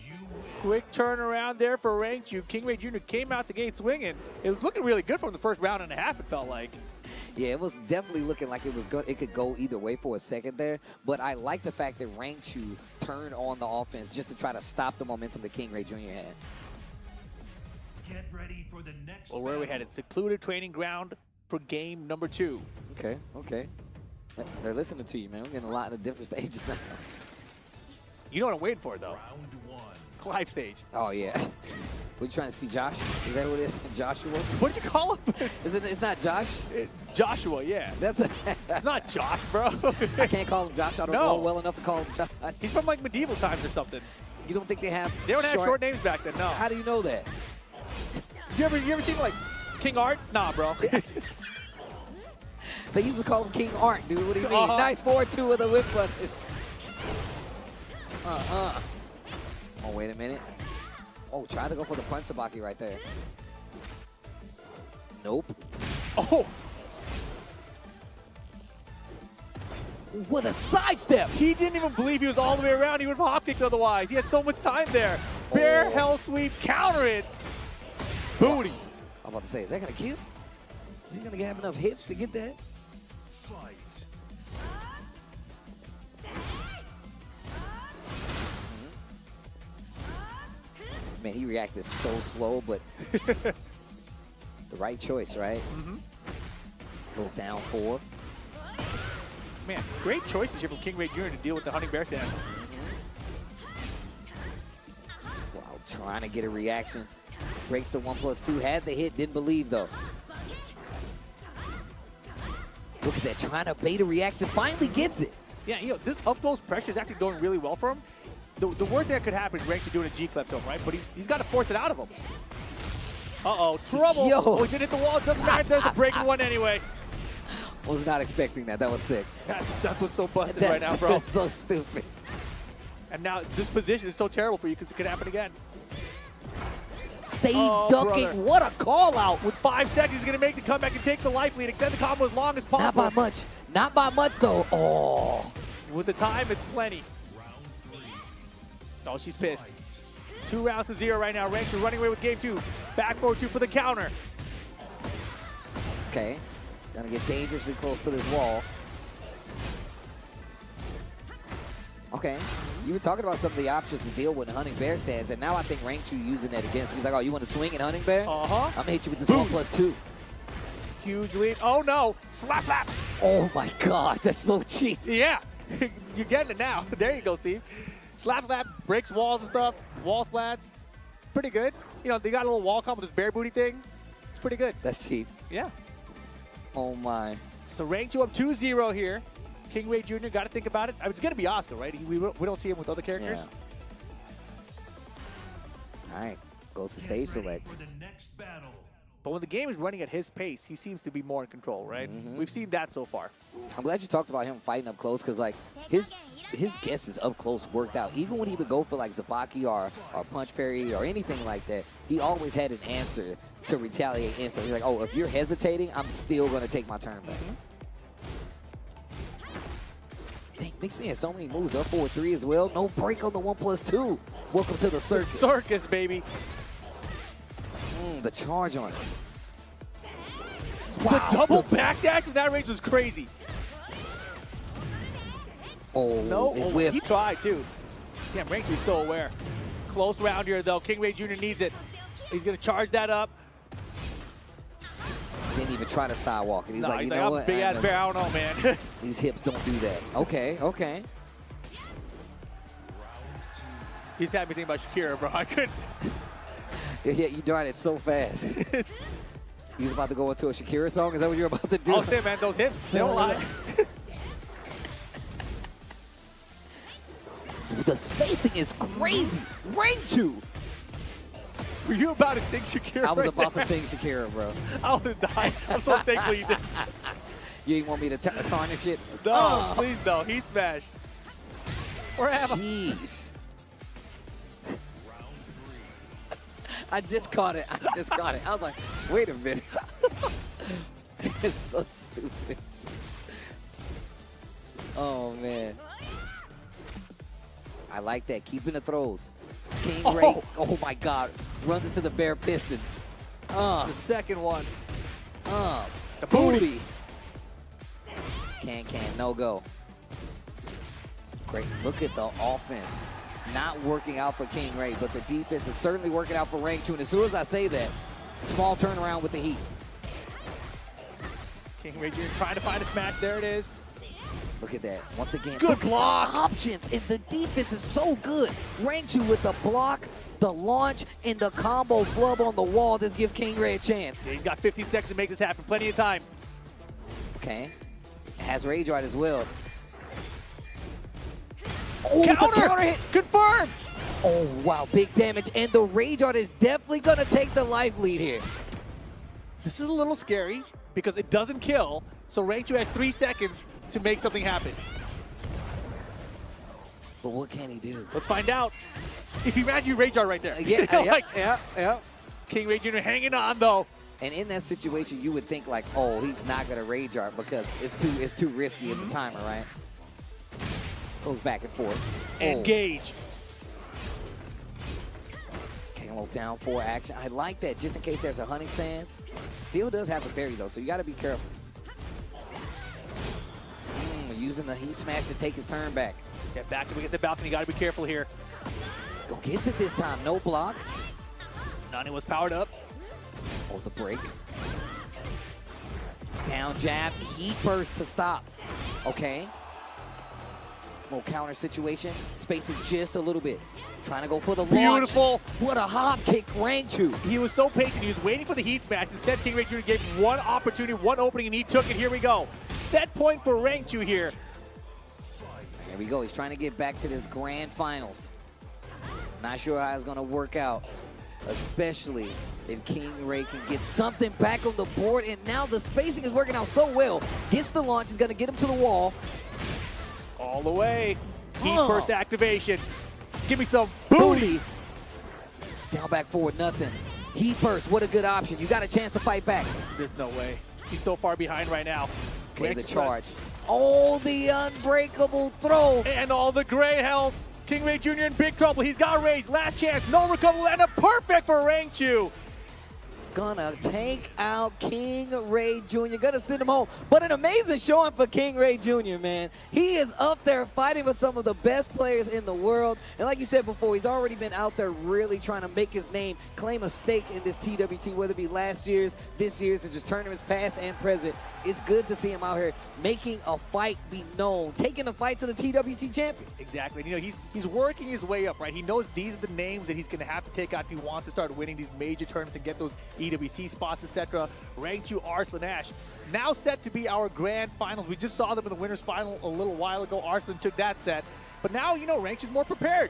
You win. Quick turnaround there for Rangchu. King Rey Jr. came out the gate swinging. It was looking really good from the first round and a half, it felt like. Yeah, it was definitely looking like it could go either way for a second there. But I like the fact that Rangchu turned on the offense just to try to stop the momentum that King Rey Jr. had. Get ready for the next Well, where are we battle. headed? Secluded training ground for game number 2. Okay, okay. They're listening to you, man. We're getting a lot of different stages now. You know what I'm waiting for, though? Round 1. Clive stage. Oh, yeah. We're trying to see Josh? Is that what it is? Joshua? What did you call him? It's not Josh? Joshua, yeah. That's It's not Josh, bro. I can't call him Josh. I don't No. know well enough to call him Josh. He's from like medieval times or something. You don't think they have They don't have short names back then, no. How do you know that? You ever seen like King Art? Nah, bro. They used to call him King Art, dude. What do you mean? Uh-huh. Nice 4-2 with a whip button. Oh, wait a minute. Oh, try to go for the punch sabaki right there. Nope. Oh, What a sidestep. he didn't even believe he was all the way around. He would have hop kicked otherwise. He had so much time there. Bear Oh. hell sweep, counter it. Booty. I'm about to say, is that going to kill? Is he going to have enough hits to get that? Fight. Man, he reacted so slow, but the right choice, right? Mm-hmm. Go down 4. Man, great choices here from King Rey Jr. to deal with the hunting bear stance. Wow, trying to get a reaction. Breaks the 1+2. Had the hit, didn't believe though. Look at that, trying to bait a reaction. Finally gets it. Yeah, you know, this up close pressure is actually going really well for him. The worst thing that could happen is Rangchu doing a G-clip to him, right? But he's got to force it out of him. Uh-oh, trouble. Yo. Oh, he did hit the wall. Doesn't matter. There's a breaking one anyway. Was not expecting that. That was sick. That's what's so busted right now, bro. That's so stupid. And now this position is so terrible for you because it could happen again. Stay Oh, ducking. brother. What a call out. With 5 seconds, he's going to make the comeback and take the life lead. Extend the combo as long as possible. Not by much. Not by much though. Oh. With the time, it's plenty. Round 3. Oh, she's pissed. Fight. 2 rounds to 0 right now. Rangchu running away with game 2. Back forward 2 for the counter. Okay. Gonna get dangerously close to this wall. Okay. You were talking about some of the options to deal with hunting bear stands, and now I think Rangchu using that against him. He's like, oh, you want to swing at hunting bear? Uh-huh. I'm gonna hit you with this Boom. 1+2. Huge lead. Oh, no. Slap, slap. Oh my gosh, that's so cheap. Yeah. You're getting it now. There you go, Steve. Slap, breaks walls and stuff. Wall splats. Pretty good. You know, they got a little wall comp with this bear booty thing. It's pretty good. That's cheap. Yeah. Oh, my. So Rangchu up 2-0 here. King Rey Jr. got to think about it. I mean, it's going to be Oscar, right? We don't see him with other characters. Yeah. All right. Goes to stage select. For the next battle. But when the game is running at his pace, he seems to be more in control, right? We've seen that so far. I'm glad you talked about him fighting up close because, like, his guesses up close worked out. Even when he would go for, like, Zabaki or punch parry or anything like that, he always had an answer to retaliate instantly. He's like, oh, if you're hesitating, I'm still going to take my turn back. Dang, mixing in so many moves. Up 4-3 as well. No break on the 1+2. Welcome to the circus. Circus, baby. The charge on it. The double backdash from that range was crazy. Oh, No, whiff. he tried too. Damn, Rangchu's so aware. Close round here though. King Rey Jr. needs it. He's gonna charge that up. Didn't even try to sidewalk it. He's Nah, like, he's you like, know I'm what? big ass bear. I don't know, man. These hips don't do that. Okay, okay. He's had me thinking about Shakira, bro. I couldn't. Yeah, you darn it so fast. He's about to go into a Shakira song? Is that what you're about to do? Oh, shit, man. Those hips, they don't lie. The spacing is crazy. Rangchu. Were you about to sing Shakira? I was right about there? to sing Shakira, bro. I would have died. I'm so thankful you did. You didn't want me to tarnish it? No, please no. Heat smash. Or have a Jeez. I just caught it. I just caught it. I was like, wait a minute. It's so stupid. Oh, man. I like that. Keeping the throws. King Rey. Oh, my God. Runs into the bare pistons. the second one. The booty. Can, no go. Great. Look at the offense. Not working out for King Rey, but the defense is certainly working out for Rangchu. And as soon as I say that, small turnaround with the heat. King Rey Jr. trying to find a smash. There it is. Look at that. Once again, Good look at the block. options, and the defense is so good. Rangchu with the block, the launch, and the combo flub on the wall. This gives King Rey a chance. Yeah, he's got 15 seconds to make this happen. Plenty of time. Okay. Has Rage Art as well. Oh, Counter hit. Confirmed. Oh, wow. Big damage. And the Rage Art is definitely going to take the life lead here. This is a little scary because it doesn't kill. So Rangchu has 3 seconds to make something happen. But what can he do? Let's find out. If you imagine Rage Art right there. Yeah. King Rey Jr. hanging on though. And in that situation, you would think like, oh, he's not going to Rage Art because it's too risky in the timer, right? Goes back and forth. Engage. Kalo down 4 action. I like that just in case there's a hunting stance. Still does have a parry though, so you got to be careful. Using the heat smash to take his turn back. Get back against the balcony. Got to be careful here. Go gets it this time. No block. Nani was powered up. Oh, the break. Down jab. Heat burst to stop. Okay. Little counter situation. Spacing just a little bit. Trying to go for the launch. Beautiful. What a hop kick, Rangchu. He was so patient. He was waiting for the heat smash. Instead, King Rey Jr. gave him one opportunity, one opening, and he took it. Here we go. Set point for Rangchu here. There we go. He's trying to get back to this grand finals. Not sure how it's going to work out, especially if King Rey can get something back on the board. And now the spacing is working out so well. Gets the launch. Is going to get him to the wall. All the way. Heat burst activation. Give me some booty. Down, back, forward, nothing. Heat burst. What a good option. You got a chance to fight back. There's no way. He's so far behind right now. Okay, the charge. Oh, the unbreakable throw. And all the gray health. King Rey Jr. in big trouble. He's got rage. Last chance. No recoverable. And a perfect for Rangchu. gonna take out King Rey Jr. Gonna send him home. But an amazing showing for King Rey Jr., man. He is up there fighting with some of the best players in the world. And like you said before, he's already been out there really trying to make his name, claim a stake in this TWT, whether it be last year's, this year's, and just tournaments past and present. It's good to see him out here making a fight be known, taking the fight to the TWT champion. Exactly. You know, he's working his way up, right? He knows these are the names that he's going to have to take out if he wants to start winning these major tournaments and get those EWC spots, etc. Rangchu, Arslan Ash, now set to be our grand finals. We just saw them in the winners final a little while ago. Arslan took that set, but now, you know, Rangchu's more prepared.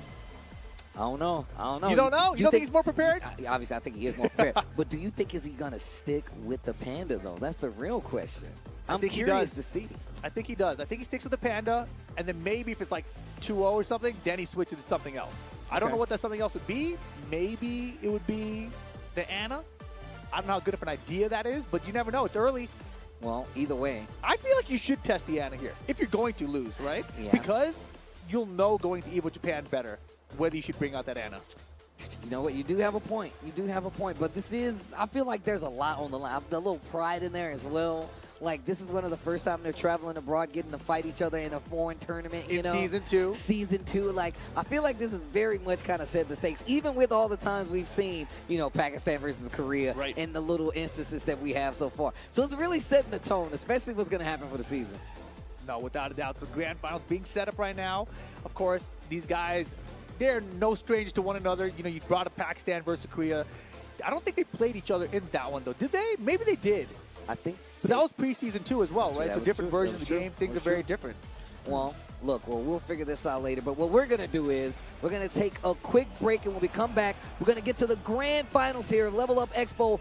I don't know. You don't know? You don't think he's more prepared? Obviously, I think he is more prepared. But do you think is he gonna stick with the Panda though? That's the real question. I'm curious to see. I think he does. I think he sticks with the Panda, and then maybe if it's like 2-0 or something, then he switches to something else. I don't know what that something else would be. Maybe it would be the Ana. I don't know how good of an idea that is, but you never know. It's early. Well, either way. I feel like you should test the Ana here if you're going to lose, right? Yeah. Because you'll know going to EVO Japan better whether you should bring out that Ana. You know what? You do have a point. You do have a point. But this is, I feel like there's a lot on the line. A little pride in there as well. Like, this is one of the first time they're traveling abroad, getting to fight each other in a foreign tournament, you know? Season 2. Season 2. Like, I feel like this is very much kind of set the stakes, even with all the times we've seen, you know, Pakistan versus Korea and the little instances that we have so far. So it's really setting the tone, especially what's going to happen for the season. No, without a doubt. So grand finals being set up right now. Of course, these guys, they're no strangers to one another. You know, you brought up Pakistan versus Korea. I don't think they played each other in that one, though. Did they? Maybe they did. I think. But that was preseason 2 as well, right? That So was different true. versions of the game. Things are very different. Well, look, we'll figure this out later. But what we're going to do is we're going to take a quick break, and when we come back, we're going to get to the grand finals here of Level Up Expo.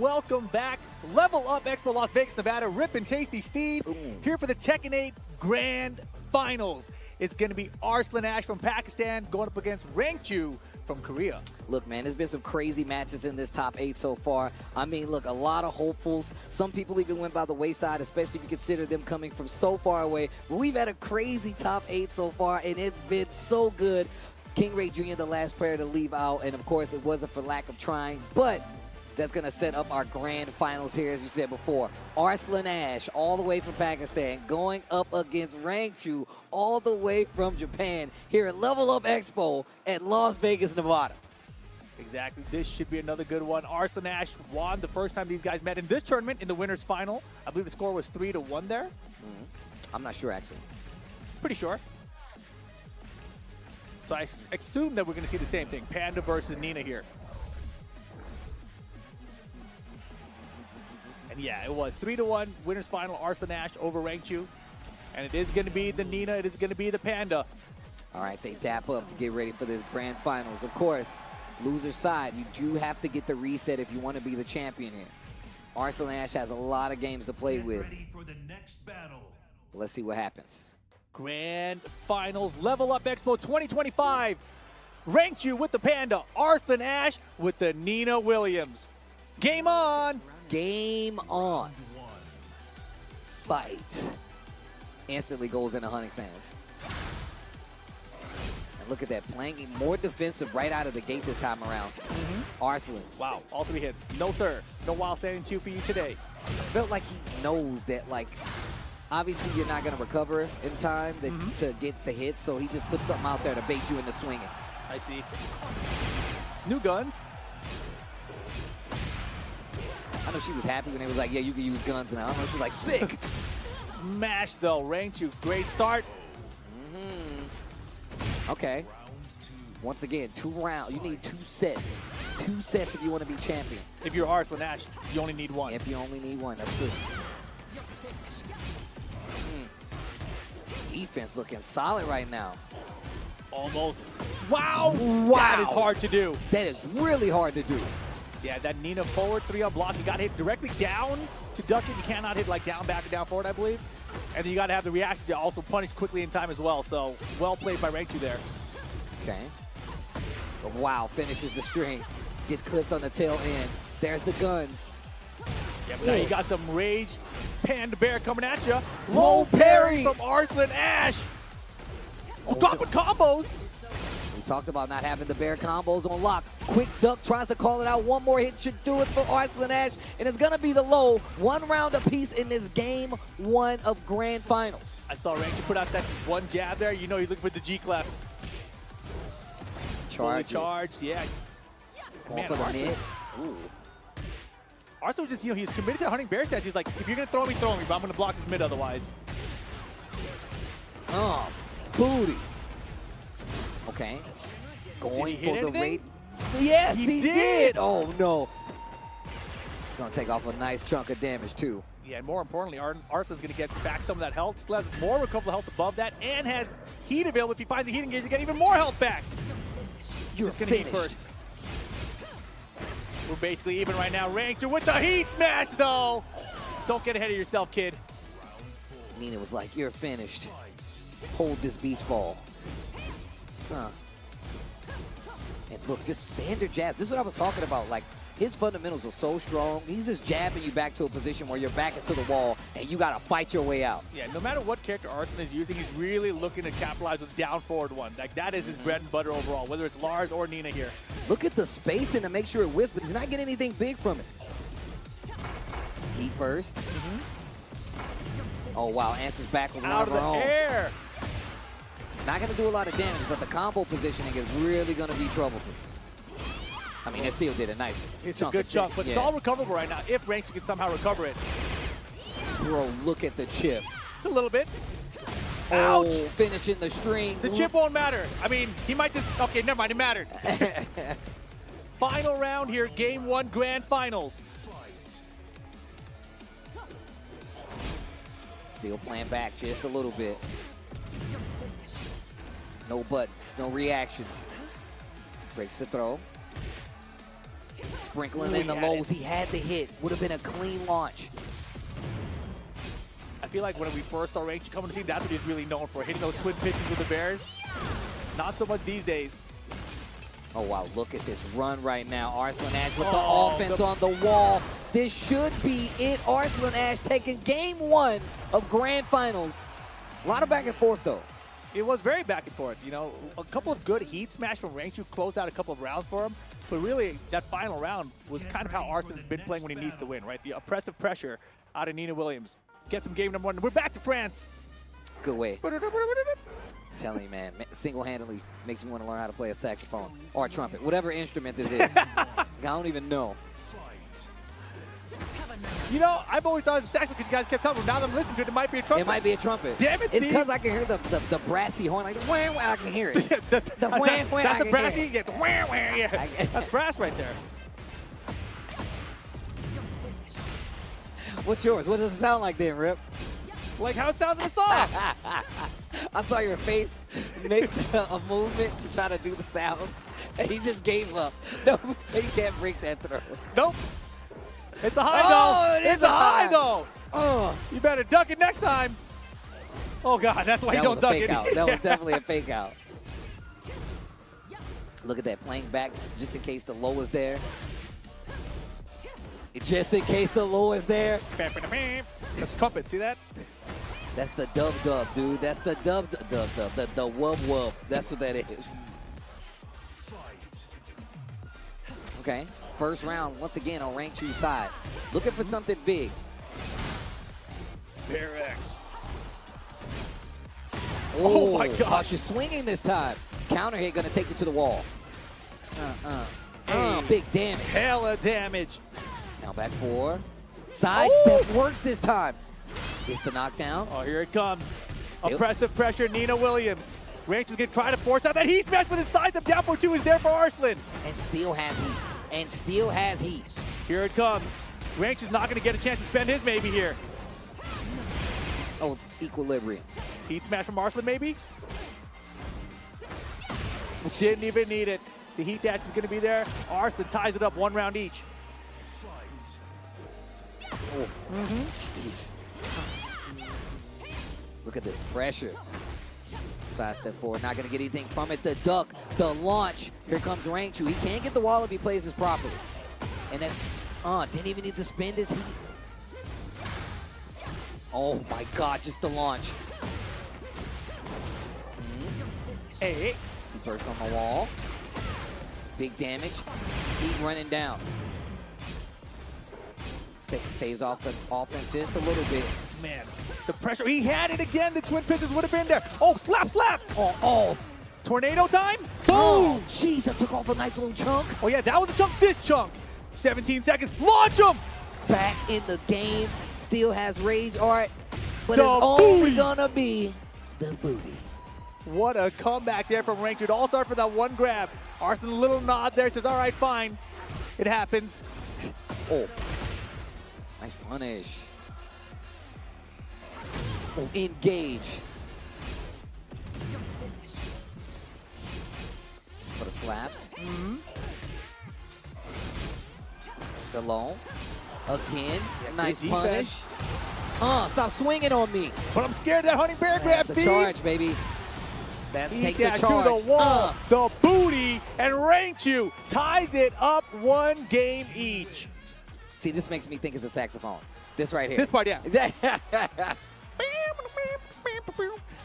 welcome back. Level Up Expo Las Vegas, Nevada. Rip and Tasty Steve here for the Tekken 8 Grand Finals. It's going to be Arslan Ash from Pakistan going up against Rangchu from Korea. Look, man, there's been some crazy matches in this top 8 so far. I mean, look, a lot of hopefuls. Some people even went by the wayside, especially if you consider them coming from so far away. But we've had a crazy top 8 so far, and it's been so good. King Rey Jr., the last player to leave out, and of course, it wasn't for lack of trying, but that's going to set up our grand finals here, as you said before. Arslan Ash, all the way from Pakistan, going up against Rangchu, all the way from Japan, here at Level Up Expo at Las Vegas, Nevada. Exactly. This should be another good one. Arslan Ash won the first time these guys met in this tournament in the winner's final. I believe the score was 3-1 there. I'm not sure, actually. Pretty sure. So I assume that we're going to see the same thing. Panda versus Nina here. And yeah, it was 3-1 winners final. Arslan Ash over Rangchu. And it is going to be the Nina. It is going to be the Panda. All right, they dap up to get ready for this grand finals. Of course, loser's side, you do have to get the reset if you want to be the champion here. Arslan Ash has a lot of games to play with. Ready for the next battle. Let's see what happens. Grand Finals, Level Up Expo 2025. Rangchu with the Panda, Arslan Ash with the Nina Williams. Game on! Game on. Fight. Instantly goes into hunting stance. And look at that, playing more defensive right out of the gate this time around. Arslan. Wow, all 3 hits. No, sir. No wild standing 2 for you today. Felt like he knows that, like, obviously you're not going to recover in time to get the hit, so he just put something out there to bait you into swinging. I see. New guns. I know she was happy when they was like, yeah, you can use guns now. She was like, sick. Smash, though. Rangchu, great start. Okay. Once again, 2 rounds. You need 2 sets. 2 sets if you want to be champion. If you're Arslan Ash, you only need 1. If you only need 1, that's true. Defense looking solid right now. Almost. Wow! Wow. That is hard to do. That is really hard to do. Yeah, that Nina forward 3 on block. You got to hit directly down to duck it. You cannot hit like down, back, or down forward, I believe. And then you got to have the reaction to also punish quickly in time as well. So, well played by Rangchu there. Okay. But wow, finishes the string. Gets clipped on the tail end. There's the guns. Yeah, but now you got some rage. Panda Bear coming at you. Low parry from Arslan Ash. Oh, dropping combos. We talked about not having the bear combos on lock. Quick duck tries to call it out. 1 more hit should do it for Arslan Ash. And it's going to be the low. 1 round apiece in this game 1 of grand finals. I saw Rangchu put out that 1 jab there. You know he's looking for the G clef. Fully charged, yeah. Going for the mid. Ooh. Arslan was just, he's committed to hunting bear stats. He's like, if you're going to throw me, but I'm going to block this mid otherwise. Oh, booty. Okay. Going for the rate. Yes, he did. Oh, no. It's going to take off a nice chunk of damage, too. Yeah, and more importantly, Arslan's going to get back some of that health. Still has more recoverable health above that and has heat available. If he finds the heat engage, to get even more health back. You're just going to heat first. We're basically even right now. Rangchu with the heat smash, though. Don't get ahead of yourself, kid. Nina was like, you're finished. Hold this beach ball. And look, just standard jabs. This is what I was talking about. Like, his fundamentals are so strong. He's just jabbing you back to a position where your back is to the wall and you got to fight your way out. Yeah, no matter what character Arslan is using, he's really looking to capitalize with down forward one. Like, that is his bread and butter overall, whether it's Lars or Nina here. Look at the spacing to make sure it whips, but he's not getting anything big from it. Heat burst. Oh, wow. Answers back with one Out of the air. Not going to do a lot of damage, but the combo positioning is really going to be troublesome. I mean, it still did a nice It's a good chunk, but it's all recoverable right now if Rangchu can somehow recover it. Bro, look at the chip. It's a little bit. Oh, Ouch! finishing the string. The chip won't matter. I mean, he might just... Okay, never mind, it mattered. Final round here, Game 1 Grand Finals. Still playing back just a little bit. No buttons, no reactions. Breaks the throw. Sprinkling Ooh, in the he had lows. He had the hit. Would have been a clean launch. I feel like when we first saw Rangchu come on the scene, that's what he's really known for, hitting those twin pitches with the Bears. Not so much these days. Oh, wow. Look at this run right now. Arslan Ash with the Oh, offense on the wall. This should be it. Arslan Ash taking game 1 of Grand Finals. A lot of back and forth, though. It was very back and forth. You know, a couple of good heat smash from Rangchu closed out a couple of rounds for him. But really, that final round was kind of how Arslan's been playing when he needs to win, right? The oppressive pressure out of Nina Williams. Gets him game number 1. We're back to France. Good way. Telling you, man, single-handedly makes me want to learn how to play a saxophone or a trumpet, whatever instrument this is. I don't even know. You know, I've always thought it was a saxophone because you guys kept telling me. Now that I'm listening to it, it might be a trumpet. It might be a trumpet. Damn it, It's Steve. because I can hear the brassy horn, like the wham wham. I can hear it. The wham wham. That's I the can brassy. hear it. Yeah, the wham wham. Yeah, that's brass right there. What's yours? What does it sound like then, Rip? Like how it sounds in the song. I saw your face make a movement to try to do the sound, and he just gave up. No, he can't break that throw. Nope. It's a high Oh, though. it is It's a a high high. though. Oh, You better duck it next time. Oh God, that's why you that don't was a duck fake it. out. That was definitely a fake out. Look at that, playing back just in case the low is there. Just in case the low is there. That's trumpet. See that? That's the dub, dude. That's the dub, the wub. That's what that is. Okay, first round once again on Rangchu's side. Looking for something big. Bear X. Oh my gosh. She's swinging this time. Counter hit gonna take you to the wall. Hey. Big damage. Hella damage. Now back 4. Sidestep works this time. Gets the knockdown. Oh, here it comes. Still. Oppressive pressure, Nina Williams. Rangchu's gonna try to force out that heat smash, but his sidestep down for 2 is there for Arslan. And still has heat. And still has heat. Here it comes. Rangchu's not gonna get a chance to spend his maybe here. Oh, equilibrium. Heat smash from Arslan maybe? Didn't even need it. The heat dash is gonna be there. Arslan ties it up 1 round each. Oh, jeez. Look at this pressure. Sidestep forward, not gonna get anything from it. The duck, the launch. Here comes Rangchu. He can't get the wall if he plays this properly. And then, didn't even need to spend his heat. Oh my God, just the launch. Hey. He burst on the wall. Big damage. Heat running down. Stays off the offense just a little bit. Man, the pressure. He had it again. The twin pistols would have been there. Oh, slap. Oh. Tornado time. Oh, Boom. jeez, that took off a nice little chunk. Oh, yeah, that was a chunk. This chunk. 17 seconds. Launch him. Back in the game. Still has rage art, but The it's only booty. gonna be the booty. What a comeback there from Rangchu. It all started for that one grab. Arslan, a little nod there, says, all right, fine. It happens. Oh. Nice punish. Oh, engage. For the slaps. The low. Again. Nice good punish. defense. Stop swinging on me. But I'm scared of that hunting bear grab, That's the Steve. charge, baby. Take the Dash charge. to the wall, the booty, and Rangchu ties it up 1 game each. See, this makes me think it's a saxophone. This right here. This part, yeah.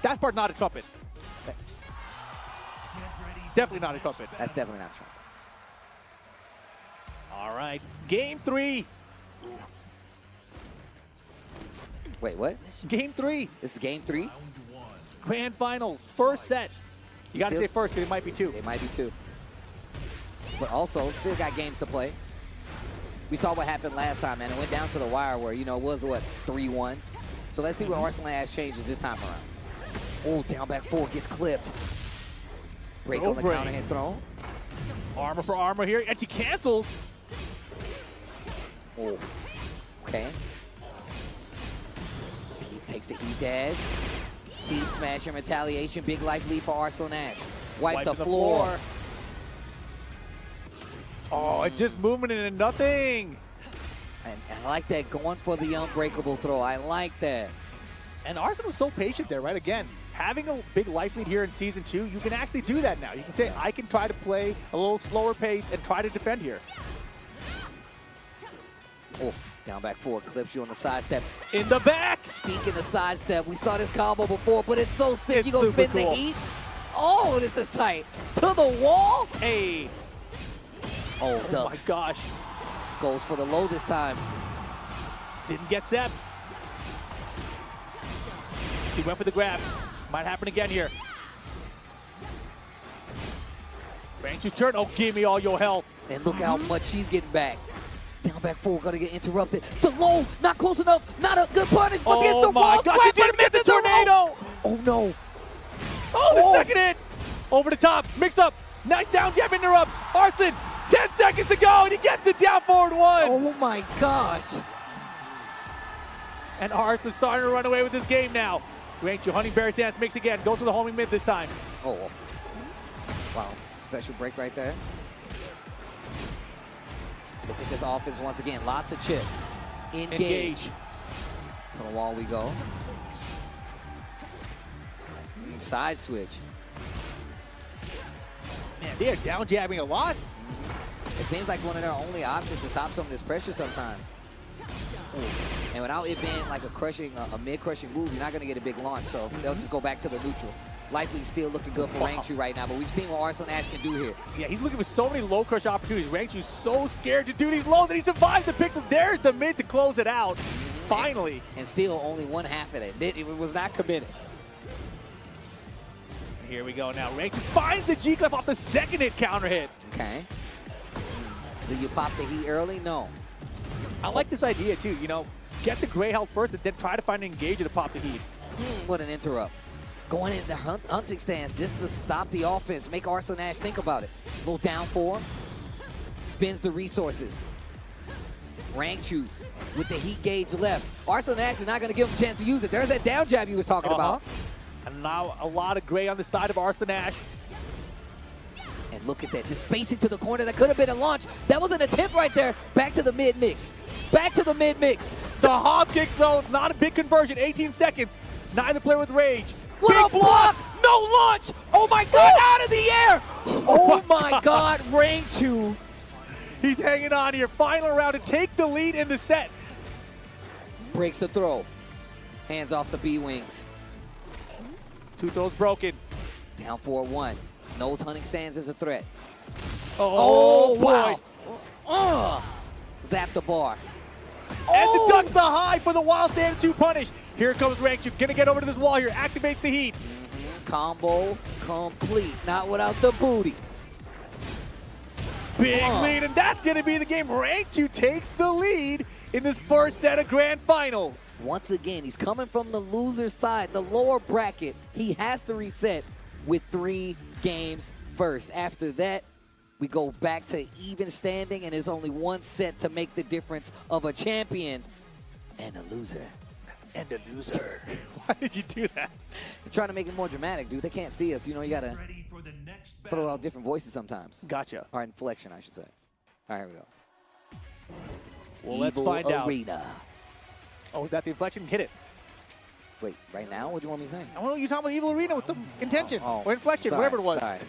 That part not a trumpet. Definitely not a trumpet. That's definitely not true. All right, game 3. Wait, what? Game 3. This is game 3? Grand Finals, first set. You got to Still- say first because it might be 2. It might be 2. But also, still got games to play. We saw what happened last time, man. It went down to the wire where, it was, 3-1. So let's see what Arslan Ash changes this time around. Oh, down back 4 gets clipped. Break on the break. counter hit throw. Armor for armor here, and she cancels. Oh, okay. He takes the heat dash. Heat smash and retaliation. Big life lead for Arslan Ash. Wipe the Wiping floor. Oh, and just movement into nothing. And I like that, going for the unbreakable throw. I like that. And Arslan was so patient there, right? Again, having a big life lead here in Season 2, you can actually do that now. You can say, I can try to play a little slower pace and try to defend here. Oh, down back forward, clips you on the sidestep. In the back! Speaking of sidestep, we saw this combo before, but it's so sick. It's You gonna super spin cool. the heat? Oh, this is tight. To the wall? Hey. Oh, Oh ducks. my gosh. Goes for the low this time. Didn't get stepped. He went for the grab. Might happen again here. Rangchu's turn. Oh, give me all your health. And look how much she's getting back. Down back forward, gonna get interrupted. The low, not close enough. Not a good punish, but gets the Oh my wall. gosh, he didn't miss the tornado. Oh no. Oh, the Oh. second hit. Over the top. Mix up. Nice down jab interrupt. Arslan, 10 seconds to go, and he gets the down forward one. Oh my gosh. And Arslan's starting to run away with this game now. Rangchu hunting bear stance, mix again. Goes for the homing mid this time. Oh. Wow. Special break right there. Look at this offense once again. Lots of chip. Engage. To the wall we go. Side switch. Man, they are down jabbing a lot. It seems like one of their only options to stop some of this pressure sometimes. And without it being like a mid-crushing move, you're not going to get a big launch. So they'll just go back to the neutral. Likely still looking good for Rangchu right now, but we've seen what Arslan Ash can do here. Yeah, he's looking for so many low crush opportunities. Rangchu's so scared to do these lows, and he survived the pixel. There's the mid to close it out. Finally. And still only one half of it. It was not committed. Here we go now. Rangchu finds the G-Clef off the second hit counter hit. Okay. Do you pop the heat early? No. I like this idea too, you know, get the gray health first and then try to find an engager to pop the heat. What an interrupt. Going in the hunting stance just to stop the offense, make Arslan Ash think about it. Little down four, spins the resources. Rangchu with the heat gauge left. Arslan Ash is not going to give him a chance to use it. There's that down jab you was talking about. And now a lot of gray on the side of Arslan Ash. And look at that, just spacing to the corner. That could have been a launch. That was an attempt right there. Back to the mid-mix. Back to the mid-mix. The hop kicks though, not a big conversion, 18 seconds. Neither player with rage. What Big a block! No launch! Oh my God, out of the air! Oh my God, Rangchu. He's hanging on here. Final round to take the lead in the set. Breaks the throw. Hands off the B-wings. Two throws broken. Down 4-1. Knows hunting stands as a threat. Oh, boy. Wow. Zap the bar. And the ducks the high for the wild stand 2 punish. Here comes Rangchu. Gonna get over to this wall here. Activates the heat. Combo complete. Not without the booty. Big lead, and that's gonna be the game. Rangchu takes the lead in this first set of grand finals. Once again, he's coming from the loser side, the lower bracket. He has to reset with 3 games first. After that, we go back to even standing, and there's only one set to make the difference of a champion and a loser. And a loser. Why did you do that? They're trying to make it more dramatic, dude. They can't see us. You know, you got to Ready for the next throw battle. out different voices sometimes. Gotcha. Or inflection, I should say. All right, here we go. Well, let's Evil find out. Arena. Oh, is that the inflection? Hit it. Wait, right now? What do you want me to say? I want to you talking about Evil Arena with some intention Oh, or inflection, sorry, whatever it was. Sorry.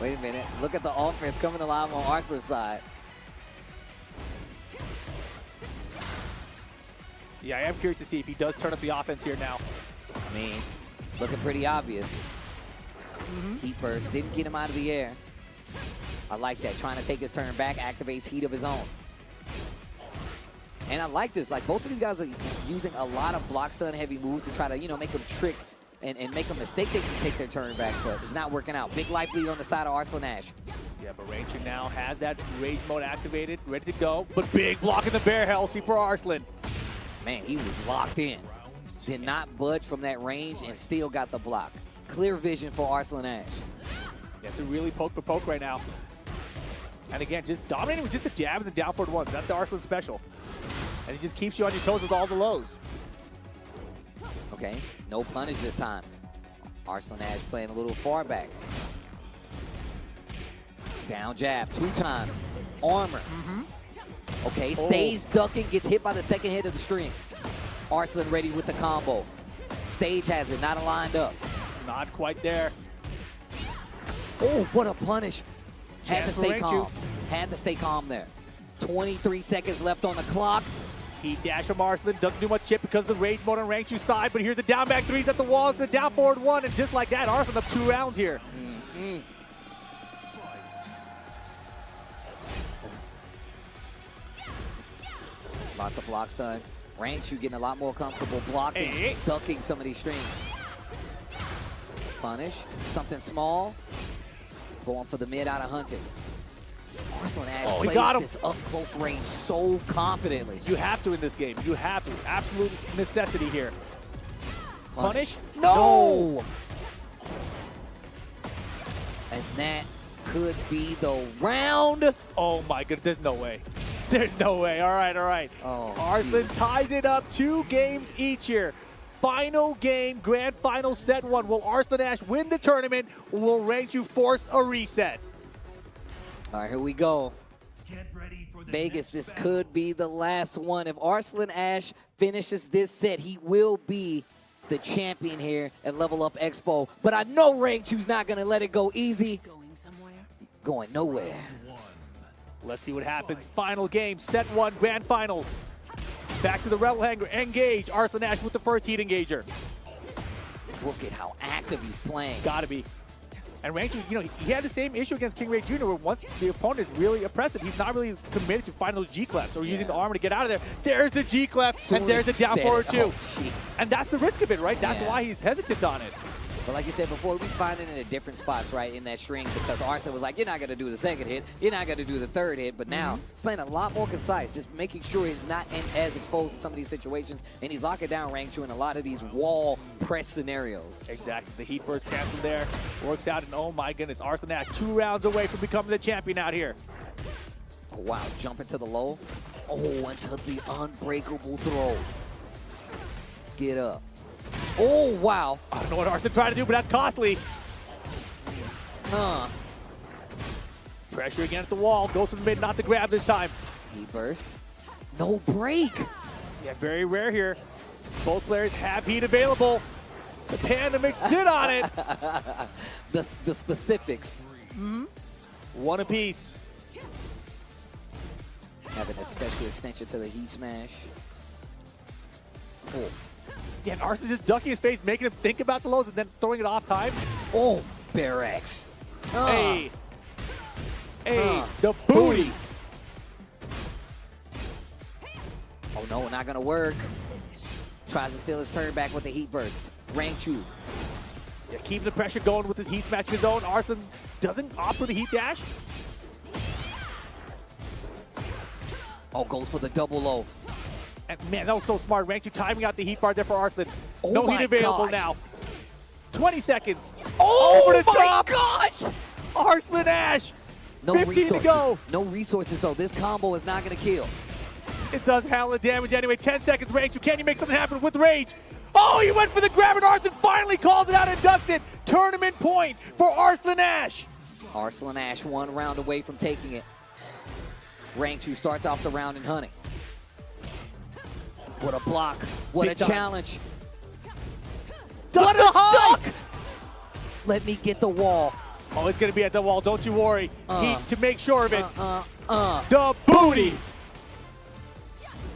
Wait a minute. Look at the offense coming alive on Arslan's side. Yeah, I am curious to see if he does turn up the offense here now. I mean, looking pretty obvious. Heat burst, didn't get him out of the air. I like that, trying to take his turn back, activates heat of his own. And I like this, like both of these guys are using a lot of block stun heavy moves to try to, you know, make them trick and make a mistake they can take their turn back, but it's not working out. Big life lead on the side of Arslan Ash. Yeah, but Rangchu now has that rage mode activated, ready to go. But big block in the bear healthy for Arslan. Man, he was locked in. Did not budge from that range and still got the block. Clear vision for Arslan Ash. That's a really poke for poke right now. And again, just dominating with just the jab and the down forward ones. That's the Arslan special. And he just keeps you on your toes with all the lows. Okay, no punish this time. Arslan Ash playing a little far back. Down jab 2 times. Armor. Okay, stays ducking, gets hit by the second hit of the string. Arslan ready with the combo. Stage has it, not aligned up. Not quite there. Oh, what a punish. Had to Chance for stay Rangchu. calm. Had to stay calm there. 23 seconds left on the clock. Heat dash from Arslan, doesn't do much chip because of the rage mode on Rangchu's side, but here's the down back 3s at the wall, it's the down forward 1, and just like that, Arslan up 2 rounds here. Lots of blocks done. Rangchu getting a lot more comfortable blocking, ducking some of these strings. Punish, something small. Going for the mid out of hunting. Arslan Ash plays this up close range so confidently. You have to in this game. You have to. Absolute necessity here. Punish? No! And that could be the round. Oh my goodness, there's no way. There's no way. All right, all right. Oh, Arslan ties it up 2 games each here. Final game, grand final, set 1. Will Arslan Ash win the tournament, or will Rangchu force a reset? All right, here we go. Get ready for the Vegas, next this battle. could be the last one. If Arslan Ash finishes this set, he will be the champion here at Level Up Expo. But I know Rangchu's not going to let it go easy. Going somewhere? Going nowhere. Let's see what happens. Final game, set 1, grand finals. Back to the Rebel Hanger, engage. Arslan Ash with the first heat engager. Look at how active he's playing. Gotta be. And Rangchu, you know, he had the same issue against King Rey Jr. where once the opponent is really oppressive, he's not really committed to finding those G-clefs or using the armor to get out of there. There's the G-clef, and there's the down forward too. And that's the risk of it, right? That's why he's hesitant on it. But like you said before, he's finding it at different spots, right, in that string, because Arslan was like, you're not going to do the second hit, you're not going to do the third hit, but now he's playing a lot more concise, just making sure he's not as exposed to some of these situations, and he's locking down Rangchu in a lot of these wall press scenarios. Exactly. The heat burst canceled there. Works out, and oh my goodness, Arslan Ash 2 rounds away from becoming the champion out here. Oh, wow, jump into the low. Oh, into the unbreakable throw. Get up. Oh, wow. I don't know what Arslan tried to do, but that's costly. Pressure against the wall. Goes to the mid, not the grab this time. Heat burst. No break. Yeah, very rare here. Both players have heat available. The Pandemics sit on it. The specifics. 1 apiece. Having a special extension to the heat smash. Oh. Yeah, and Arslan just ducking his face, making him think about the lows and then throwing it off time. Oh, Bear X. Hey. Hey, the booty. Oh no, not gonna work. Tries to steal his turn back with the heat burst. Rangchu. Yeah, keeping the pressure going with his heat smash of his own. Arslan doesn't opt for the heat dash. Oh, goes for the double low. And man, that was so smart. Rangchu timing out the heat bar there for Arslan. Oh no my heat available gosh. now. 20 seconds. Oh, over the my top. gosh! Arslan Ash. No 15 resources. to go. No resources though. This combo is not gonna kill. It does hell of damage anyway. 10 seconds. Rangchu, can you make something happen with rage? Oh, he went for the grab, and Arslan finally called it out and ducks it. Tournament point for Arslan Ash. Arslan Ash 1 round away from taking it. Rangchu starts off the round in hunting. What a block. What Big a time. challenge. What a duck! Let me get the wall. Oh, it's going to be at the wall. Don't you worry. Heat to make sure of it. The The booty.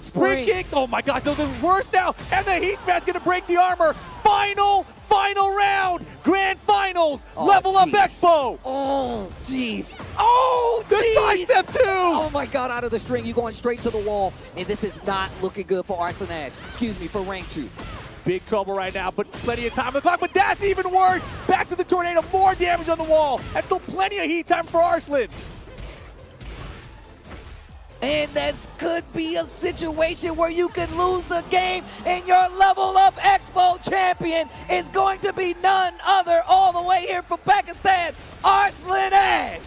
spring. Free kick. Oh my God, those are worse now. And the heat smash going to break the armor. Final round. Grand finals. Oh, Level Up jeez. Expo. Oh, jeez. Oh, the jeez. sidestep too. Oh my God, out of the string. You're going straight to the wall. And this is not looking good for Arslan Ash. Excuse me, for Rangchu. Big trouble right now, but plenty of time on the clock. But that's even worse. Back to the tornado. More damage on the wall. And still plenty of heat time for Arslan. And that could be a situation where you could lose the game, and your Level Up Expo champion is going to be none other all the way here from Pakistan, Arslan Ash.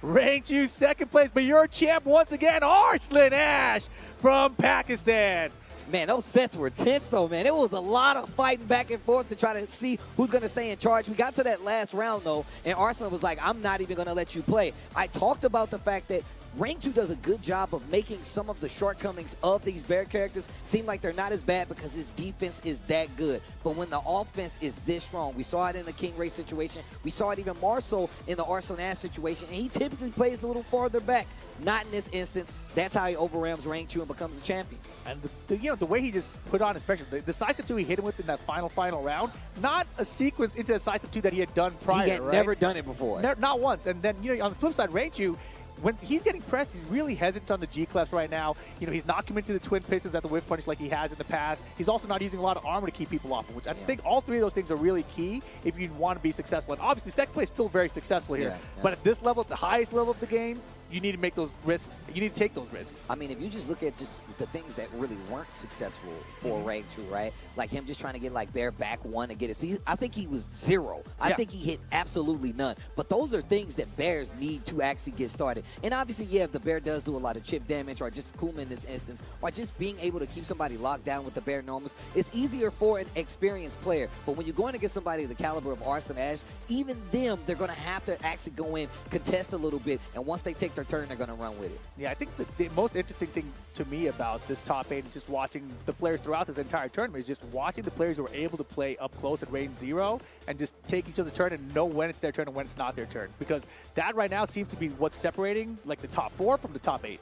Rangchu second place, but your champ once again, Arslan Ash from Pakistan. Man, those sets were tense, though, man. It was a lot of fighting back and forth to try to see who's going to stay in charge. We got to that last round, though, and Arslan was like, I'm not even going to let you play. I talked about the fact that Rangchu does a good job of making some of the shortcomings of these Bear characters seem like they're not as bad because his defense is that good. But when the offense is this strong, we saw it in the King Ray situation. We saw it even more so in the Arslan Ash situation, and he typically plays a little farther back. Not in this instance. That's how he overwhelms Rangchu and becomes a champion. And the way he just put on his pressure, the decisive 2 he hit him with in that final round, not a sequence into decisive 2 that he had done prior. He had never done it before. Not once. And then on the flip side, Rangchu, when he's getting pressed, he's really hesitant on the G-Clefs right now. He's not committing to the twin pistons at the whiff punish like he has in the past. He's also not using a lot of armor to keep people off him, which I think all 3 of those things are really key if you want to be successful. And obviously, second place is still very successful here. But at this level, at the highest level of the game, you need to make those risks. You need to take those risks. I mean, if you just look at just the things that really weren't successful for Rangchu, right? Like him just trying to get like Bear back 1 and get a season. I think he was 0. I think he hit absolutely none. But those are things that Bears need to actually get started. And obviously, if the Bear does do a lot of chip damage or just Kuma in this instance, or just being able to keep somebody locked down with the Bear normals, it's easier for an experienced player. But when you're going to get somebody the caliber of Arslan Ash, even them, they're going to have to actually go in, contest a little bit, and once they take their turn, they're going to run with it. Yeah, I think the most interesting thing to me about this top 8 and just watching the players throughout this entire tournament is just watching the players who are able to play up close at range 0 and just take each other's turn and know when it's their turn and when it's not their turn. Because that right now seems to be what's separating like the top 4 from the top 8.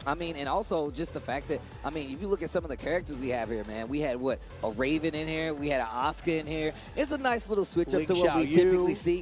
I mean, and also just the fact that, I mean, if you look at some of the characters we have here, man, we had, a Raven in here, we had an Oscar in here. It's a nice little switch up to what we typically see.